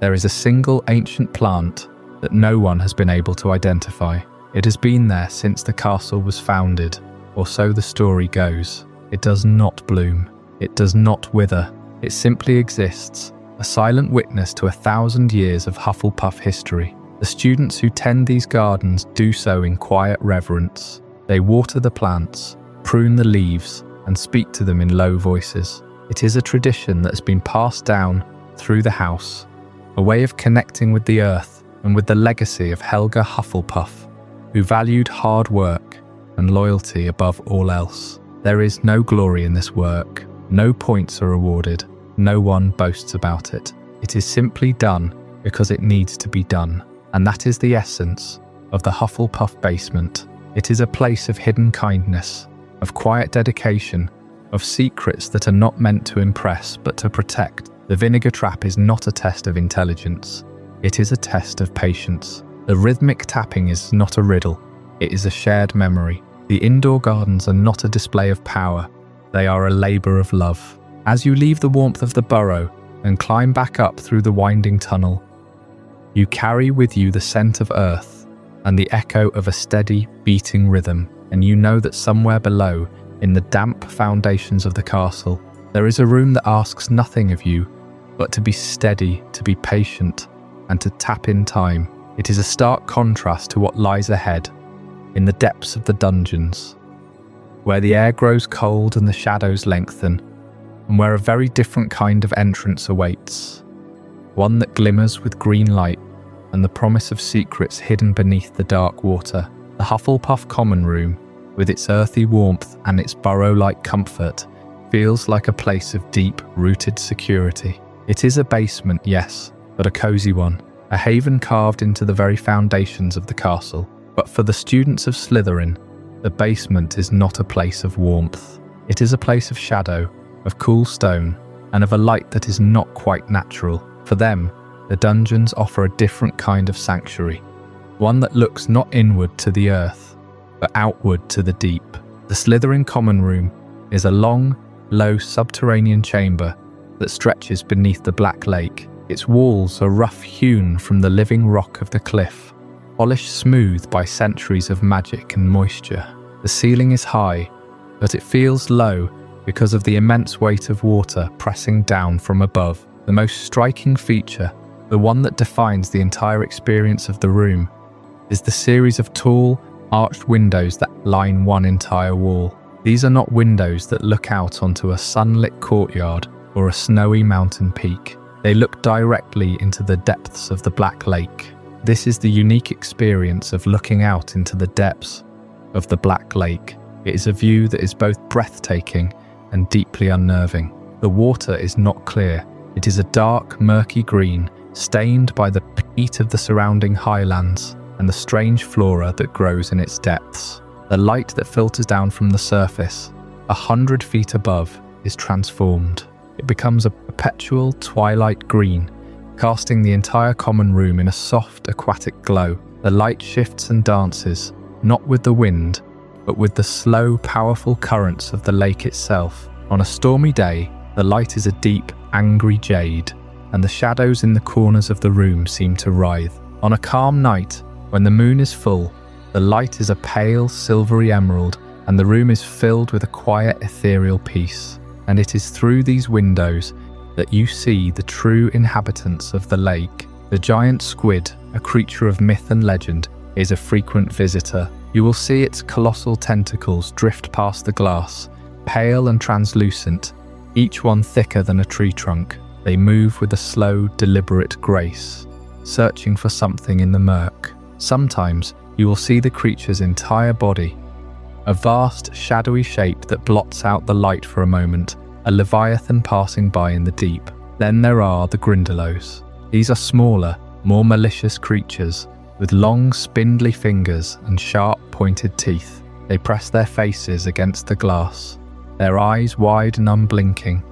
there is a single ancient plant that no one has been able to identify. It has been there since the castle was founded, or so the story goes. It does not bloom. It does not wither. It simply exists, a silent witness to 1,000 years of Hufflepuff history. The students who tend these gardens do so in quiet reverence. They water the plants, prune the leaves, and speak to them in low voices. It is a tradition that has been passed down through the house, a way of connecting with the earth and with the legacy of Helga Hufflepuff, who valued hard work and loyalty above all else. There is no glory in this work, no points are awarded, no one boasts about it. It is simply done because it needs to be done, and that is the essence of the Hufflepuff basement. It is a place of hidden kindness, of quiet dedication, of secrets that are not meant to impress but to protect. The vinegar trap is not a test of intelligence, it is a test of patience. The rhythmic tapping is not a riddle, it is a shared memory. The indoor gardens are not a display of power, they are a labour of love. As you leave the warmth of the burrow and climb back up through the winding tunnel, you carry with you the scent of earth and the echo of a steady, beating rhythm. and you know that somewhere below, in the damp foundations of the castle, there is a room that asks nothing of you but to be steady, to be patient, and to tap in time. It is a stark contrast to what lies ahead, in the depths of the dungeons, where the air grows cold and the shadows lengthen, and where a very different kind of entrance awaits, one that glimmers with green light and the promise of secrets hidden beneath the dark water. The Hufflepuff common room, with its earthy warmth and its burrow-like comfort, feels like a place of deep-rooted security. It is a basement, yes, but a cosy one, a haven carved into the very foundations of the castle. But for the students of Slytherin, the basement is not a place of warmth. It is a place of shadow, of cool stone, and of a light that is not quite natural. For them, the dungeons offer a different kind of sanctuary, one that looks not inward to the earth, but outward to the deep. The Slytherin common room is a long, low subterranean chamber that stretches beneath the Black Lake. Its walls are rough-hewn from the living rock of the cliff, polished smooth by centuries of magic and moisture. The ceiling is high, but it feels low because of the immense weight of water pressing down from above. The most striking feature, the one that defines the entire experience of the room, is the series of tall, arched windows that line one entire wall. These are not windows that look out onto a sunlit courtyard or a snowy mountain peak. They look directly into the depths of the Black Lake. This is the unique experience of looking out into the depths of the Black Lake. It is a view that is both breathtaking and deeply unnerving. The water is not clear. It is a dark, murky green, stained by the peat of the surrounding highlands and the strange flora that grows in its depths. The light that filters down from the surface, 100 feet above, is transformed. It becomes a perpetual twilight green, casting the entire common room in a soft, aquatic glow. The light shifts and dances, not with the wind, but with the slow, powerful currents of the lake itself. On a stormy day, the light is a deep, angry jade, and the shadows in the corners of the room seem to writhe. On a calm night, when the moon is full, the light is a pale, silvery emerald, and the room is filled with a quiet, ethereal peace. And it is through these windows that you see the true inhabitants of the lake. The giant squid, a creature of myth and legend, is a frequent visitor. You will see its colossal tentacles drift past the glass, pale and translucent, each one thicker than a tree trunk. They move with a slow, deliberate grace, searching for something in the murk. Sometimes you will see the creature's entire body, a vast, shadowy shape that blots out the light for a moment, a leviathan passing by in the deep. Then there are the Grindylows. These are smaller, more malicious creatures, with long, spindly fingers and sharp, pointed teeth. They press their faces against the glass, their eyes wide and unblinking,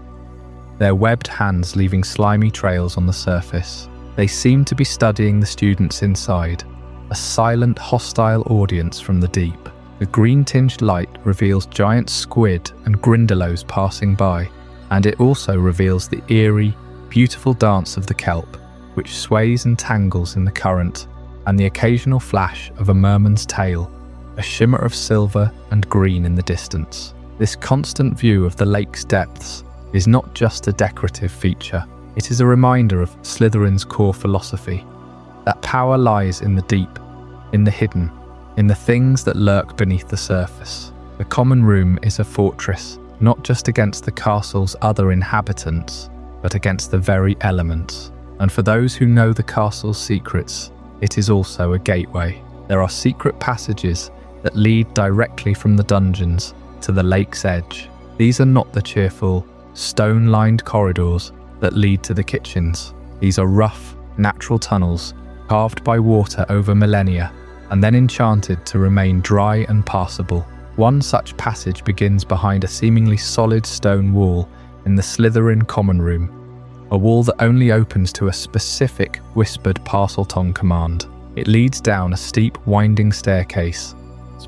their webbed hands leaving slimy trails on the surface. They seem to be studying the students inside, a silent, hostile audience from the deep. The green-tinged light reveals giant squid and Grindylows passing by, and it also reveals the eerie, beautiful dance of the kelp, which sways and tangles in the current, and the occasional flash of a merman's tail, a shimmer of silver and green in the distance. This constant view of the lake's depths is not just a decorative feature. It is a reminder of Slytherin's core philosophy, that power lies in the deep, in the hidden, in the things that lurk beneath the surface. The common room is a fortress, not just against the castle's other inhabitants, but against the very elements. And for those who know the castle's secrets, it is also a gateway. There are secret passages that lead directly from the dungeons to the lake's edge. These are not the cheerful, stone-lined corridors that lead to the kitchens. These are rough, natural tunnels, carved by water over millennia, and then enchanted to remain dry and passable. One such passage begins behind a seemingly solid stone wall in the Slytherin common room, a wall that only opens to a specific whispered Parseltongue command. It leads down a steep, winding staircase,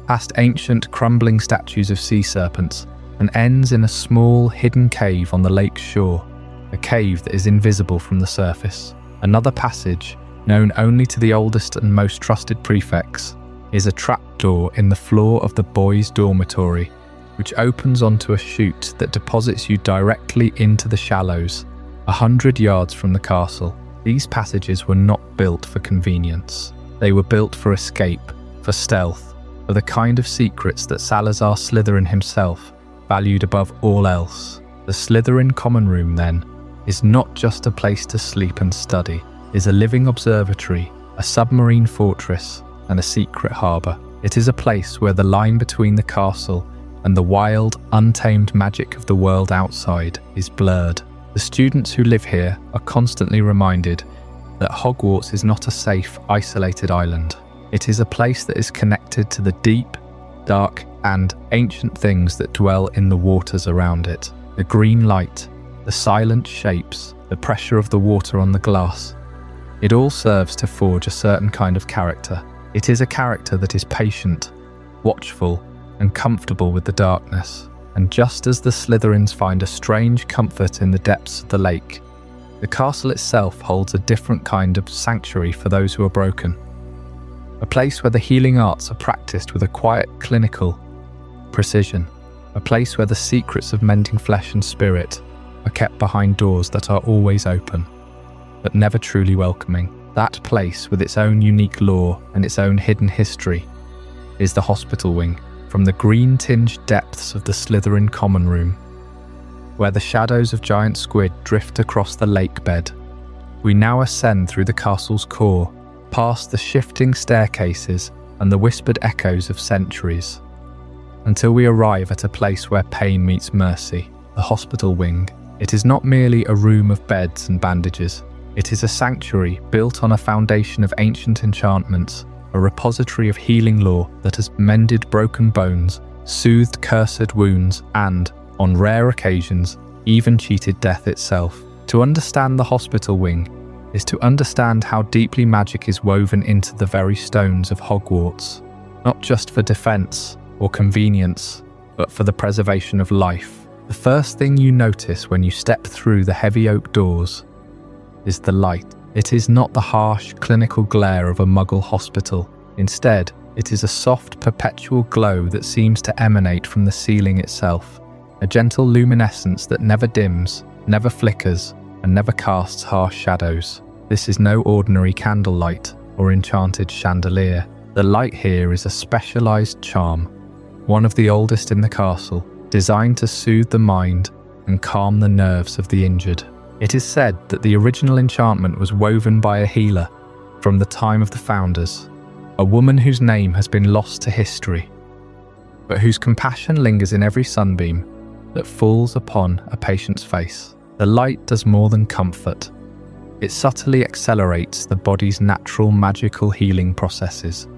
past ancient, crumbling statues of sea serpents, and ends in a small, hidden cave on the lake's shore, a cave that is invisible from the surface. Another passage, known only to the oldest and most trusted prefects, is a trapdoor in the floor of the boys' dormitory, which opens onto a chute that deposits you directly into the shallows, 100 yards from the castle. These passages were not built for convenience. They were built for escape, for stealth, for the kind of secrets that Salazar Slytherin himself valued above all else. The Slytherin common room, then, is not just a place to sleep and study. It is a living observatory, a submarine fortress, and a secret harbour. It is a place where the line between the castle and the wild, untamed magic of the world outside is blurred. The students who live here are constantly reminded that Hogwarts is not a safe, isolated island. It is a place that is connected to the deep, dark, and ancient things that dwell in the waters around it. The green light, the silent shapes, the pressure of the water on the glass. It all serves to forge a certain kind of character. It is a character that is patient, watchful, and comfortable with the darkness. And just as the Slytherins find a strange comfort in the depths of the lake, the castle itself holds a different kind of sanctuary for those who are broken. A place where the healing arts are practiced with a quiet, clinical precision. A place where the secrets of mending flesh and spirit are kept behind doors that are always open, but never truly welcoming. That place, with its own unique lore and its own hidden history, is the hospital wing. From the green-tinged depths of the Slytherin common room, where the shadows of giant squid drift across the lake bed, we now ascend through the castle's core, past the shifting staircases and the whispered echoes of centuries, until we arrive at a place where pain meets mercy, the hospital wing. It is not merely a room of beds and bandages. It is a sanctuary built on a foundation of ancient enchantments, a repository of healing lore that has mended broken bones, soothed cursed wounds, and, on rare occasions, even cheated death itself. To understand the hospital wing is to understand how deeply magic is woven into the very stones of Hogwarts, not just for defense or convenience, but for the preservation of life. The first thing you notice when you step through the heavy oak doors is the light. It is not the harsh, clinical glare of a Muggle hospital. Instead, it is a soft, perpetual glow that seems to emanate from the ceiling itself, a gentle luminescence that never dims, never flickers, and never casts harsh shadows. This is no ordinary candlelight or enchanted chandelier. The light here is a specialized charm, one of the oldest in the castle, designed to soothe the mind and calm the nerves of the injured. It is said that the original enchantment was woven by a healer from the time of the founders, a woman whose name has been lost to history, but whose compassion lingers in every sunbeam that falls upon a patient's face. The light does more than comfort. It subtly accelerates the body's natural magical healing processes,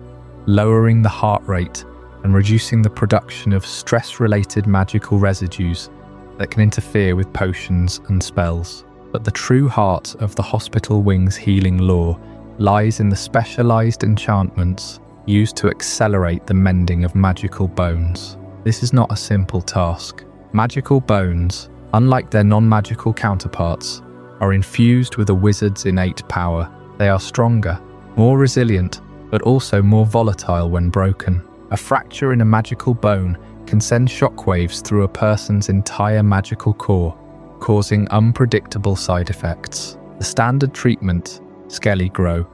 lowering the heart rate and reducing the production of stress-related magical residues that can interfere with potions and spells. But the true heart of the hospital wing's healing lore lies in the specialized enchantments used to accelerate the mending of magical bones. This is not a simple task. Magical bones, unlike their non-magical counterparts, are infused with a wizard's innate power. They are stronger, more resilient, but also more volatile when broken. A fracture in a magical bone can send shockwaves through a person's entire magical core, causing unpredictable side effects. The standard treatment, Skelly Grow,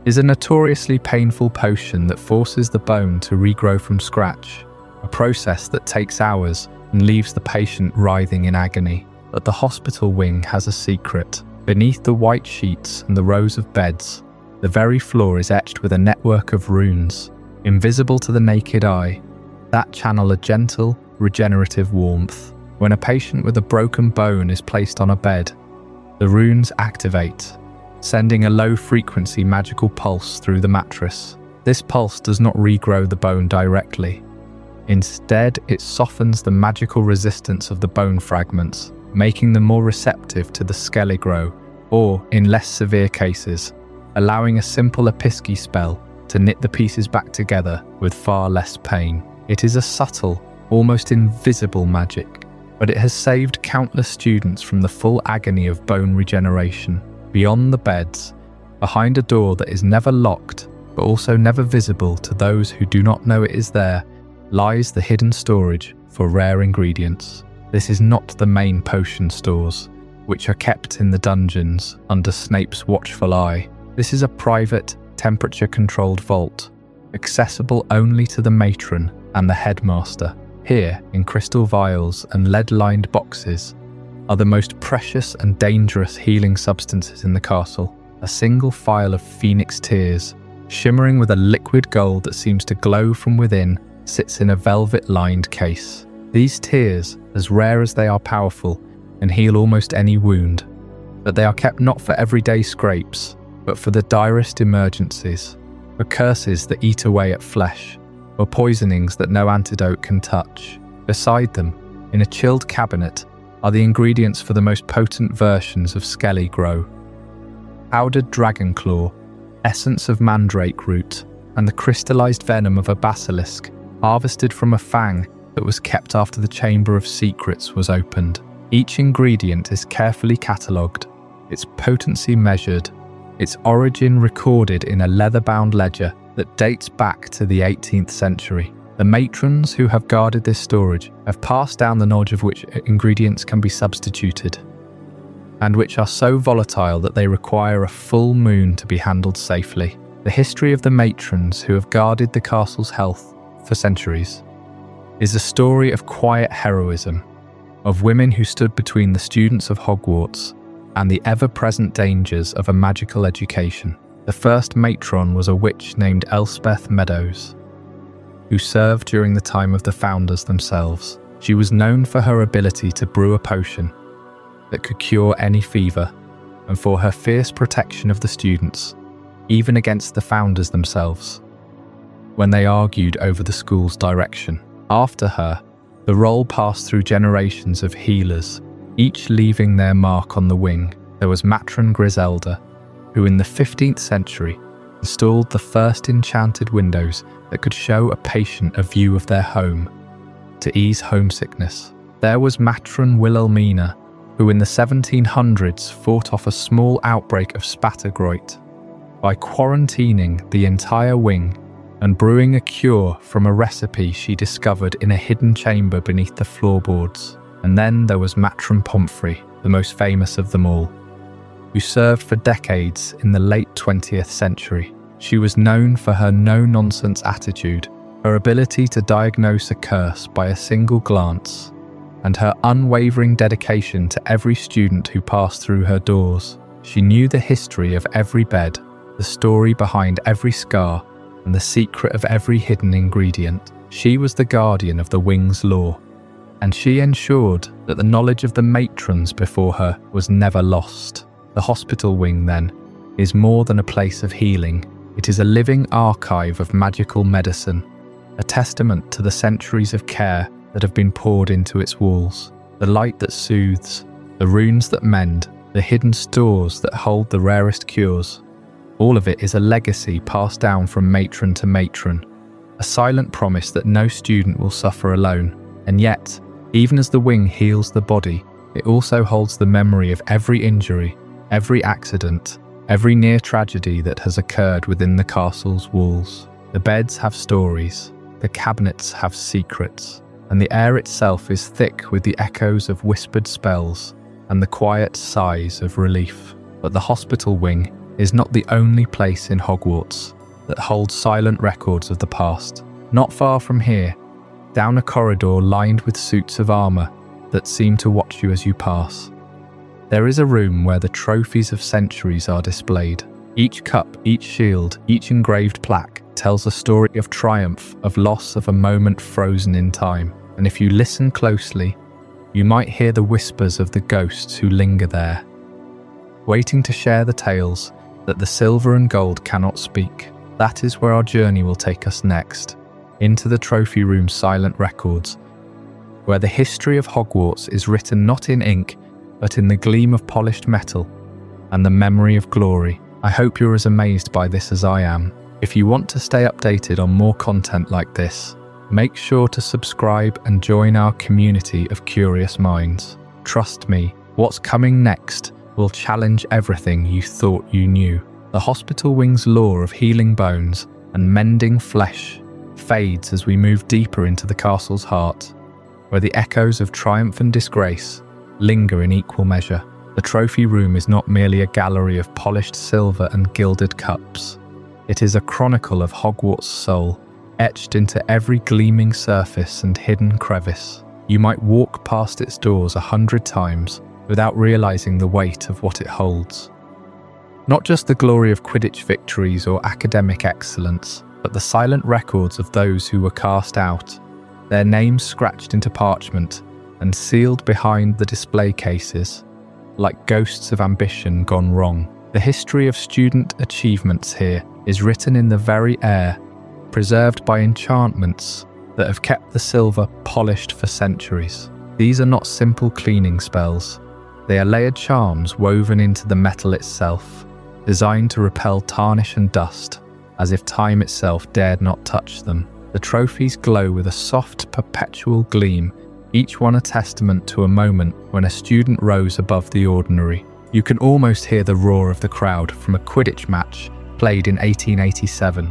is a notoriously painful potion that forces the bone to regrow from scratch, a process that takes hours and leaves the patient writhing in agony. But the hospital wing has a secret. Beneath the white sheets and the rows of beds, the very floor is etched with a network of runes, invisible to the naked eye, that channel a gentle, regenerative warmth. When a patient with a broken bone is placed on a bed, the runes activate, sending a low-frequency magical pulse through the mattress. This pulse does not regrow the bone directly. Instead, it softens the magical resistance of the bone fragments, making them more receptive to the Skelly Grow, or, in less severe cases, allowing a simple Episci spell to knit the pieces back together with far less pain. It is a subtle, almost invisible magic, but it has saved countless students from the full agony of bone regeneration. Beyond the beds, behind a door that is never locked, but also never visible to those who do not know it is there, lies the hidden storage for rare ingredients. This is not the main potion stores, which are kept in the dungeons under Snape's watchful eye. This is a private, temperature-controlled vault, accessible only to the matron and the headmaster. Here, in crystal vials and lead-lined boxes, are the most precious and dangerous healing substances in the castle. A single phial of phoenix tears, shimmering with a liquid gold that seems to glow from within, sits in a velvet-lined case. These tears, as rare as they are powerful, can heal almost any wound, but they are kept not for everyday scrapes, but for the direst emergencies, for curses that eat away at flesh, or poisonings that no antidote can touch. Beside them, in a chilled cabinet, are the ingredients for the most potent versions of Skelly Grow. Powdered dragon claw, essence of mandrake root, and the crystallized venom of a basilisk, harvested from a fang that was kept after the Chamber of Secrets was opened. Each ingredient is carefully catalogued, its potency measured, its origin recorded in a leather-bound ledger that dates back to the 18th century. The matrons who have guarded this storage have passed down the knowledge of which ingredients can be substituted, and which are so volatile that they require a full moon to be handled safely. The history of the matrons who have guarded the castle's health for centuries is a story of quiet heroism, of women who stood between the students of Hogwarts and the ever-present dangers of a magical education. The first matron was a witch named Elspeth Meadows, who served during the time of the founders themselves. She was known for her ability to brew a potion that could cure any fever, and for her fierce protection of the students, even against the founders themselves, when they argued over the school's direction. After her, the role passed through generations of healers, each leaving their mark on the wing. There was Matron Griselda, who in the 15th century installed the first enchanted windows that could show a patient a view of their home to ease homesickness. There was Matron Wilhelmina, who in the 1700s fought off a small outbreak of spattergroit by quarantining the entire wing and brewing a cure from a recipe she discovered in a hidden chamber beneath the floorboards. And then there was Matron Pomfrey, the most famous of them all, who served for decades in the late 20th century. She was known for her no-nonsense attitude, her ability to diagnose a curse by a single glance, and her unwavering dedication to every student who passed through her doors. She knew the history of every bed, the story behind every scar, and the secret of every hidden ingredient. She was the guardian of the wing's lore, and she ensured that the knowledge of the matrons before her was never lost. The hospital wing, then, is more than a place of healing. It is a living archive of magical medicine, a testament to the centuries of care that have been poured into its walls, the light that soothes, the runes that mend, the hidden stores that hold the rarest cures. All of it is a legacy passed down from matron to matron, a silent promise that no student will suffer alone. And yet, even as the wing heals the body, it also holds the memory of every injury, every accident, every near tragedy that has occurred within the castle's walls. The beds have stories, the cabinets have secrets, and the air itself is thick with the echoes of whispered spells and the quiet sighs of relief. But the hospital wing is not the only place in Hogwarts that holds silent records of the past. Not far from here, down a corridor lined with suits of armour that seem to watch you as you pass, there is a room where the trophies of centuries are displayed. Each cup, each shield, each engraved plaque tells a story of triumph, of loss, of a moment frozen in time. And if you listen closely, you might hear the whispers of the ghosts who linger there, waiting to share the tales that the silver and gold cannot speak. That is where our journey will take us next, into the trophy room's silent records, where the history of Hogwarts is written not in ink, but in the gleam of polished metal and the memory of glory. I hope you're as amazed by this as I am. If you want to stay updated on more content like this, make sure to subscribe and join our community of curious minds. Trust me, what's coming next will challenge everything you thought you knew. The hospital wing's lore of healing bones and mending flesh fades as we move deeper into the castle's heart, where the echoes of triumph and disgrace linger in equal measure. The trophy room is not merely a gallery of polished silver and gilded cups. It is a chronicle of Hogwarts' soul, etched into every gleaming surface and hidden crevice. You might walk past its doors 100 times without realizing the weight of what it holds. Not just the glory of Quidditch victories or academic excellence, but the silent records of those who were cast out, their names scratched into parchment and sealed behind the display cases, like ghosts of ambition gone wrong. The history of student achievements here is written in the very air, preserved by enchantments that have kept the silver polished for centuries. These are not simple cleaning spells. They are layered charms woven into the metal itself, designed to repel tarnish and dust, as if time itself dared not touch them. The trophies glow with a soft, perpetual gleam, each one a testament to a moment when a student rose above the ordinary. You can almost hear the roar of the crowd from a Quidditch match played in 1887,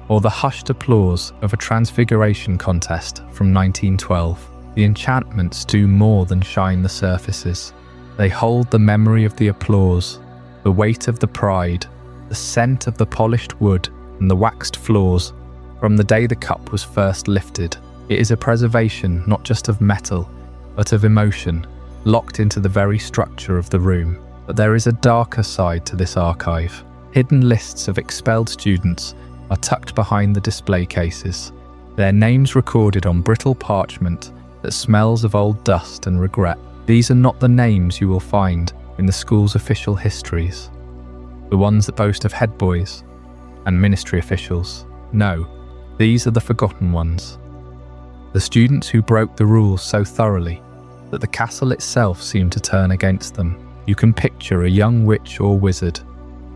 or the hushed applause of a transfiguration contest from 1912. The enchantments do more than shine the surfaces. They hold the memory of the applause, the weight of the pride, the scent of the polished wood and the waxed floors from the day the cup was first lifted. It is a preservation not just of metal, but of emotion, locked into the very structure of the room. But there is a darker side to this archive. Hidden lists of expelled students are tucked behind the display cases, their names recorded on brittle parchment that smells of old dust and regret. These are not the names you will find in the school's official histories, the ones that boast of head boys and ministry officials. No, these are the forgotten ones. The students who broke the rules so thoroughly that the castle itself seemed to turn against them. You can picture a young witch or wizard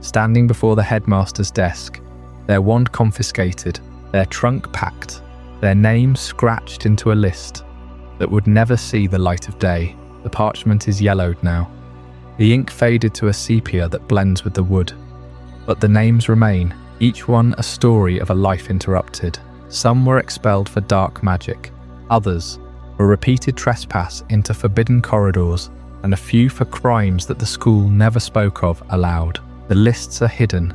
standing before the headmaster's desk, their wand confiscated, their trunk packed, their names scratched into a list that would never see the light of day. The parchment is yellowed now, the ink faded to a sepia that blends with the wood. But the names remain, each one a story of a life interrupted. Some were expelled for dark magic, others for repeated trespass into forbidden corridors, and a few for crimes that the school never spoke of aloud. The lists are hidden,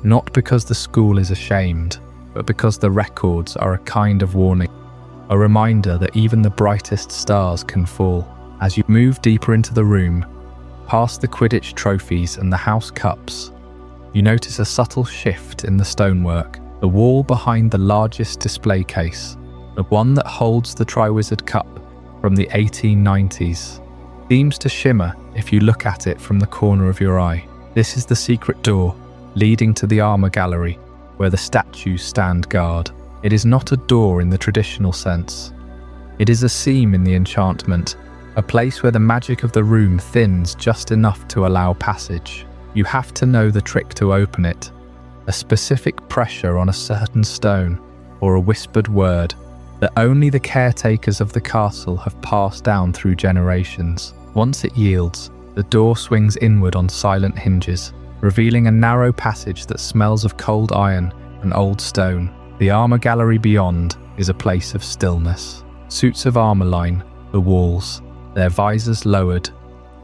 not because the school is ashamed, but because the records are a kind of warning, a reminder that even the brightest stars can fall. As you move deeper into the room, past the Quidditch trophies and the house cups, you notice a subtle shift in the stonework. The wall behind the largest display case, the one that holds the Triwizard Cup from the 1890s, seems to shimmer if you look at it from the corner of your eye. This is the secret door leading to the armor gallery, where the statues stand guard. It is not a door in the traditional sense. It is a seam in the enchantment, a place where the magic of the room thins just enough to allow passage. You have to know the trick to open it, a specific pressure on a certain stone, or a whispered word that only the caretakers of the castle have passed down through generations. Once it yields, the door swings inward on silent hinges, revealing a narrow passage that smells of cold iron and old stone. The armor gallery beyond is a place of stillness. Suits of armor line the walls, their visors lowered,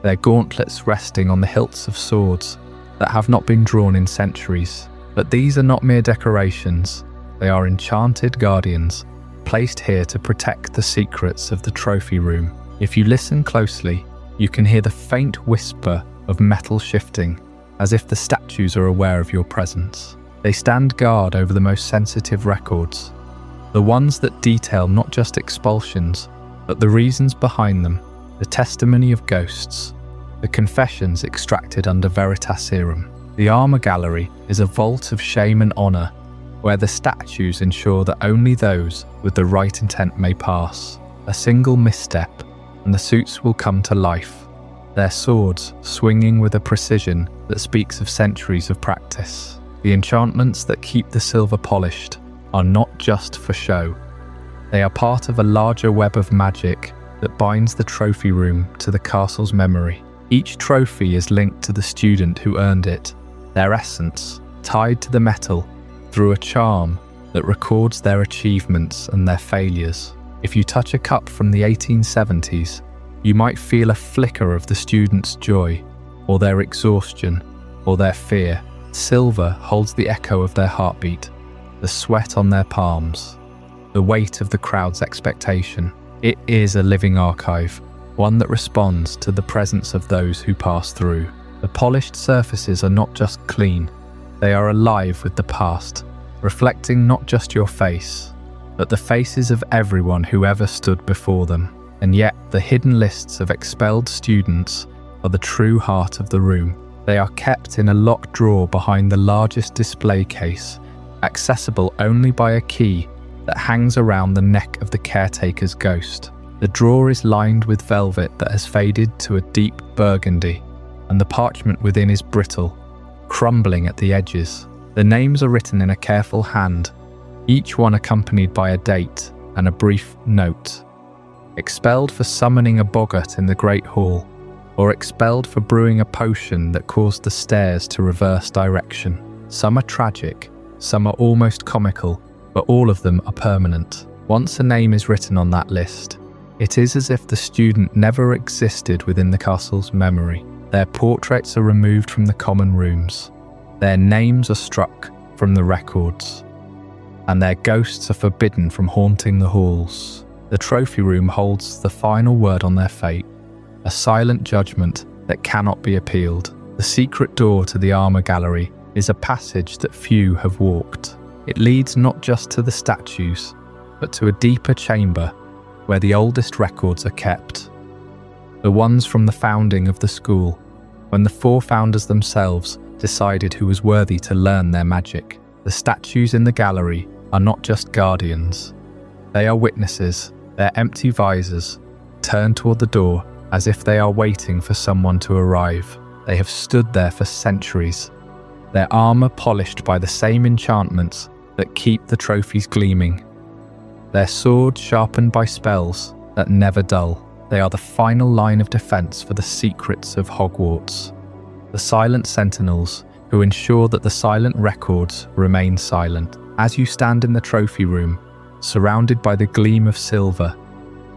their gauntlets resting on the hilts of swords that have not been drawn in centuries. But these are not mere decorations, they are enchanted guardians, placed here to protect the secrets of the trophy room. If you listen closely, you can hear the faint whisper of metal shifting, as if the statues are aware of your presence. They stand guard over the most sensitive records, the ones that detail not just expulsions, but the reasons behind them, the testimony of ghosts, the confessions extracted under Veritaserum. The armor gallery is a vault of shame and honor, where the statues ensure that only those with the right intent may pass. A single misstep, and the suits will come to life, their swords swinging with a precision that speaks of centuries of practice. The enchantments that keep the silver polished are not just for show. They are part of a larger web of magic that binds the trophy room to the castle's memory. Each trophy is linked to the student who earned it, their essence tied to the metal through a charm that records their achievements and their failures. If you touch a cup from the 1870s, you might feel a flicker of the student's joy, or their exhaustion, or their fear. Silver holds the echo of their heartbeat, the sweat on their palms, the weight of the crowd's expectation. It is a living archive, one that responds to the presence of those who pass through. The polished surfaces are not just clean, they are alive with the past, reflecting not just your face, but the faces of everyone who ever stood before them. And yet, the hidden lists of expelled students are the true heart of the room. They are kept in a locked drawer behind the largest display case, accessible only by a key that hangs around the neck of the caretaker's ghost. The drawer is lined with velvet that has faded to a deep burgundy, and the parchment within is brittle, crumbling at the edges. The names are written in a careful hand, each one accompanied by a date and a brief note. Expelled for summoning a boggart in the Great Hall, or expelled for brewing a potion that caused the stairs to reverse direction. Some are tragic, some are almost comical, but all of them are permanent. Once a name is written on that list, it is as if the student never existed within the castle's memory. Their portraits are removed from the common rooms, their names are struck from the records, and their ghosts are forbidden from haunting the halls. The trophy room holds the final word on their fate, a silent judgment that cannot be appealed. The secret door to the armor gallery is a passage that few have walked. It leads not just to the statues, but to a deeper chamber where the oldest records are kept. The ones from the founding of the school, when the four founders themselves decided who was worthy to learn their magic. The statues in the gallery are not just guardians. They are witnesses, their empty visors turned toward the door as if they are waiting for someone to arrive. They have stood there for centuries, their armor polished by the same enchantments that keep the trophies gleaming, their swords sharpened by spells that never dull. They are the final line of defense for the secrets of Hogwarts, the silent sentinels who ensure that the silent records remain silent. As you stand in the trophy room, surrounded by the gleam of silver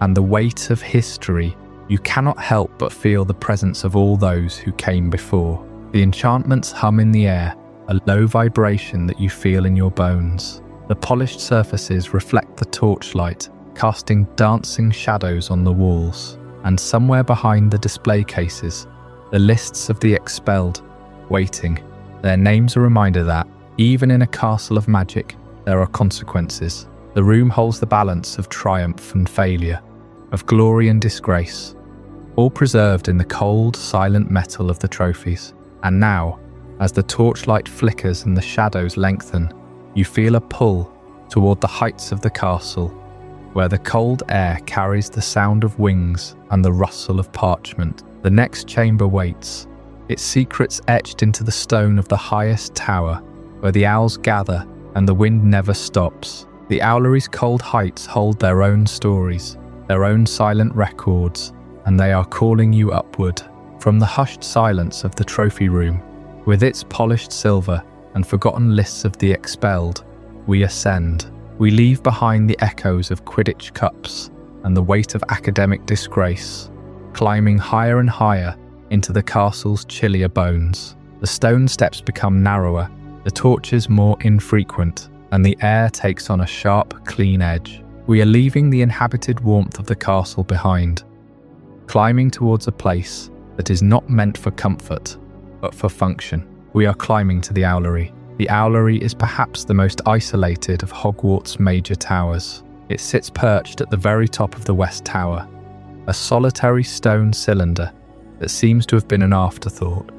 and the weight of history, you cannot help but feel the presence of all those who came before. The enchantments hum in the air, a low vibration that you feel in your bones. The polished surfaces reflect the torchlight, casting dancing shadows on the walls. And somewhere behind the display cases, the lists of the expelled, waiting. Their names a reminder that, even in a castle of magic, there are consequences. The room holds the balance of triumph and failure, of glory and disgrace, all preserved in the cold, silent metal of the trophies. And now, as the torchlight flickers and the shadows lengthen, you feel a pull toward the heights of the castle, where the cold air carries the sound of wings and the rustle of parchment. The next chamber waits, its secrets etched into the stone of the highest tower, where the owls gather and the wind never stops. The Owlery's cold heights hold their own stories, their own silent records, and they are calling you upward. From the hushed silence of the trophy room, with its polished silver and forgotten lists of the expelled, we ascend. We leave behind the echoes of Quidditch cups and the weight of academic disgrace, climbing higher and higher into the castle's chillier bones. The stone steps become narrower, the torches more infrequent, and the air takes on a sharp, clean edge. We are leaving the inhabited warmth of the castle behind, climbing towards a place that is not meant for comfort, but for function. We are climbing to the Owlery. The Owlery is perhaps the most isolated of Hogwarts' major towers. It sits perched at the very top of the West Tower, a solitary stone cylinder that seems to have been an afterthought,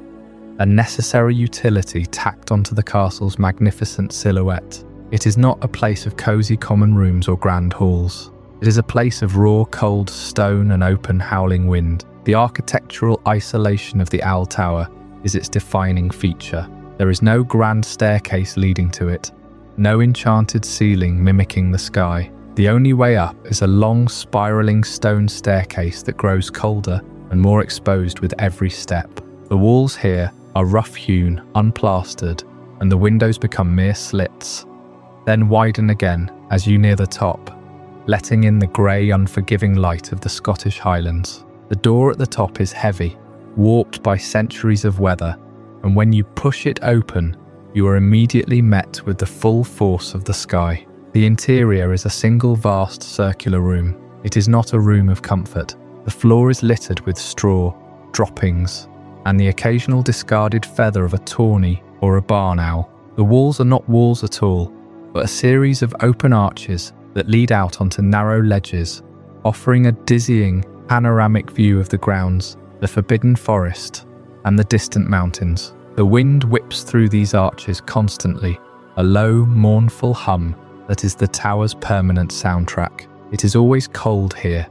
a necessary utility tacked onto the castle's magnificent silhouette. It is not a place of cosy common rooms or grand halls. It is a place of raw, cold stone and open, howling wind. The architectural isolation of the Owl Tower is its defining feature. There is no grand staircase leading to it, no enchanted ceiling mimicking the sky. The only way up is a long, spiraling stone staircase that grows colder and more exposed with every step. The walls here are rough-hewn, unplastered, and the windows become mere slits, then widen again as you near the top, letting in the grey, unforgiving light of the Scottish Highlands. The door at the top is heavy, warped by centuries of weather, and when you push it open, you are immediately met with the full force of the sky. The interior is a single vast circular room. It is not a room of comfort. The floor is littered with straw, droppings, and the occasional discarded feather of a tawny or a barn owl. The walls are not walls at all, but a series of open arches that lead out onto narrow ledges, offering a dizzying, panoramic view of the grounds, the forbidden forest, and the distant mountains. The wind whips through these arches constantly, a low, mournful hum that is the tower's permanent soundtrack. It is always cold here,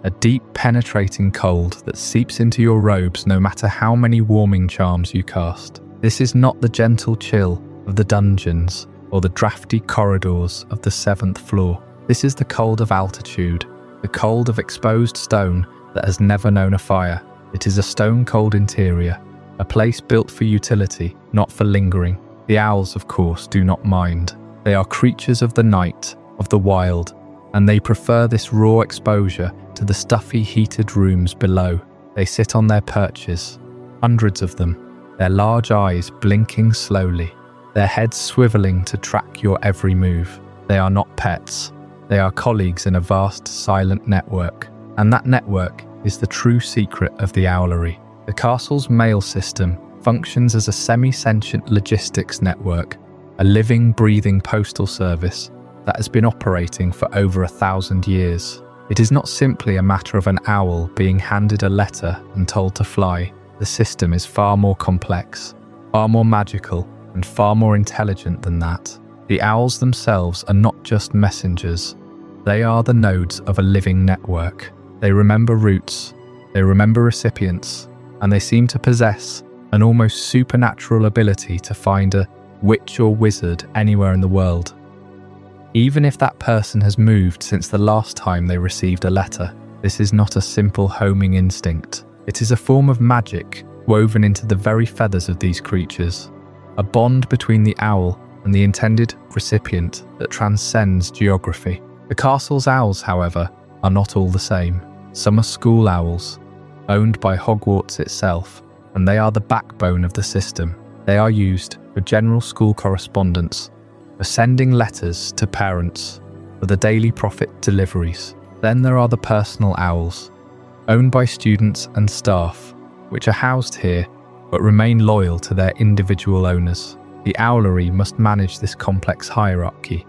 a deep, penetrating cold that seeps into your robes no matter how many warming charms you cast. This is not the gentle chill of the dungeons or the drafty corridors of the 7th floor. This is the cold of altitude, the cold of exposed stone that has never known a fire. It is a stone-cold interior, a place built for utility, not for lingering. The owls, of course, do not mind. They are creatures of the night, of the wild, and they prefer this raw exposure to the stuffy, heated rooms below. They sit on their perches, hundreds of them, their large eyes blinking slowly, their heads swiveling to track your every move. They are not pets. They are colleagues in a vast, silent network, and that network is the true secret of the Owlery. The castle's mail system functions as a semi-sentient logistics network, a living, breathing postal service that has been operating for over 1,000 years. It is not simply a matter of an owl being handed a letter and told to fly. The system is far more complex, far more magical, and far more intelligent than that. The owls themselves are not just messengers. They are the nodes of a living network. They remember routes, they remember recipients, and they seem to possess an almost supernatural ability to find a witch or wizard anywhere in the world. Even if that person has moved since the last time they received a letter, this is not a simple homing instinct. It is a form of magic woven into the very feathers of these creatures, a bond between the owl and the intended recipient that transcends geography. The castle's owls, however, are not all the same. Some are school owls, owned by Hogwarts itself, and they are the backbone of the system. They are used for general school correspondence, for sending letters to parents, for the daily profit deliveries. Then there are the personal owls, owned by students and staff, which are housed here but remain loyal to their individual owners. The Owlery must manage this complex hierarchy,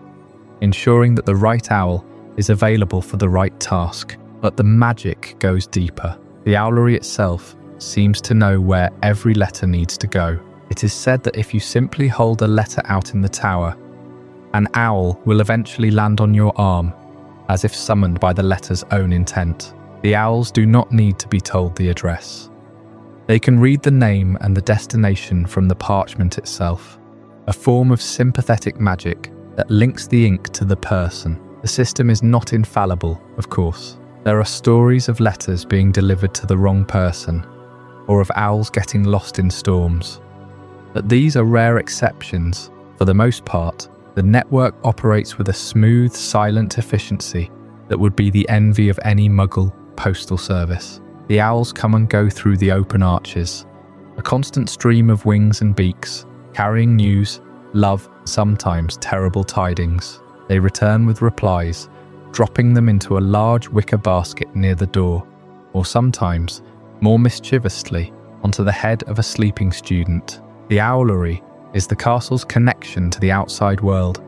ensuring that the right owl is available for the right task. But the magic goes deeper. The Owlery itself seems to know where every letter needs to go. It is said that if you simply hold a letter out in the tower, an owl will eventually land on your arm, as if summoned by the letter's own intent. The owls do not need to be told the address. They can read the name and the destination from the parchment itself, a form of sympathetic magic that links the ink to the person. The system is not infallible, of course. There are stories of letters being delivered to the wrong person, or of owls getting lost in storms. But these are rare exceptions. For the most part, the network operates with a smooth, silent efficiency that would be the envy of any Muggle postal service. The owls come and go through the open arches, a constant stream of wings and beaks, carrying news, love, sometimes terrible tidings. They return with replies, dropping them into a large wicker basket near the door, or sometimes, more mischievously, onto the head of a sleeping student. The Owlery is the castle's connection to the outside world,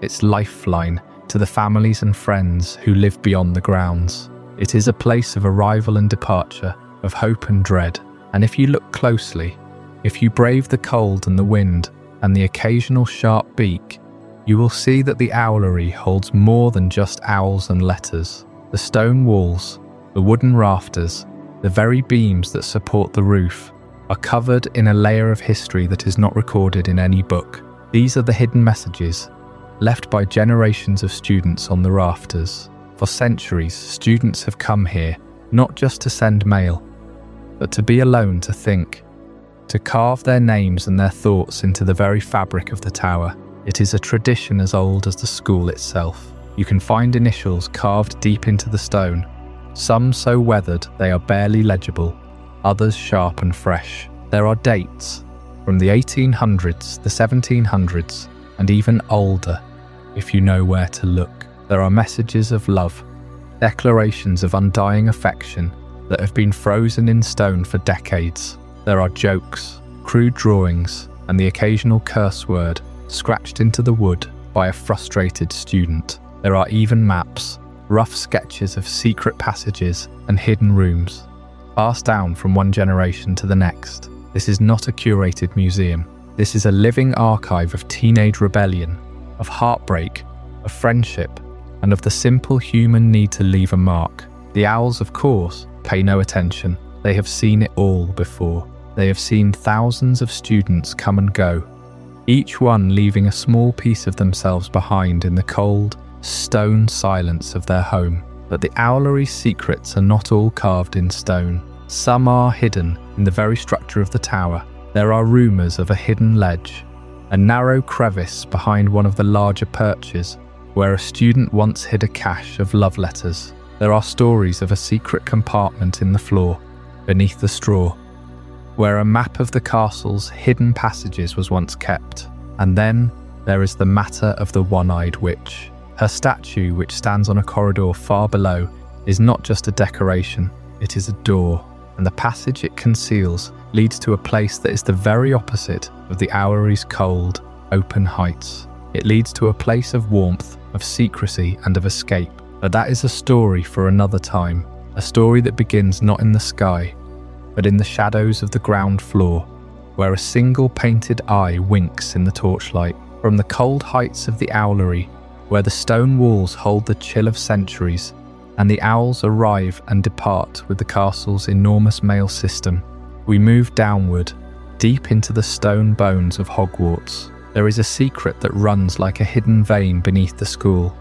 its lifeline to the families and friends who live beyond the grounds. It is a place of arrival and departure, of hope and dread, and if you look closely, if you brave the cold and the wind and the occasional sharp beak, you will see that the Owlery holds more than just owls and letters. The stone walls, the wooden rafters, the very beams that support the roof, are covered in a layer of history that is not recorded in any book. These are the hidden messages left by generations of students on the rafters. For centuries, students have come here not just to send mail, but to be alone to think, to carve their names and their thoughts into the very fabric of the tower. It is a tradition as old as the school itself. You can find initials carved deep into the stone, some so weathered they are barely legible, others sharp and fresh. There are dates from the 1800s, the 1700s, and even older, if you know where to look. There are messages of love, declarations of undying affection that have been frozen in stone for decades. There are jokes, crude drawings, and the occasional curse word scratched into the wood by a frustrated student. There are even maps, rough sketches of secret passages and hidden rooms, passed down from one generation to the next. This is not a curated museum. This is a living archive of teenage rebellion, of heartbreak, of friendship, and of the simple human need to leave a mark. The owls, of course, pay no attention. They have seen it all before. They have seen thousands of students come and go, each one leaving a small piece of themselves behind in the cold, stone silence of their home. But the Owlery secrets are not all carved in stone. Some are hidden in the very structure of the tower. There are rumours of a hidden ledge, a narrow crevice behind one of the larger perches, where a student once hid a cache of love letters. There are stories of a secret compartment in the floor, beneath the straw, where a map of the castle's hidden passages was once kept. And then there is the matter of the one-eyed witch. Her statue, which stands on a corridor far below, is not just a decoration, it is a door, and the passage it conceals leads to a place that is the very opposite of the Owlery's cold, open heights. It leads to a place of warmth, of secrecy, and of escape. But that is a story for another time, a story that begins not in the sky, but in the shadows of the ground floor, where a single painted eye winks in the torchlight. From the cold heights of the Owlery, where the stone walls hold the chill of centuries, and the owls arrive and depart with the castle's enormous mail system, we move downward, deep into the stone bones of Hogwarts. There is a secret that runs like a hidden vein beneath the school,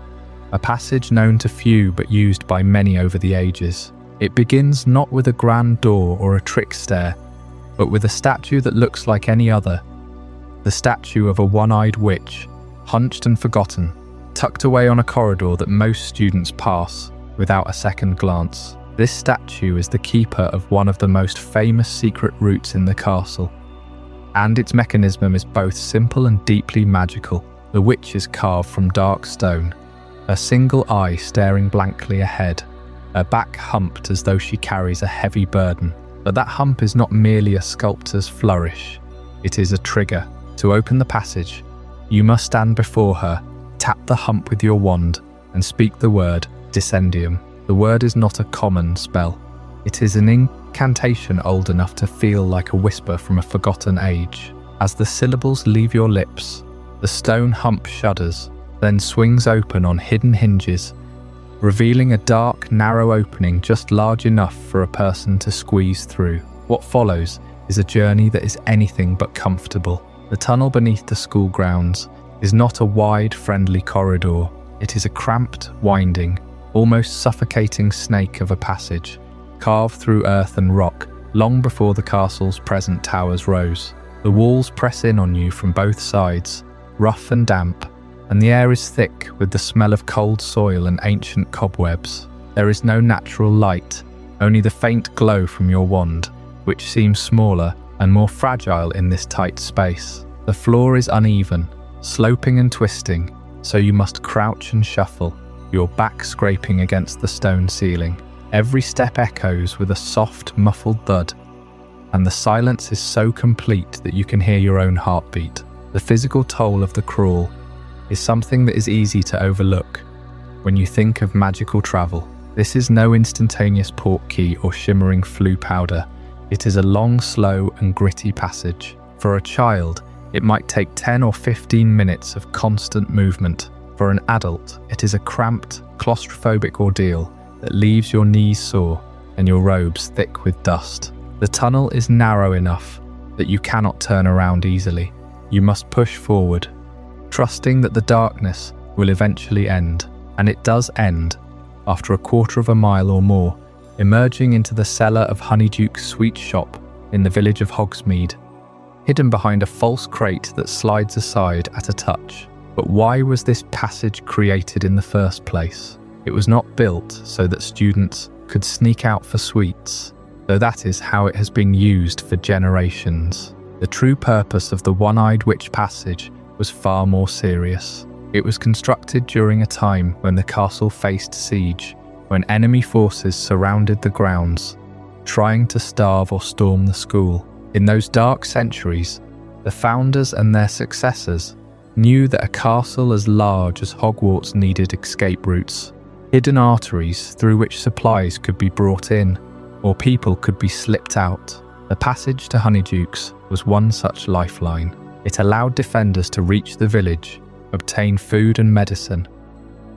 a passage known to few but used by many over the ages. It begins not with a grand door or a trick stair, but with a statue that looks like any other, the statue of a one-eyed witch, hunched and forgotten, tucked away on a corridor that most students pass without a second glance. This statue is the keeper of one of the most famous secret routes in the castle, and its mechanism is both simple and deeply magical. The witch is carved from dark stone, her single eye staring blankly ahead, her back humped as though she carries a heavy burden. But that hump is not merely a sculptor's flourish, it is a trigger. To open the passage, you must stand before her, tap the hump with your wand, and speak the word Descendium. The word is not a common spell. It is an incantation old enough to feel like a whisper from a forgotten age. As the syllables leave your lips, the stone hump shudders, then swings open on hidden hinges, revealing a dark, narrow opening just large enough for a person to squeeze through. What follows is a journey that is anything but comfortable. The tunnel beneath the school grounds is not a wide, friendly corridor. It is a cramped, winding, almost suffocating snake of a passage, carved through earth and rock long before the castle's present towers rose. The walls press in on you from both sides, rough and damp, and the air is thick with the smell of cold soil and ancient cobwebs. There is no natural light, only the faint glow from your wand, which seems smaller and more fragile in this tight space. The floor is uneven, sloping and twisting, so you must crouch and shuffle, your back scraping against the stone ceiling. Every step echoes with a soft, muffled thud, and the silence is so complete that you can hear your own heartbeat. The physical toll of the crawl is something that is easy to overlook when you think of magical travel. This is no instantaneous portkey or shimmering flue powder. It is a long, slow and gritty passage. For a child, it might take 10 or 15 minutes of constant movement. For an adult, it is a cramped, claustrophobic ordeal that leaves your knees sore and your robes thick with dust. The tunnel is narrow enough that you cannot turn around easily. You must push forward, trusting that the darkness will eventually end. And it does end, after a quarter of a mile or more, emerging into the cellar of Honeyduke's sweet shop in the village of Hogsmeade. hidden behind a false crate that slides aside at a touch. But why was this passage created in the first place? It was not built so that students could sneak out for sweets, though that is how it has been used for generations. The true purpose of the One-Eyed Witch passage was far more serious. It was constructed during a time when the castle faced siege, when enemy forces surrounded the grounds, trying to starve or storm the school. In those dark centuries, the founders and their successors knew that a castle as large as Hogwarts needed escape routes, hidden arteries through which supplies could be brought in, or people could be slipped out. The passage to Honeydukes was one such lifeline. It allowed defenders to reach the village, obtain food and medicine,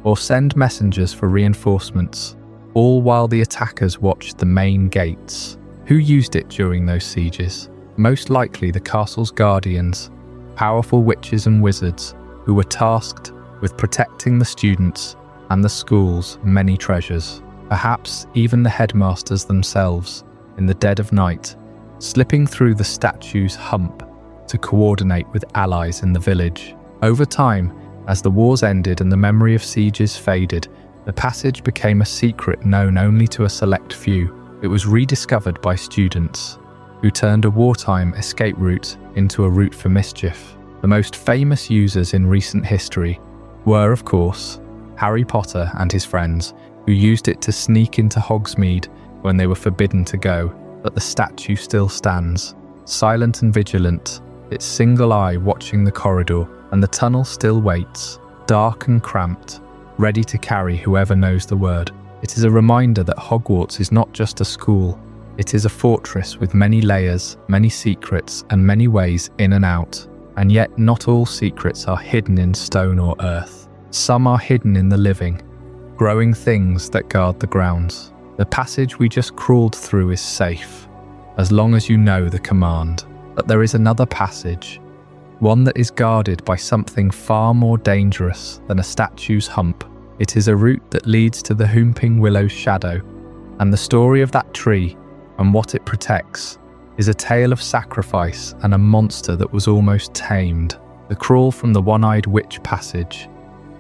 or send messengers for reinforcements, all while the attackers watched the main gates. Who used it during those sieges? Most likely the castle's guardians, powerful witches and wizards who were tasked with protecting the students and the school's many treasures. Perhaps even the headmasters themselves, in the dead of night, slipping through the statue's hump to coordinate with allies in the village. Over time, as the wars ended and the memory of sieges faded, the passage became a secret known only to a select few. It was rediscovered by students, who turned a wartime escape route into a route for mischief. The most famous users in recent history were, of course, Harry Potter and his friends, who used it to sneak into Hogsmeade when they were forbidden to go, but the statue still stands, silent and vigilant, its single eye watching the corridor, and the tunnel still waits, dark and cramped, ready to carry whoever knows the word. It is a reminder that Hogwarts is not just a school, it is a fortress with many layers, many secrets, and many ways in and out. And yet not all secrets are hidden in stone or earth. Some are hidden in the living, growing things that guard the grounds. The passage we just crawled through is safe, as long as you know the command. But there is another passage, one that is guarded by something far more dangerous than a statue's hump. It is a route that leads to the Whomping Willow's shadow, and the story of that tree and what it protects is a tale of sacrifice and a monster that was almost tamed. The crawl from the One-Eyed Witch passage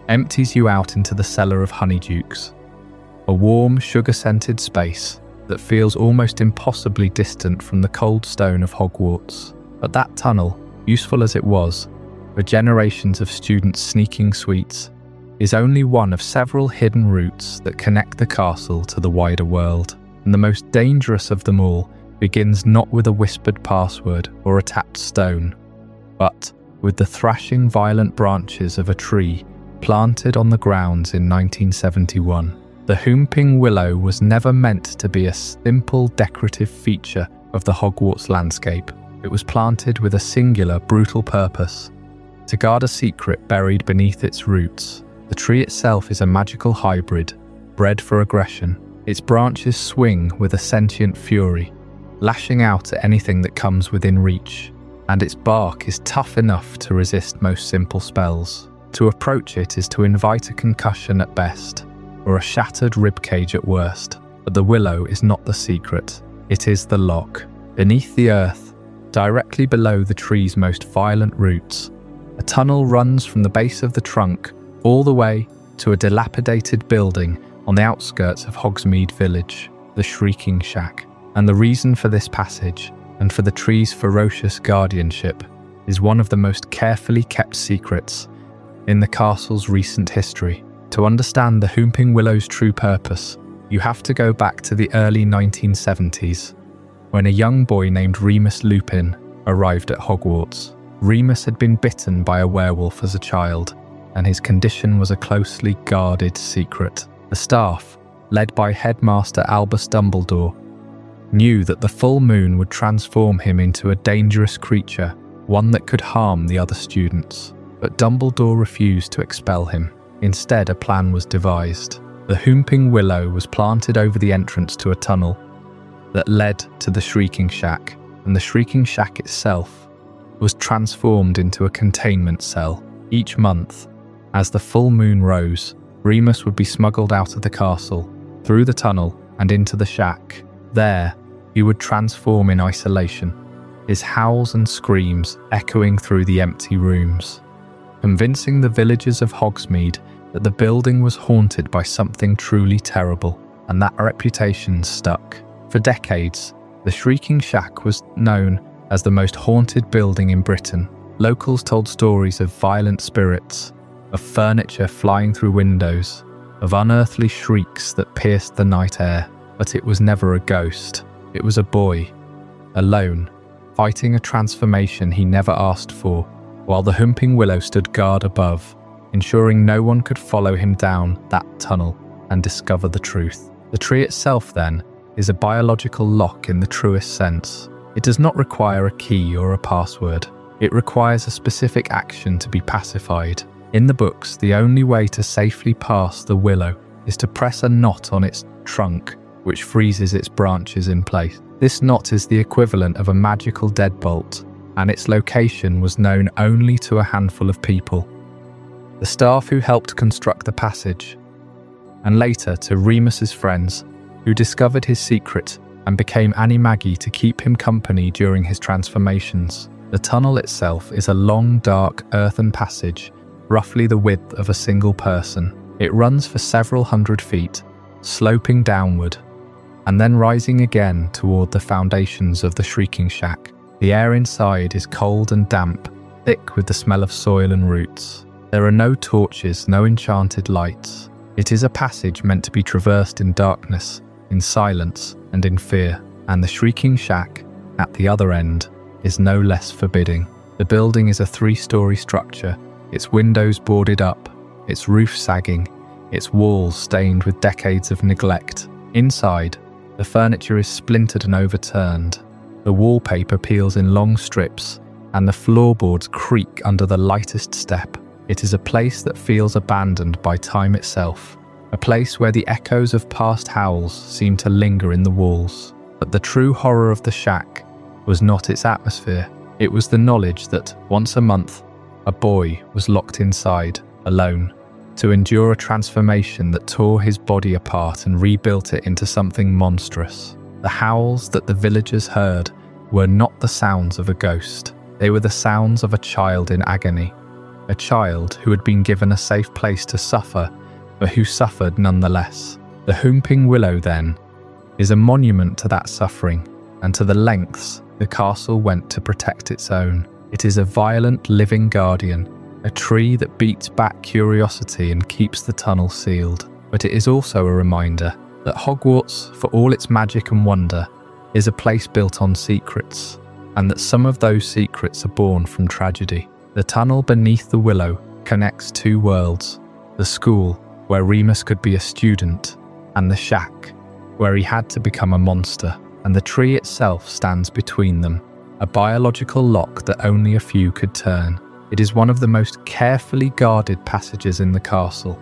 empties you out into the cellar of Honeydukes, a warm, sugar-scented space that feels almost impossibly distant from the cold stone of Hogwarts. But that tunnel, useful as it was for generations of students sneaking sweets, is only one of several hidden routes that connect the castle to the wider world. And the most dangerous of them all begins not with a whispered password or a tapped stone, but with the thrashing violent branches of a tree planted on the grounds in 1971. The Whomping Willow was never meant to be a simple decorative feature of the Hogwarts landscape. It was planted with a singular, brutal purpose: to guard a secret buried beneath its roots. The tree itself is a magical hybrid, bred for aggression. Its branches swing with a sentient fury, lashing out at anything that comes within reach, and its bark is tough enough to resist most simple spells. To approach it is to invite a concussion at best, or a shattered ribcage at worst. But the willow is not the secret, it is the lock. Beneath the earth, directly below the tree's most violent roots, a tunnel runs from the base of the trunk all the way to a dilapidated building on the outskirts of Hogsmeade Village, the Shrieking Shack. And the reason for this passage, and for the tree's ferocious guardianship, is one of the most carefully kept secrets in the castle's recent history. To understand the Whomping Willow's true purpose, you have to go back to the early 1970s, when a young boy named Remus Lupin arrived at Hogwarts. Remus had been bitten by a werewolf as a child, and his condition was a closely guarded secret. The staff, led by Headmaster Albus Dumbledore, knew that the full moon would transform him into a dangerous creature, one that could harm the other students. But Dumbledore refused to expel him. Instead, a plan was devised. The Whomping Willow was planted over the entrance to a tunnel that led to the Shrieking Shack, and the Shrieking Shack itself was transformed into a containment cell. Each month, as the full moon rose, Remus would be smuggled out of the castle, through the tunnel and into the shack. There, he would transform in isolation, his howls and screams echoing through the empty rooms, convincing the villagers of Hogsmeade that the building was haunted by something truly terrible, and that reputation stuck. For decades, the Shrieking Shack was known as the most haunted building in Britain. Locals told stories of violent spirits, of furniture flying through windows, of unearthly shrieks that pierced the night air. But it was never a ghost. It was a boy, alone, fighting a transformation he never asked for, while the Whomping Willow stood guard above, ensuring no one could follow him down that tunnel and discover the truth. The tree itself, then, is a biological lock in the truest sense. It does not require a key or a password. It requires a specific action to be pacified. In the books, the only way to safely pass the willow is to press a knot on its trunk, which freezes its branches in place. This knot is the equivalent of a magical deadbolt, and its location was known only to a handful of people. The staff who helped construct the passage, and later to Remus's friends, who discovered his secret and became Animagi to keep him company during his transformations. The tunnel itself is a long, dark, earthen passage, roughly the width of a single person. It runs for several hundred feet, sloping downward, and then rising again toward the foundations of the Shrieking Shack. The air inside is cold and damp, thick with the smell of soil and roots. There are no torches, no enchanted lights. It is a passage meant to be traversed in darkness, in silence, and in fear. And the Shrieking Shack, at the other end, is no less forbidding. The building is a 3-story structure, its windows boarded up, its roof sagging, its walls stained with decades of neglect. Inside, the furniture is splintered and overturned. The wallpaper peels in long strips, and the floorboards creak under the lightest step. It is a place that feels abandoned by time itself, a place where the echoes of past howls seem to linger in the walls. But the true horror of the shack was not its atmosphere. It was the knowledge that, once a month, a boy was locked inside, alone, to endure a transformation that tore his body apart and rebuilt it into something monstrous. The howls that the villagers heard were not the sounds of a ghost. They were the sounds of a child in agony, a child who had been given a safe place to suffer, but who suffered nonetheless. The Whomping Willow, then, is a monument to that suffering and to the lengths the castle went to protect its own. It is a violent living guardian, a tree that beats back curiosity and keeps the tunnel sealed. But it is also a reminder that Hogwarts, for all its magic and wonder, is a place built on secrets, and that some of those secrets are born from tragedy. The tunnel beneath the willow connects 2 worlds: the school, where Remus could be a student, and the shack, where he had to become a monster. And the tree itself stands between them, a biological lock that only a few could turn. It is one of the most carefully guarded passages in the castle,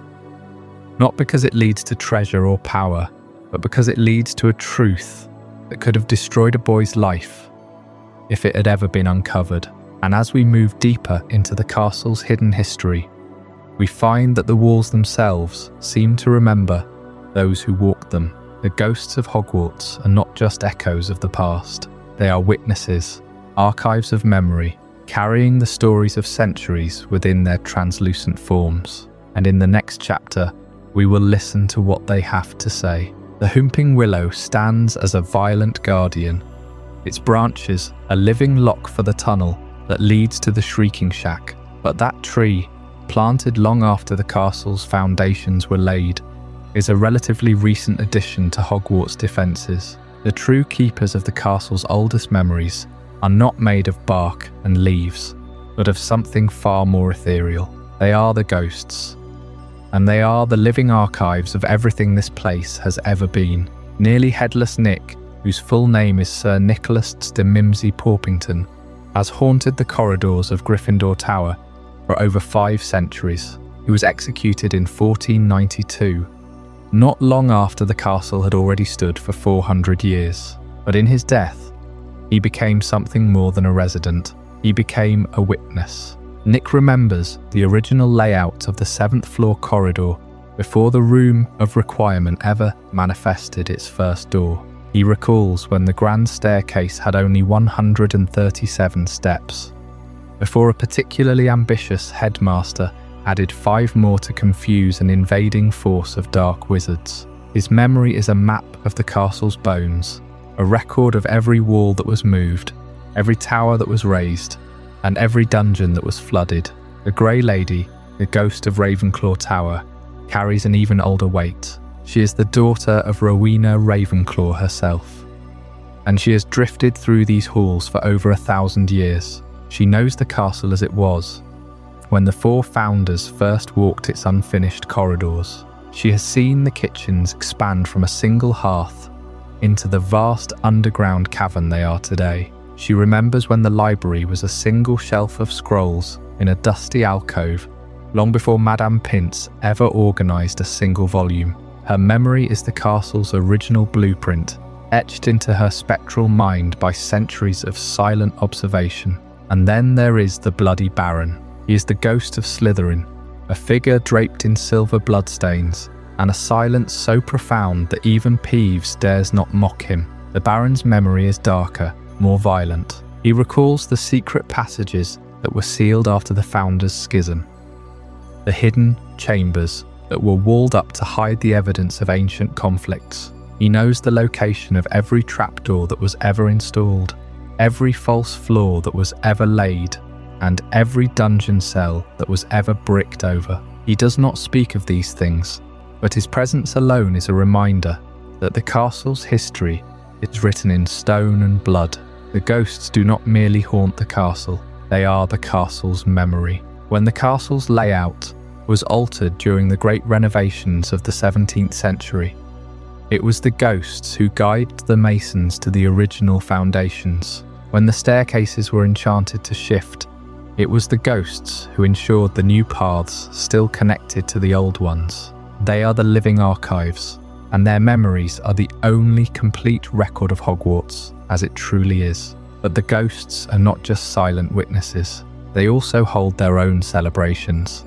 not because it leads to treasure or power, but because it leads to a truth that could have destroyed a boy's life if it had ever been uncovered. And as we move deeper into the castle's hidden history, we find that the walls themselves seem to remember those who walked them. The ghosts of Hogwarts are not just echoes of the past. They are witnesses, archives of memory, carrying the stories of centuries within their translucent forms. And in the next chapter, we will listen to what they have to say. The Whomping Willow stands as a violent guardian, its branches a living lock for the tunnel that leads to the Shrieking Shack. But that tree, planted long after the castle's foundations were laid, is a relatively recent addition to Hogwarts' defences. The true keepers of the castle's oldest memories are not made of bark and leaves, but of something far more ethereal. They are the ghosts, and they are the living archives of everything this place has ever been. Nearly Headless Nick, whose full name is Sir Nicholas de Mimsy Porpington, has haunted the corridors of Gryffindor Tower for over 5 centuries. He was executed in 1492, not long after the castle had already stood for 400 years. But in his death, he became something more than a resident. He became a witness. Nick remembers the original layout of the 7th floor corridor before the Room of Requirement ever manifested its first door. He recalls when the grand staircase had only 137 steps, before a particularly ambitious headmaster added 5 more to confuse an invading force of dark wizards. His memory is a map of the castle's bones, a record of every wall that was moved, every tower that was raised, and every dungeon that was flooded. The Grey Lady, the ghost of Ravenclaw Tower, carries an even older weight. She is the daughter of Rowena Ravenclaw herself, and she has drifted through these halls for over 1,000 years. She knows the castle as it was, when the 4 founders first walked its unfinished corridors. She has seen the kitchens expand from a single hearth into the vast underground cavern they are today. She remembers when the library was a single shelf of scrolls in a dusty alcove, long before Madame Pince ever organised a single volume. Her memory is the castle's original blueprint, etched into her spectral mind by centuries of silent observation. And then there is the Bloody Baron. He is the ghost of Slytherin, a figure draped in silver bloodstains, and a silence so profound that even Peeves dares not mock him. The Baron's memory is darker, more violent. He recalls the secret passages that were sealed after the Founders' Schism, the hidden chambers that were walled up to hide the evidence of ancient conflicts. He knows the location of every trapdoor that was ever installed, every false floor that was ever laid, and every dungeon cell that was ever bricked over. He does not speak of these things, but his presence alone is a reminder that the castle's history is written in stone and blood. The ghosts do not merely haunt the castle, they are the castle's memory. When the castle's layout was altered during the great renovations of the 17th century, it was the ghosts who guided the masons to the original foundations. When the staircases were enchanted to shift, it was the ghosts who ensured the new paths still connected to the old ones. They are the living archives, and their memories are the only complete record of Hogwarts as it truly is. But the ghosts are not just silent witnesses. They also hold their own celebrations,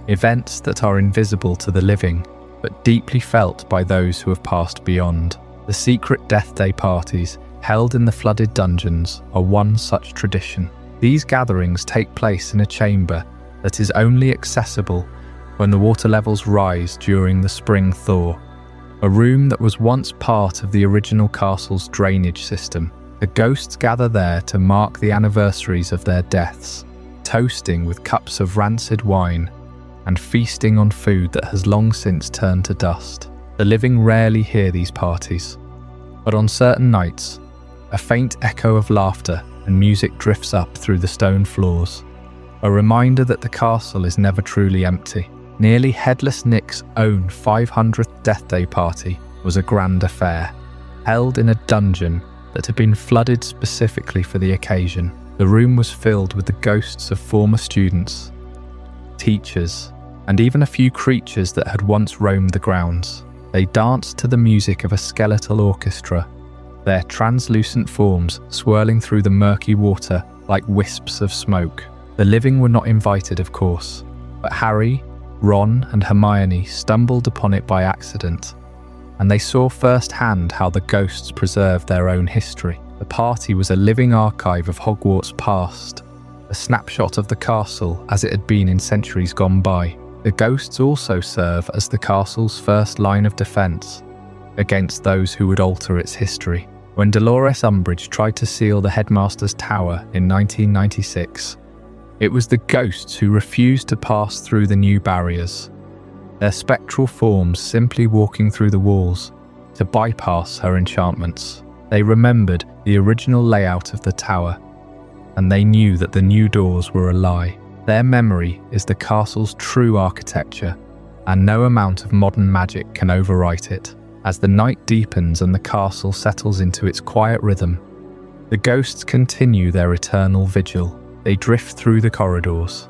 events that are invisible to the living, but deeply felt by those who have passed beyond. The secret Death Day parties held in the flooded dungeons are one such tradition. These gatherings take place in a chamber that is only accessible when the water levels rise during the spring thaw, a room that was once part of the original castle's drainage system. The ghosts gather there to mark the anniversaries of their deaths, toasting with cups of rancid wine and feasting on food that has long since turned to dust. The living rarely hear these parties, but on certain nights, a faint echo of laughter and music drifts up through the stone floors, a reminder that the castle is never truly empty. Nearly Headless Nick's own 500th Death Day party was a grand affair, held in a dungeon that had been flooded specifically for the occasion. The room was filled with the ghosts of former students, teachers, and even a few creatures that had once roamed the grounds. They danced to the music of a skeletal orchestra, their translucent forms swirling through the murky water like wisps of smoke. The living were not invited, of course, but Harry, Ron, and Hermione stumbled upon it by accident, and they saw firsthand how the ghosts preserved their own history. The party was a living archive of Hogwarts' past, a snapshot of the castle as it had been in centuries gone by. The ghosts also serve as the castle's first line of defence against those who would alter its history. When Dolores Umbridge tried to seal the Headmaster's Tower in 1996, it was the ghosts who refused to pass through the new barriers, their spectral forms simply walking through the walls to bypass her enchantments. They remembered the original layout of the tower, and they knew that the new doors were a lie. Their memory is the castle's true architecture, and no amount of modern magic can overwrite it. As the night deepens and the castle settles into its quiet rhythm, the ghosts continue their eternal vigil. They drift through the corridors,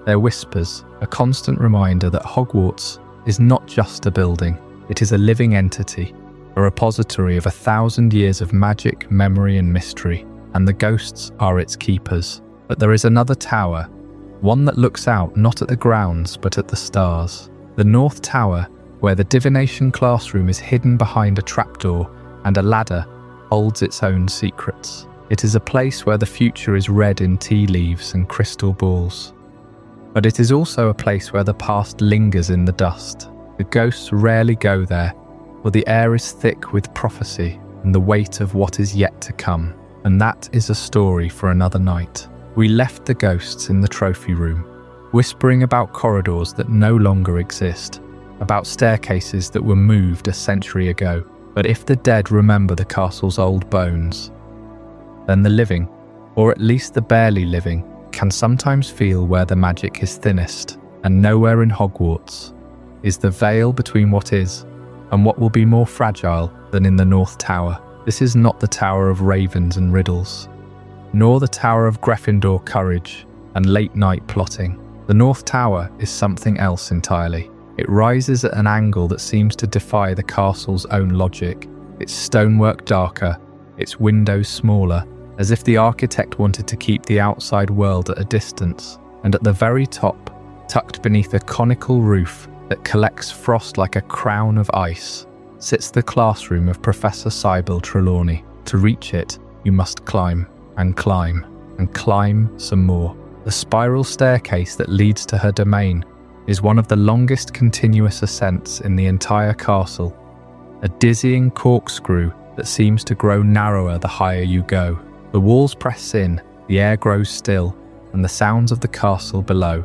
their whispers a constant reminder that Hogwarts is not just a building, it is a living entity, a repository of 1,000 years of magic, memory and mystery, and the ghosts are its keepers. But there is another tower, one that looks out not at the grounds but at the stars. The North Tower, where the Divination classroom is hidden behind a trapdoor and a ladder holds its own secrets. It is a place where the future is read in tea leaves and crystal balls. But it is also a place where the past lingers in the dust. The ghosts rarely go there, for the air is thick with prophecy and the weight of what is yet to come. And that is a story for another night. We left the ghosts in the trophy room, whispering about corridors that no longer exist, about staircases that were moved a century ago. But if the dead remember the castle's old bones, then the living, or at least the barely living, can sometimes feel where the magic is thinnest, and nowhere in Hogwarts is the veil between what is and what will be more fragile than in the North Tower. This is not the Tower of Ravens and Riddles, nor the Tower of Gryffindor courage and late-night plotting. The North Tower is something else entirely. It rises at an angle that seems to defy the castle's own logic, its stonework darker, its windows smaller, as if the architect wanted to keep the outside world at a distance. And at the very top, tucked beneath a conical roof that collects frost like a crown of ice, sits the classroom of Professor Sybil Trelawney. To reach it, you must climb, and climb, and climb some more. The spiral staircase that leads to her domain is one of the longest continuous ascents in the entire castle, a dizzying corkscrew that seems to grow narrower the higher you go. The walls press in, the air grows still, and the sounds of the castle below,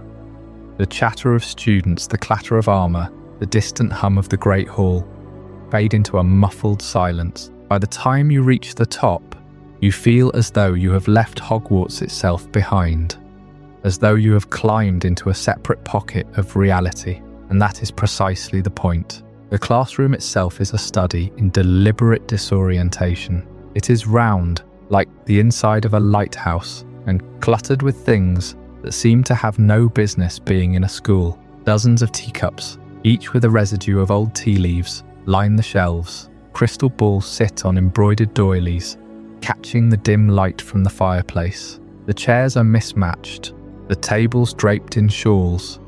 the chatter of students, the clatter of armour, the distant hum of the Great Hall, fade into a muffled silence. By the time you reach the top, you feel as though you have left Hogwarts itself behind, as though you have climbed into a separate pocket of reality, and that is precisely the point. The classroom itself is a study in deliberate disorientation. It is round, like the inside of a lighthouse, and cluttered with things that seem to have no business being in a school. Dozens of teacups, each with a residue of old tea leaves, line the shelves. Crystal balls sit on embroidered doilies, catching the dim light from the fireplace. The chairs are mismatched, the tables draped in shawls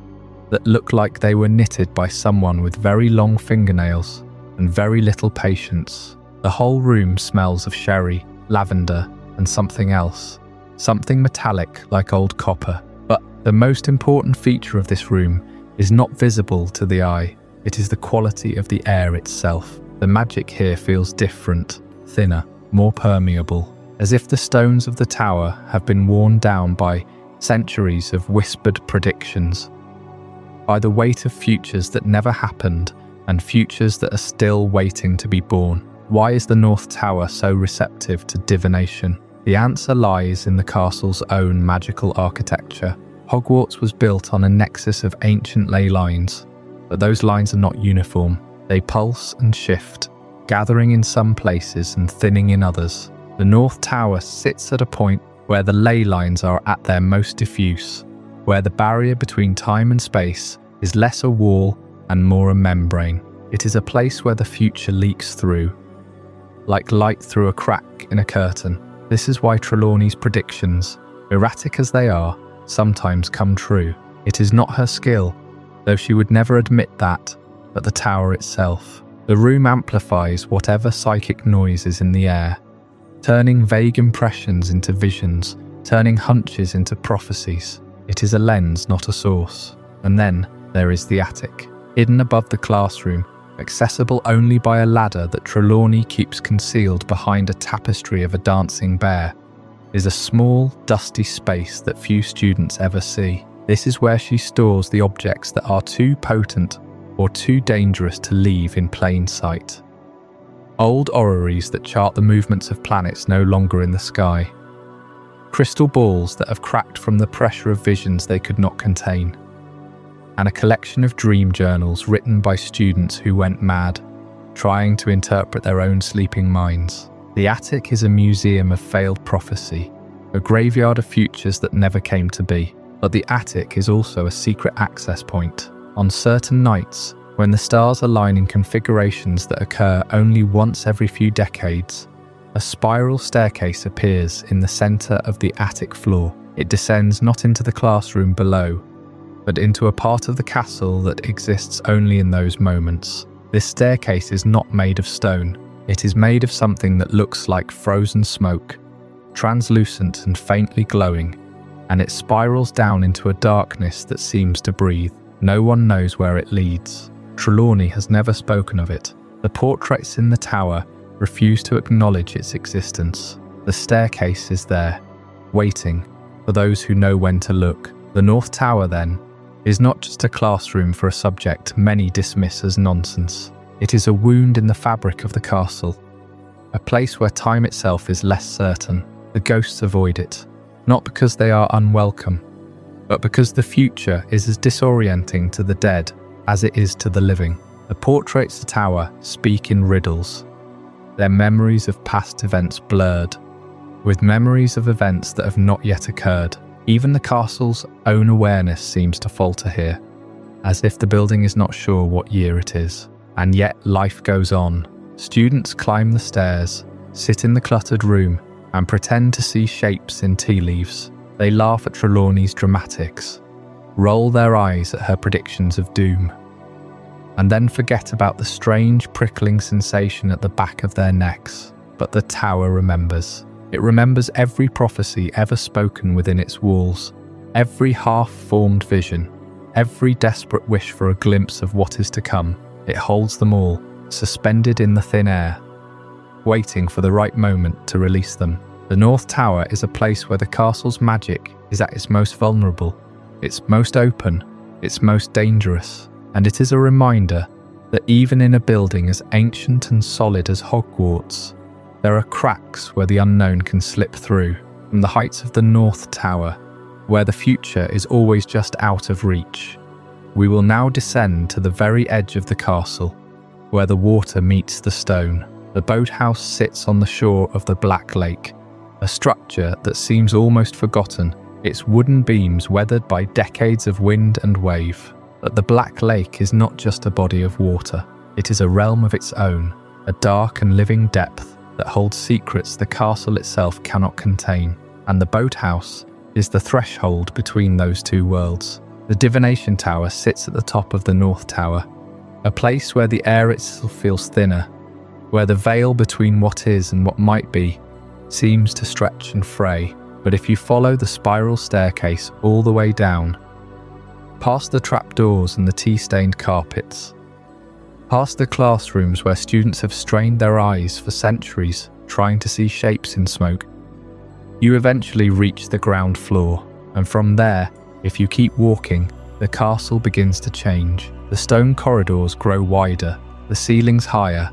that look like they were knitted by someone with very long fingernails and very little patience. The whole room smells of sherry, lavender, and something else, something metallic like old copper. But the most important feature of this room is not visible to the eye. It is the quality of the air itself. The magic here feels different, thinner, more permeable, as if the stones of the tower have been worn down by centuries of whispered predictions, by the weight of futures that never happened and futures that are still waiting to be born. Why is the North Tower so receptive to divination? The answer lies in the castle's own magical architecture. Hogwarts was built on a nexus of ancient ley lines, but those lines are not uniform. They pulse and shift, gathering in some places and thinning in others. The North Tower sits at a point where the ley lines are at their most diffuse, where the barrier between time and space is less a wall and more a membrane. It is a place where the future leaks through, like light through a crack in a curtain. This is why Trelawney's predictions, erratic as they are, sometimes come true. It is not her skill, though she would never admit that, but the tower itself. The room amplifies whatever psychic noise is in the air, turning vague impressions into visions, turning hunches into prophecies. It is a lens, not a source. And then there is the attic, hidden above the classroom, accessible only by a ladder that Trelawney keeps concealed behind a tapestry of a dancing bear, is a small, dusty space that few students ever see. This is where she stores the objects that are too potent or too dangerous to leave in plain sight. Old orreries that chart the movements of planets no longer in the sky. Crystal balls that have cracked from the pressure of visions they could not contain. And a collection of dream journals written by students who went mad, trying to interpret their own sleeping minds. The attic is a museum of failed prophecy, a graveyard of futures that never came to be. But the attic is also a secret access point. On certain nights, when the stars align in configurations that occur only once every few decades, a spiral staircase appears in the centre of the attic floor. It descends not into the classroom below, but into a part of the castle that exists only in those moments. This staircase is not made of stone. It is made of something that looks like frozen smoke, translucent and faintly glowing, and it spirals down into a darkness that seems to breathe. No one knows where it leads. Trelawney has never spoken of it. The portraits in the tower refuse to acknowledge its existence. The staircase is there, waiting for those who know when to look. The North Tower, then, is not just a classroom for a subject many dismiss as nonsense. It is a wound in the fabric of the castle, a place where time itself is less certain. The ghosts avoid it, not because they are unwelcome, but because the future is as disorienting to the dead as it is to the living. The portraits of the tower speak in riddles, their memories of past events blurred, with memories of events that have not yet occurred. Even the castle's own awareness seems to falter here, as if the building is not sure what year it is. And yet life goes on. Students climb the stairs, sit in the cluttered room, and pretend to see shapes in tea leaves. They laugh at Trelawney's dramatics, roll their eyes at her predictions of doom, and then forget about the strange prickling sensation at the back of their necks. But the tower remembers. It remembers every prophecy ever spoken within its walls, every half-formed vision, every desperate wish for a glimpse of what is to come. It holds them all, suspended in the thin air, waiting for the right moment to release them. The North Tower is a place where the castle's magic is at its most vulnerable, its most open, its most dangerous. And it is a reminder that even in a building as ancient and solid as Hogwarts, there are cracks where the unknown can slip through. From the heights of the North Tower, where the future is always just out of reach, we will now descend to the very edge of the castle, where the water meets the stone. The boathouse sits on the shore of the Black Lake, a structure that seems almost forgotten, its wooden beams weathered by decades of wind and wave. But the Black Lake is not just a body of water. It is a realm of its own, a dark and living depth that holds secrets the castle itself cannot contain. And the boathouse is the threshold between those two worlds. The Divination Tower sits at the top of the North Tower, a place where the air itself feels thinner, where the veil between what is and what might be seems to stretch and fray. But if you follow the spiral staircase all the way down, past the trapdoors and the tea-stained carpets, past the classrooms where students have strained their eyes for centuries trying to see shapes in smoke, you eventually reach the ground floor, and from there, if you keep walking, the castle begins to change. The stone corridors grow wider, the ceilings higher,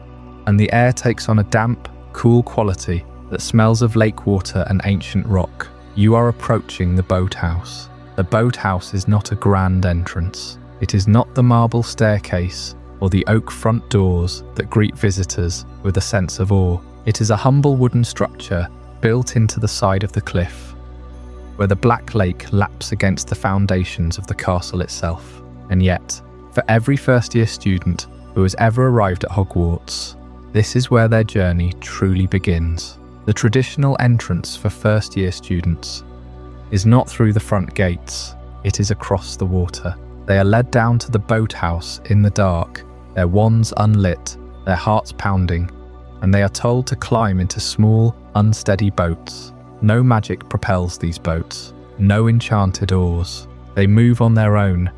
and the air takes on a damp, cool quality that smells of lake water and ancient rock. You are approaching the boathouse. The boathouse is not a grand entrance. It is not the marble staircase or the oak front doors that greet visitors with a sense of awe. It is a humble wooden structure built into the side of the cliff, where the Black Lake laps against the foundations of the castle itself. And yet, for every first-year student who has ever arrived at Hogwarts, this is where their journey truly begins. The traditional entrance for first-year students is not through the front gates, it is across the water. They are led down to the boathouse in the dark, their wands unlit, their hearts pounding, and they are told to climb into small, unsteady boats. No magic propels these boats, no enchanted oars. They move on their own,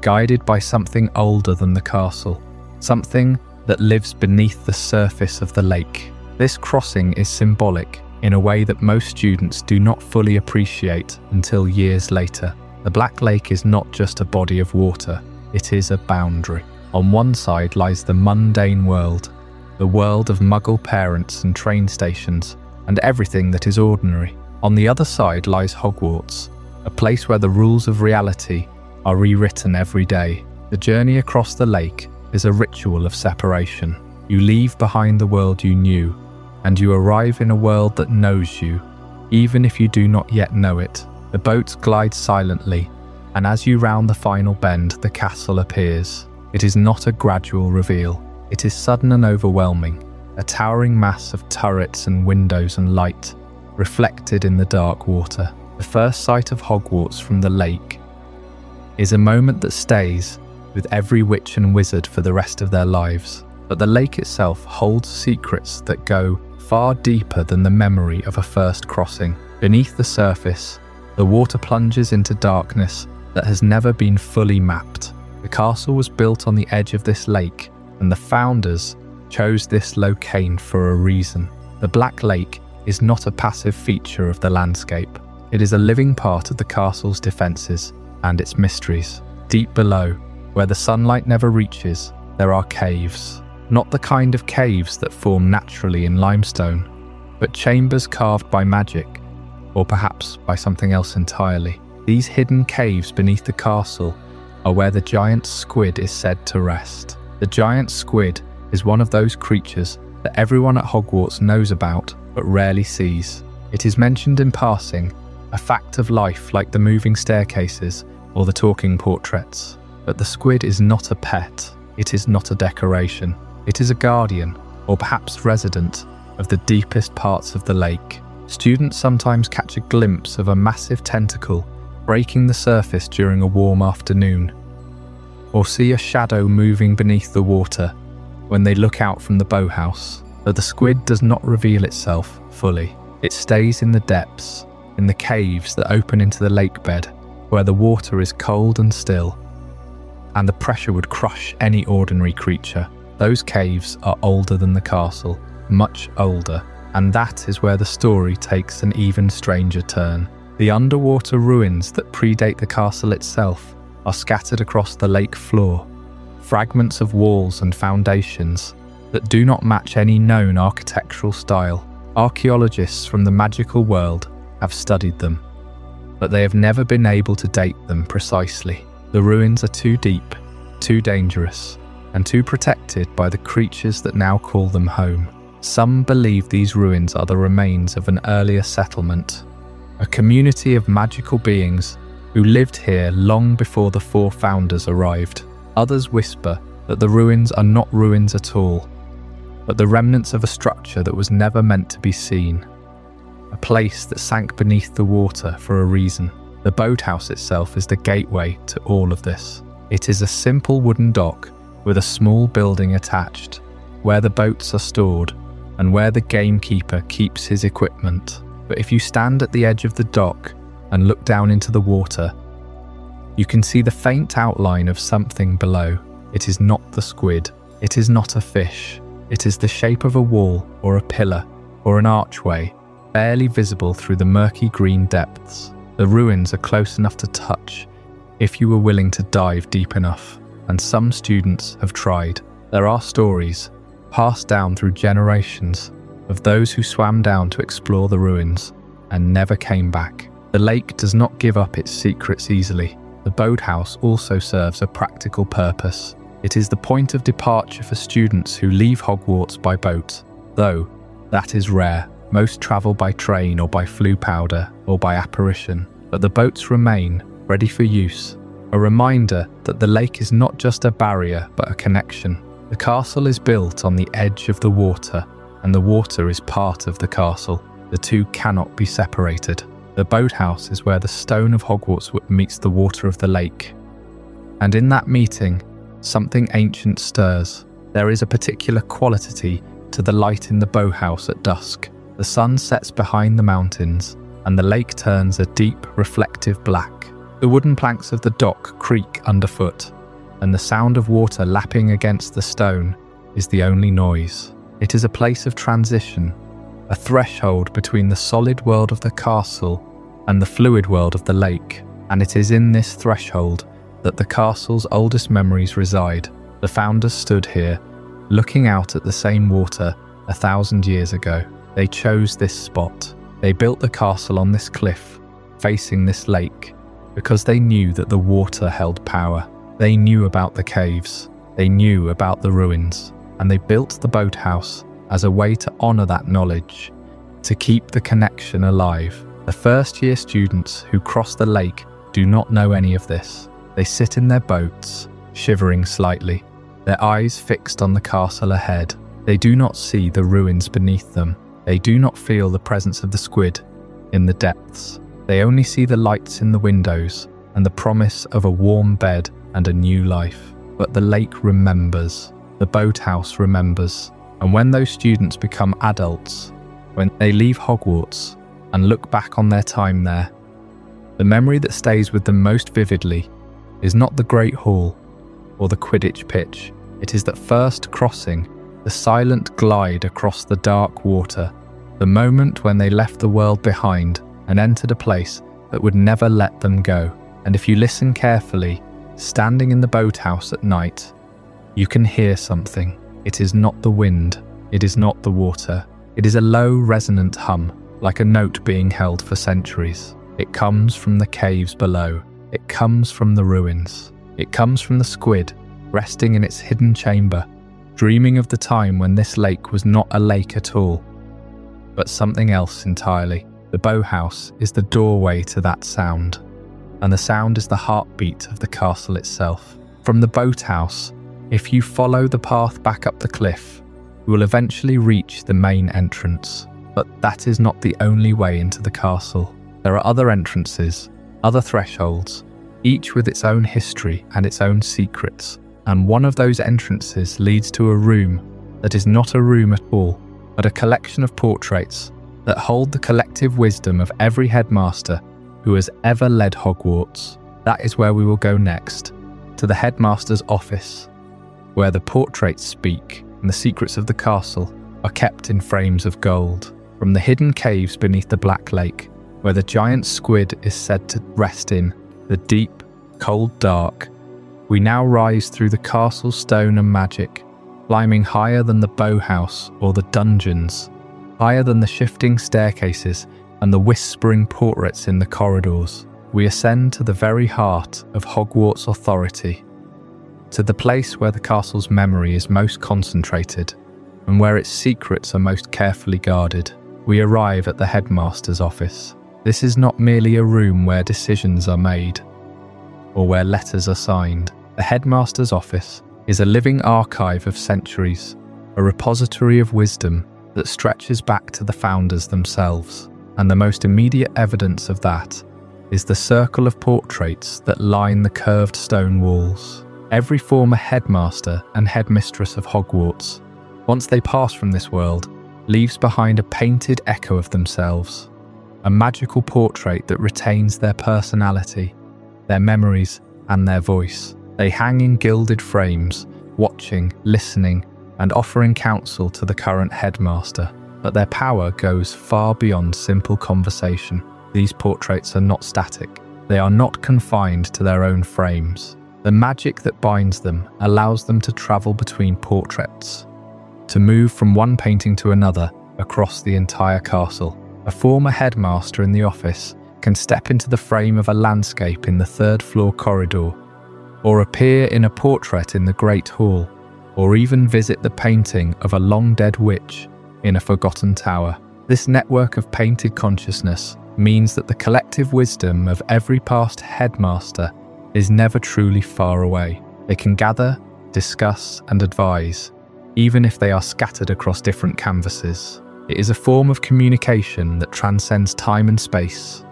guided by something older than the castle, something that lives beneath the surface of the lake. This crossing is symbolic in a way that most students do not fully appreciate until years later. The Black Lake is not just a body of water, it is a boundary. On one side lies the mundane world, the world of Muggle parents and train stations, and everything that is ordinary. On the other side lies Hogwarts, a place where the rules of reality are rewritten every day. The journey across the lake is a ritual of separation. You leave behind the world you knew, and you arrive in a world that knows you, even if you do not yet know it. The boats glide silently, and as you round the final bend, the castle appears. It is not a gradual reveal. It is sudden and overwhelming, a towering mass of turrets and windows and light, reflected in the dark water. The first sight of Hogwarts from the lake is a moment that stays with every witch and wizard for the rest of their lives. but the lake itself holds secrets that go far deeper than the memory of a first crossing. Beneath the surface, the water plunges into darkness that has never been fully mapped. The castle was built on the edge of this lake, and the founders chose this locale for a reason. The Black Lake is not a passive feature of the landscape. It is a living part of the castle's defences and its mysteries. Deep below, where the sunlight never reaches, there are caves. Not the kind of caves that form naturally in limestone, but chambers carved by magic, or perhaps by something else entirely. These hidden caves beneath the castle are where the giant squid is said to rest. The giant squid is one of those creatures that everyone at Hogwarts knows about but rarely sees. It is mentioned in passing, a fact of life like the moving staircases or the talking portraits. But the squid is not a pet, it is not a decoration. It is a guardian, or perhaps resident, of the deepest parts of the lake. Students sometimes catch a glimpse of a massive tentacle breaking the surface during a warm afternoon, or see a shadow moving beneath the water when they look out from the boathouse. But the squid does not reveal itself fully. It stays in the depths, in the caves that open into the lake bed, where the water is cold and still, and the pressure would crush any ordinary creature. Those caves are older than the castle, much older, and that is where the story takes an even stranger turn. The underwater ruins that predate the castle itself are scattered across the lake floor, fragments of walls and foundations that do not match any known architectural style. Archaeologists from the magical world have studied them, but they have never been able to date them precisely. The ruins are too deep, too dangerous, and too protected by the creatures that now call them home. Some believe these ruins are the remains of an earlier settlement, a community of magical beings who lived here long before the four founders arrived. Others whisper that the ruins are not ruins at all, but the remnants of a structure that was never meant to be seen, a place that sank beneath the water for a reason. The boathouse itself is the gateway to all of this. It is a simple wooden dock with a small building attached, where the boats are stored and where the gamekeeper keeps his equipment. But if you stand at the edge of the dock and look down into the water, you can see the faint outline of something below. It is not the squid. It is not a fish. It is the shape of a wall or a pillar or an archway, barely visible through the murky green depths. The ruins are close enough to touch if you were willing to dive deep enough, and some students have tried. There are stories, passed down through generations, of those who swam down to explore the ruins and never came back. The lake does not give up its secrets easily. The boathouse also serves a practical purpose. It is the point of departure for students who leave Hogwarts by boat, though that is rare. Most travel by train or by flue powder or by apparition, but the boats remain, ready for use, a reminder that the lake is not just a barrier but a connection. The castle is built on the edge of the water, and the water is part of the castle. The two cannot be separated. The boathouse is where the stone of Hogwarts meets the water of the lake, and in that meeting, something ancient stirs. There is a particular quality to the light in the boathouse at dusk. The sun sets behind the mountains, and the lake turns a deep, reflective black. The wooden planks of the dock creak underfoot, and the sound of water lapping against the stone is the only noise. It is a place of transition, a threshold between the solid world of the castle and the fluid world of the lake, and it is in this threshold that the castle's oldest memories reside. The founders stood here, looking out at the same water 1,000 years ago. They chose this spot. They built the castle on this cliff, facing this lake, because they knew that the water held power. They knew about the caves. They knew about the ruins, and they built the boathouse as a way to honour that knowledge, to keep the connection alive. The first-year students who cross the lake do not know any of this. They sit in their boats, shivering slightly, their eyes fixed on the castle ahead. They do not see the ruins beneath them. They do not feel the presence of the squid in the depths. They only see the lights in the windows and the promise of a warm bed and a new life. But the lake remembers. the Boathouse remembers. And when those students become adults, when they leave Hogwarts and look back on their time there, the memory that stays with them most vividly is not the Great Hall or the Quidditch pitch. It is that first crossing, the silent glide across the dark water, the moment when they left the world behind and entered a place that would never let them go. And if you listen carefully, standing in the Boathouse at night, you can hear something. It is not the wind, it is not the water. It is a low, resonant hum, like a note being held for centuries. It comes from the caves below. It comes from the ruins. It comes from the squid, resting in its hidden chamber, dreaming of the time when this lake was not a lake at all, but something else entirely. The Boathouse is the doorway to that sound, and the sound is the heartbeat of the castle itself. From the Boathouse, if you follow the path back up the cliff, you will eventually reach the main entrance. But that is not the only way into the castle. There are other entrances, other thresholds, each with its own history and its own secrets. And one of those entrances leads to a room that is not a room at all, but a collection of portraits that hold the collective wisdom of every headmaster who has ever led Hogwarts. That is where we will go next, to the headmaster's office, where the portraits speak and the secrets of the castle are kept in frames of gold. From the hidden caves beneath the Black Lake, where the giant squid is said to rest in the deep, cold dark, we now rise through the castle's stone and magic, climbing higher than the Boathouse or the dungeons, higher than the shifting staircases and the whispering portraits in the corridors. We ascend to the very heart of Hogwarts authority, to the place where the castle's memory is most concentrated and where its secrets are most carefully guarded. We arrive at the headmaster's office. This is not merely a room where decisions are made or where letters are signed. The headmaster's office is a living archive of centuries, a repository of wisdom that stretches back to the founders themselves. And the most immediate evidence of that is the circle of portraits that line the curved stone walls. Every former headmaster and headmistress of Hogwarts, once they pass from this world, leaves behind a painted echo of themselves, a magical portrait that retains their personality, their memories, and their voice. They hang in gilded frames, watching, listening, and offering counsel to the current headmaster. But their power goes far beyond simple conversation. These portraits are not static. They are not confined to their own frames. The magic that binds them allows them to travel between portraits, to move from one painting to another across the entire castle. A former headmaster in the office can step into the frame of a landscape in the third-floor corridor, or appear in a portrait in the Great Hall, or even visit the painting of a long-dead witch in a forgotten tower. This network of painted consciousness means that the collective wisdom of every past headmaster is never truly far away. They can gather, discuss, and advise, even if they are scattered across different canvases. It is a form of communication that transcends time and space,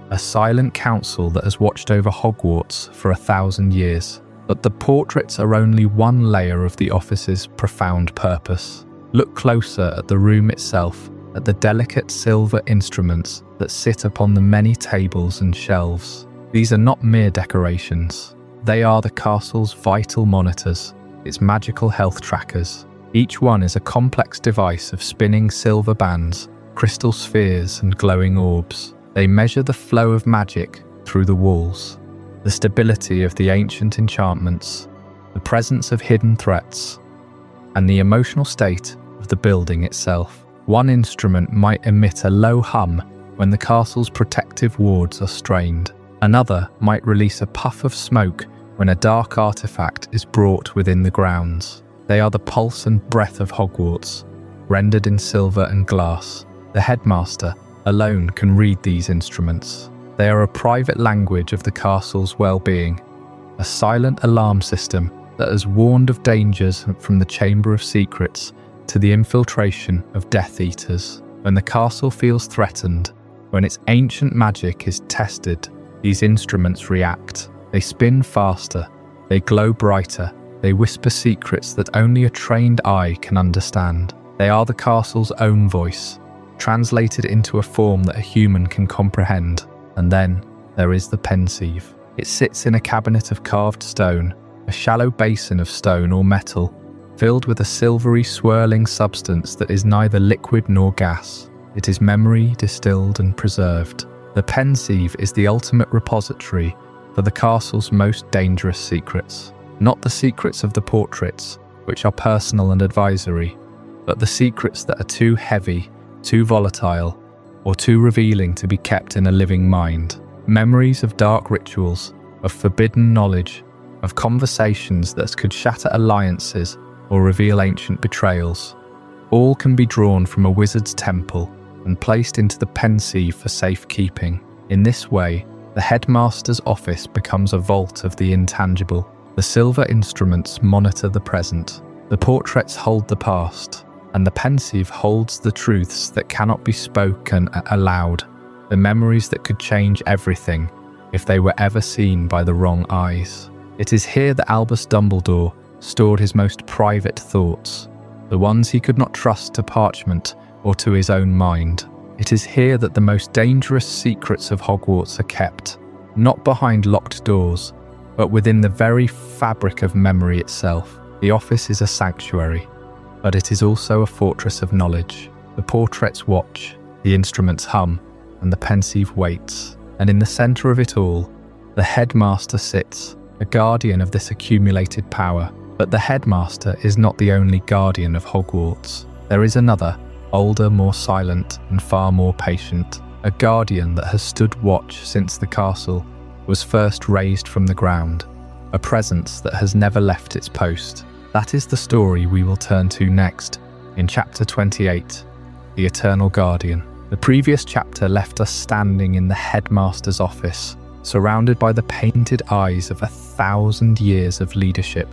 a silent council that has watched over Hogwarts for 1,000 years. But the portraits are only one layer of the office's profound purpose. Look closer at the room itself, at the delicate silver instruments that sit upon the many tables and shelves. These are not mere decorations. They are the castle's vital monitors, its magical health trackers. Each one is a complex device of spinning silver bands, crystal spheres, and glowing orbs. They measure the flow of magic through the walls, the stability of the ancient enchantments, the presence of hidden threats, and the emotional state of the building itself. One instrument might emit a low hum when the castle's protective wards are strained. Another might release a puff of smoke when a dark artifact is brought within the grounds. They are the pulse and breath of Hogwarts, rendered in silver and glass. The headmaster alone can read these instruments. They are a private language of the castle's well-being, a silent alarm system that has warned of dangers from the Chamber of Secrets to the infiltration of Death Eaters. When the castle feels threatened, when its ancient magic is tested, these instruments react. They spin faster, they glow brighter, They whisper secrets that only a trained eye can understand. They are the castle's own voice, translated into a form that a human can comprehend. And then there is the pensieve. It sits in a cabinet of carved stone, a shallow basin of stone or metal, filled with a silvery swirling substance that is neither liquid nor gas. It is memory distilled and preserved. The pensieve is the ultimate repository for the castle's most dangerous secrets. Not the secrets of the portraits, which are personal and advisory, but the secrets that are too heavy, too volatile, or too revealing to be kept in a living mind. Memories of dark rituals, of forbidden knowledge, of conversations that could shatter alliances or reveal ancient betrayals. All can be drawn from a wizard's temple and placed into the pensieve for safekeeping. In this way, the headmaster's office becomes a vault of the intangible. The silver instruments monitor the present. The portraits hold the past, and the pensieve holds the truths that cannot be spoken aloud, the memories that could change everything if they were ever seen by the wrong eyes. It is here that Albus Dumbledore stored his most private thoughts, the ones he could not trust to parchment or to his own mind. It is here that the most dangerous secrets of Hogwarts are kept, not behind locked doors, but within the very fabric of memory itself. The office is a sanctuary, but it is also a fortress of knowledge. The portraits watch, the instruments hum, and the pensieve waits. And in the centre of it all, the headmaster sits, a guardian of this accumulated power. But the headmaster is not the only guardian of Hogwarts. There is another, older, more silent, and far more patient. A guardian that has stood watch since the castle was first raised from the ground. A presence that has never left its post. That is the story we will turn to next, in Chapter 28, The Eternal Guardian. The previous chapter left us standing in the headmaster's office, surrounded by the painted eyes of 1,000 years of leadership.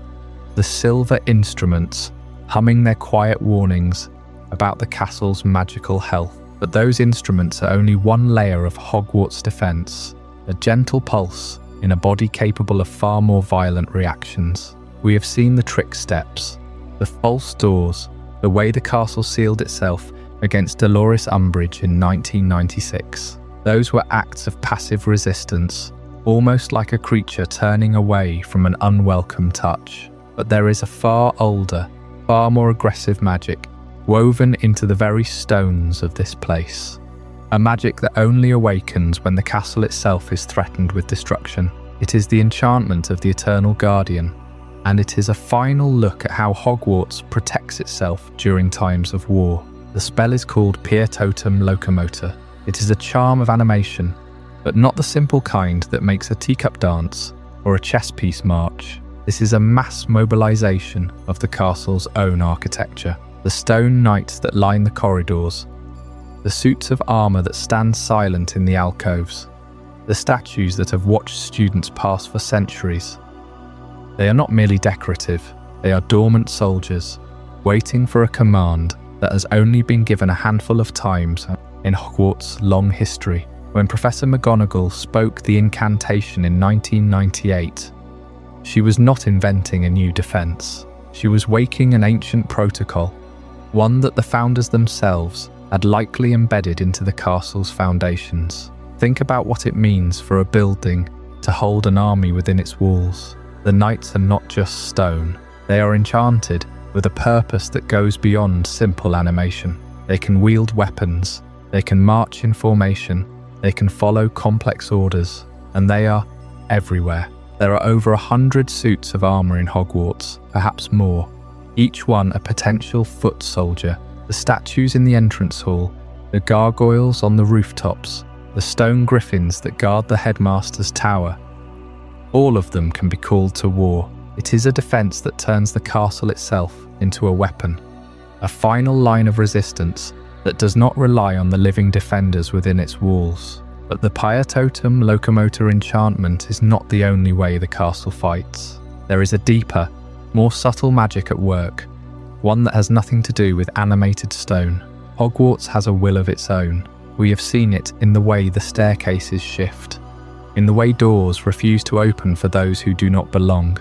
The silver instruments humming their quiet warnings about the castle's magical health. But those instruments are only one layer of Hogwarts' defense, a gentle pulse in a body capable of far more violent reactions. We have seen the trick steps, the false doors, the way the castle sealed itself against Dolores Umbridge in 1996. Those were acts of passive resistance, almost like a creature turning away from an unwelcome touch. But there is a far older, far more aggressive magic woven into the very stones of this place. A magic that only awakens when the castle itself is threatened with destruction. It is the enchantment of the Eternal Guardian, and it is a final look at how Hogwarts protects itself during times of war. The spell is called Pear Totem Locomotor. It is a charm of animation, but not the simple kind that makes a teacup dance or a chess piece march. This is a mass mobilization of the castle's own architecture. The stone knights that line the corridors, the suits of armour that stand silent in the alcoves, the statues that have watched students pass for centuries. They are not merely decorative, they are dormant soldiers, waiting for a command that has only been given a handful of times in Hogwarts' long history. When Professor McGonagall spoke the incantation in 1998, she was not inventing a new defence. She was waking an ancient protocol, one that the founders themselves had likely embedded into the castle's foundations. Think about what it means for a building to hold an army within its walls. The knights are not just stone. They are enchanted with a purpose that goes beyond simple animation. They can wield weapons, they can march in formation, they can follow complex orders, and they are everywhere. There are over 100 suits of armour in Hogwarts, perhaps more, each one a potential foot soldier. The statues in the entrance hall, the gargoyles on the rooftops, the stone griffins that guard the headmaster's tower. All of them can be called to war. It is a defence that turns the castle itself into a weapon, a final line of resistance that does not rely on the living defenders within its walls. But the Pear Totem Locomotor enchantment is not the only way the castle fights. There is a deeper, more subtle magic at work, one that has nothing to do with animated stone. Hogwarts has a will of its own. We have seen it in the way the staircases shift, in the way doors refuse to open for those who do not belong,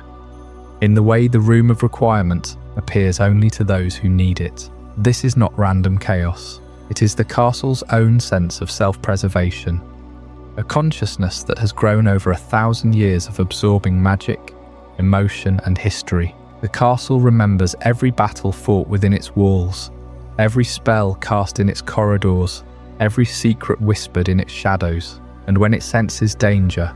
in the way the Room of Requirement appears only to those who need it. This is not random chaos. It is the castle's own sense of self-preservation, a consciousness that has grown over 1,000 years of absorbing magic, emotion, and history. The castle remembers every battle fought within its walls, every spell cast in its corridors, every secret whispered in its shadows, and when it senses danger,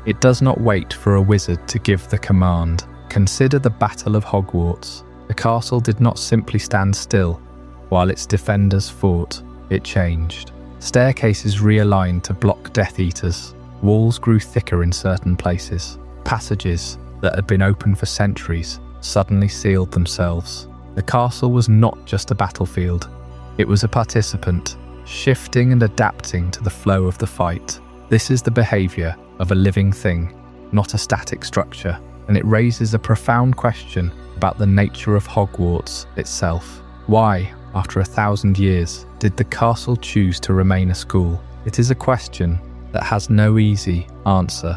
it does not wait for a wizard to give the command. Consider the Battle of Hogwarts. The castle did not simply stand still while its defenders fought. It changed. Staircases realigned to block Death Eaters. Walls grew thicker in certain places. Passages that had been open for centuries suddenly sealed themselves. The castle was not just a battlefield. It was a participant, shifting and adapting to the flow of the fight. This is the behavior of a living thing, not a static structure, and it raises a profound question about the nature of Hogwarts itself. Why, after 1,000 years, did the castle choose to remain a school? It is a question that has no easy answer,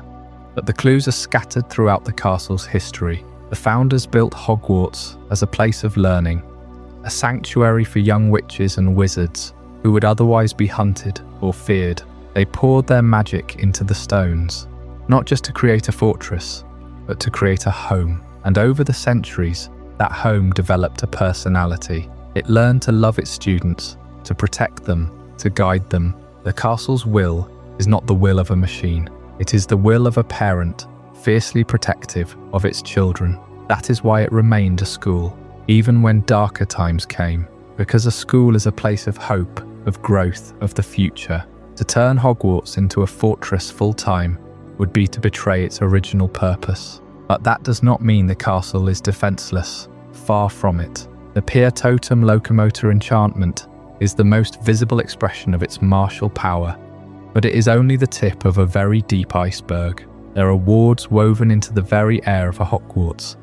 but the clues are scattered throughout the castle's history. The founders built Hogwarts as a place of learning, a sanctuary for young witches and wizards who would otherwise be hunted or feared. They poured their magic into the stones, not just to create a fortress, but to create a home. And over the centuries, that home developed a personality. It learned to love its students, to protect them, to guide them. The castle's will is not the will of a machine. It is the will of a parent, fiercely protective of its children. That is why it remained a school, even when darker times came, because a school is a place of hope, of growth, of the future. To turn Hogwarts into a fortress full-time would be to betray its original purpose. But that does not mean the castle is defenseless. Far from it. The Pear Totem Locomotor enchantment is the most visible expression of its martial power, but it is only the tip of a very deep iceberg. There are wards woven into the very air of a Hogwarts,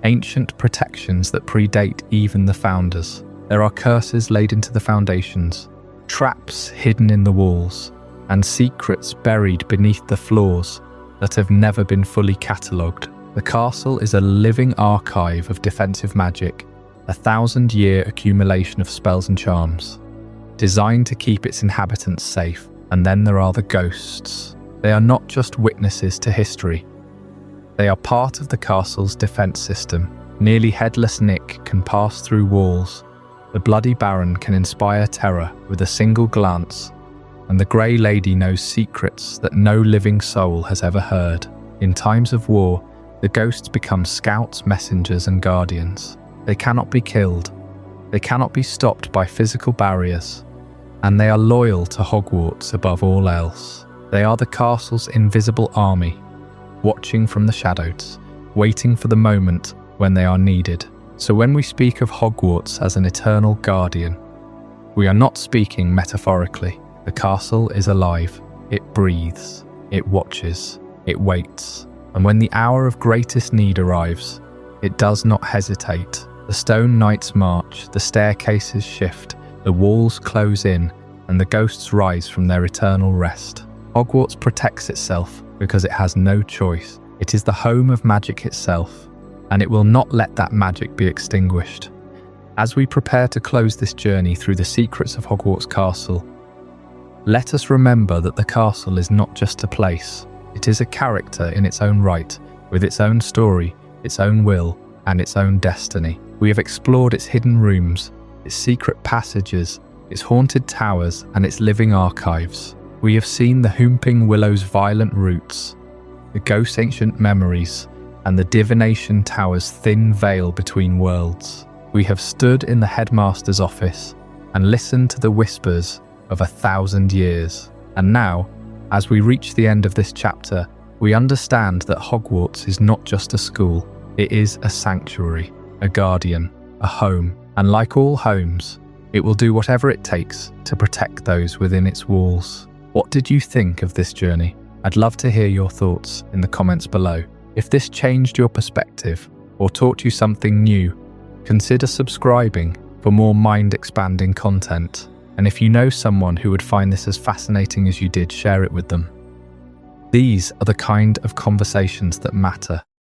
ancient protections that predate even the founders. There are curses laid into the foundations, traps hidden in the walls, and secrets buried beneath the floors that have never been fully catalogued. The castle is a living archive of defensive magic, a 1,000-year accumulation of spells and charms, designed to keep its inhabitants safe. And then there are the ghosts. They are not just witnesses to history. They are part of the castle's defense system. Nearly headless Nick can pass through walls. The Bloody Baron can inspire terror with a single glance, and the Grey Lady knows secrets that no living soul has ever heard. In times of war, the ghosts become scouts, messengers, and guardians. They cannot be killed. They cannot be stopped by physical barriers. And they are loyal to Hogwarts above all else. They are the castle's invisible army, watching from the shadows, waiting for the moment when they are needed. So when we speak of Hogwarts as an eternal guardian, we are not speaking metaphorically. The castle is alive. It breathes. It watches. It waits. And when the hour of greatest need arrives, it does not hesitate. The stone knights march, the staircases shift, the walls close in, and the ghosts rise from their eternal rest. Hogwarts protects itself because it has no choice. It is the home of magic itself, and it will not let that magic be extinguished. As we prepare to close this journey through the secrets of Hogwarts Castle, let us remember that the castle is not just a place. It is a character in its own right, with its own story, its own will, and its own destiny. We have explored its hidden rooms, its secret passages, its haunted towers, and its living archives. We have seen the Whomping Willow's violent roots, the ghost's ancient memories, and the Divination Tower's thin veil between worlds. We have stood in the Headmaster's office and listened to the whispers of 1,000 years. And now, as we reach the end of this chapter, we understand that Hogwarts is not just a school. It is a sanctuary, a guardian, a home, and like all homes, it will do whatever it takes to protect those within its walls. What did you think of this journey? I'd love to hear your thoughts in the comments below. If this changed your perspective or taught you something new, consider subscribing for more mind-expanding content. And if you know someone who would find this as fascinating as you did, share it with them. These are the kind of conversations that matter.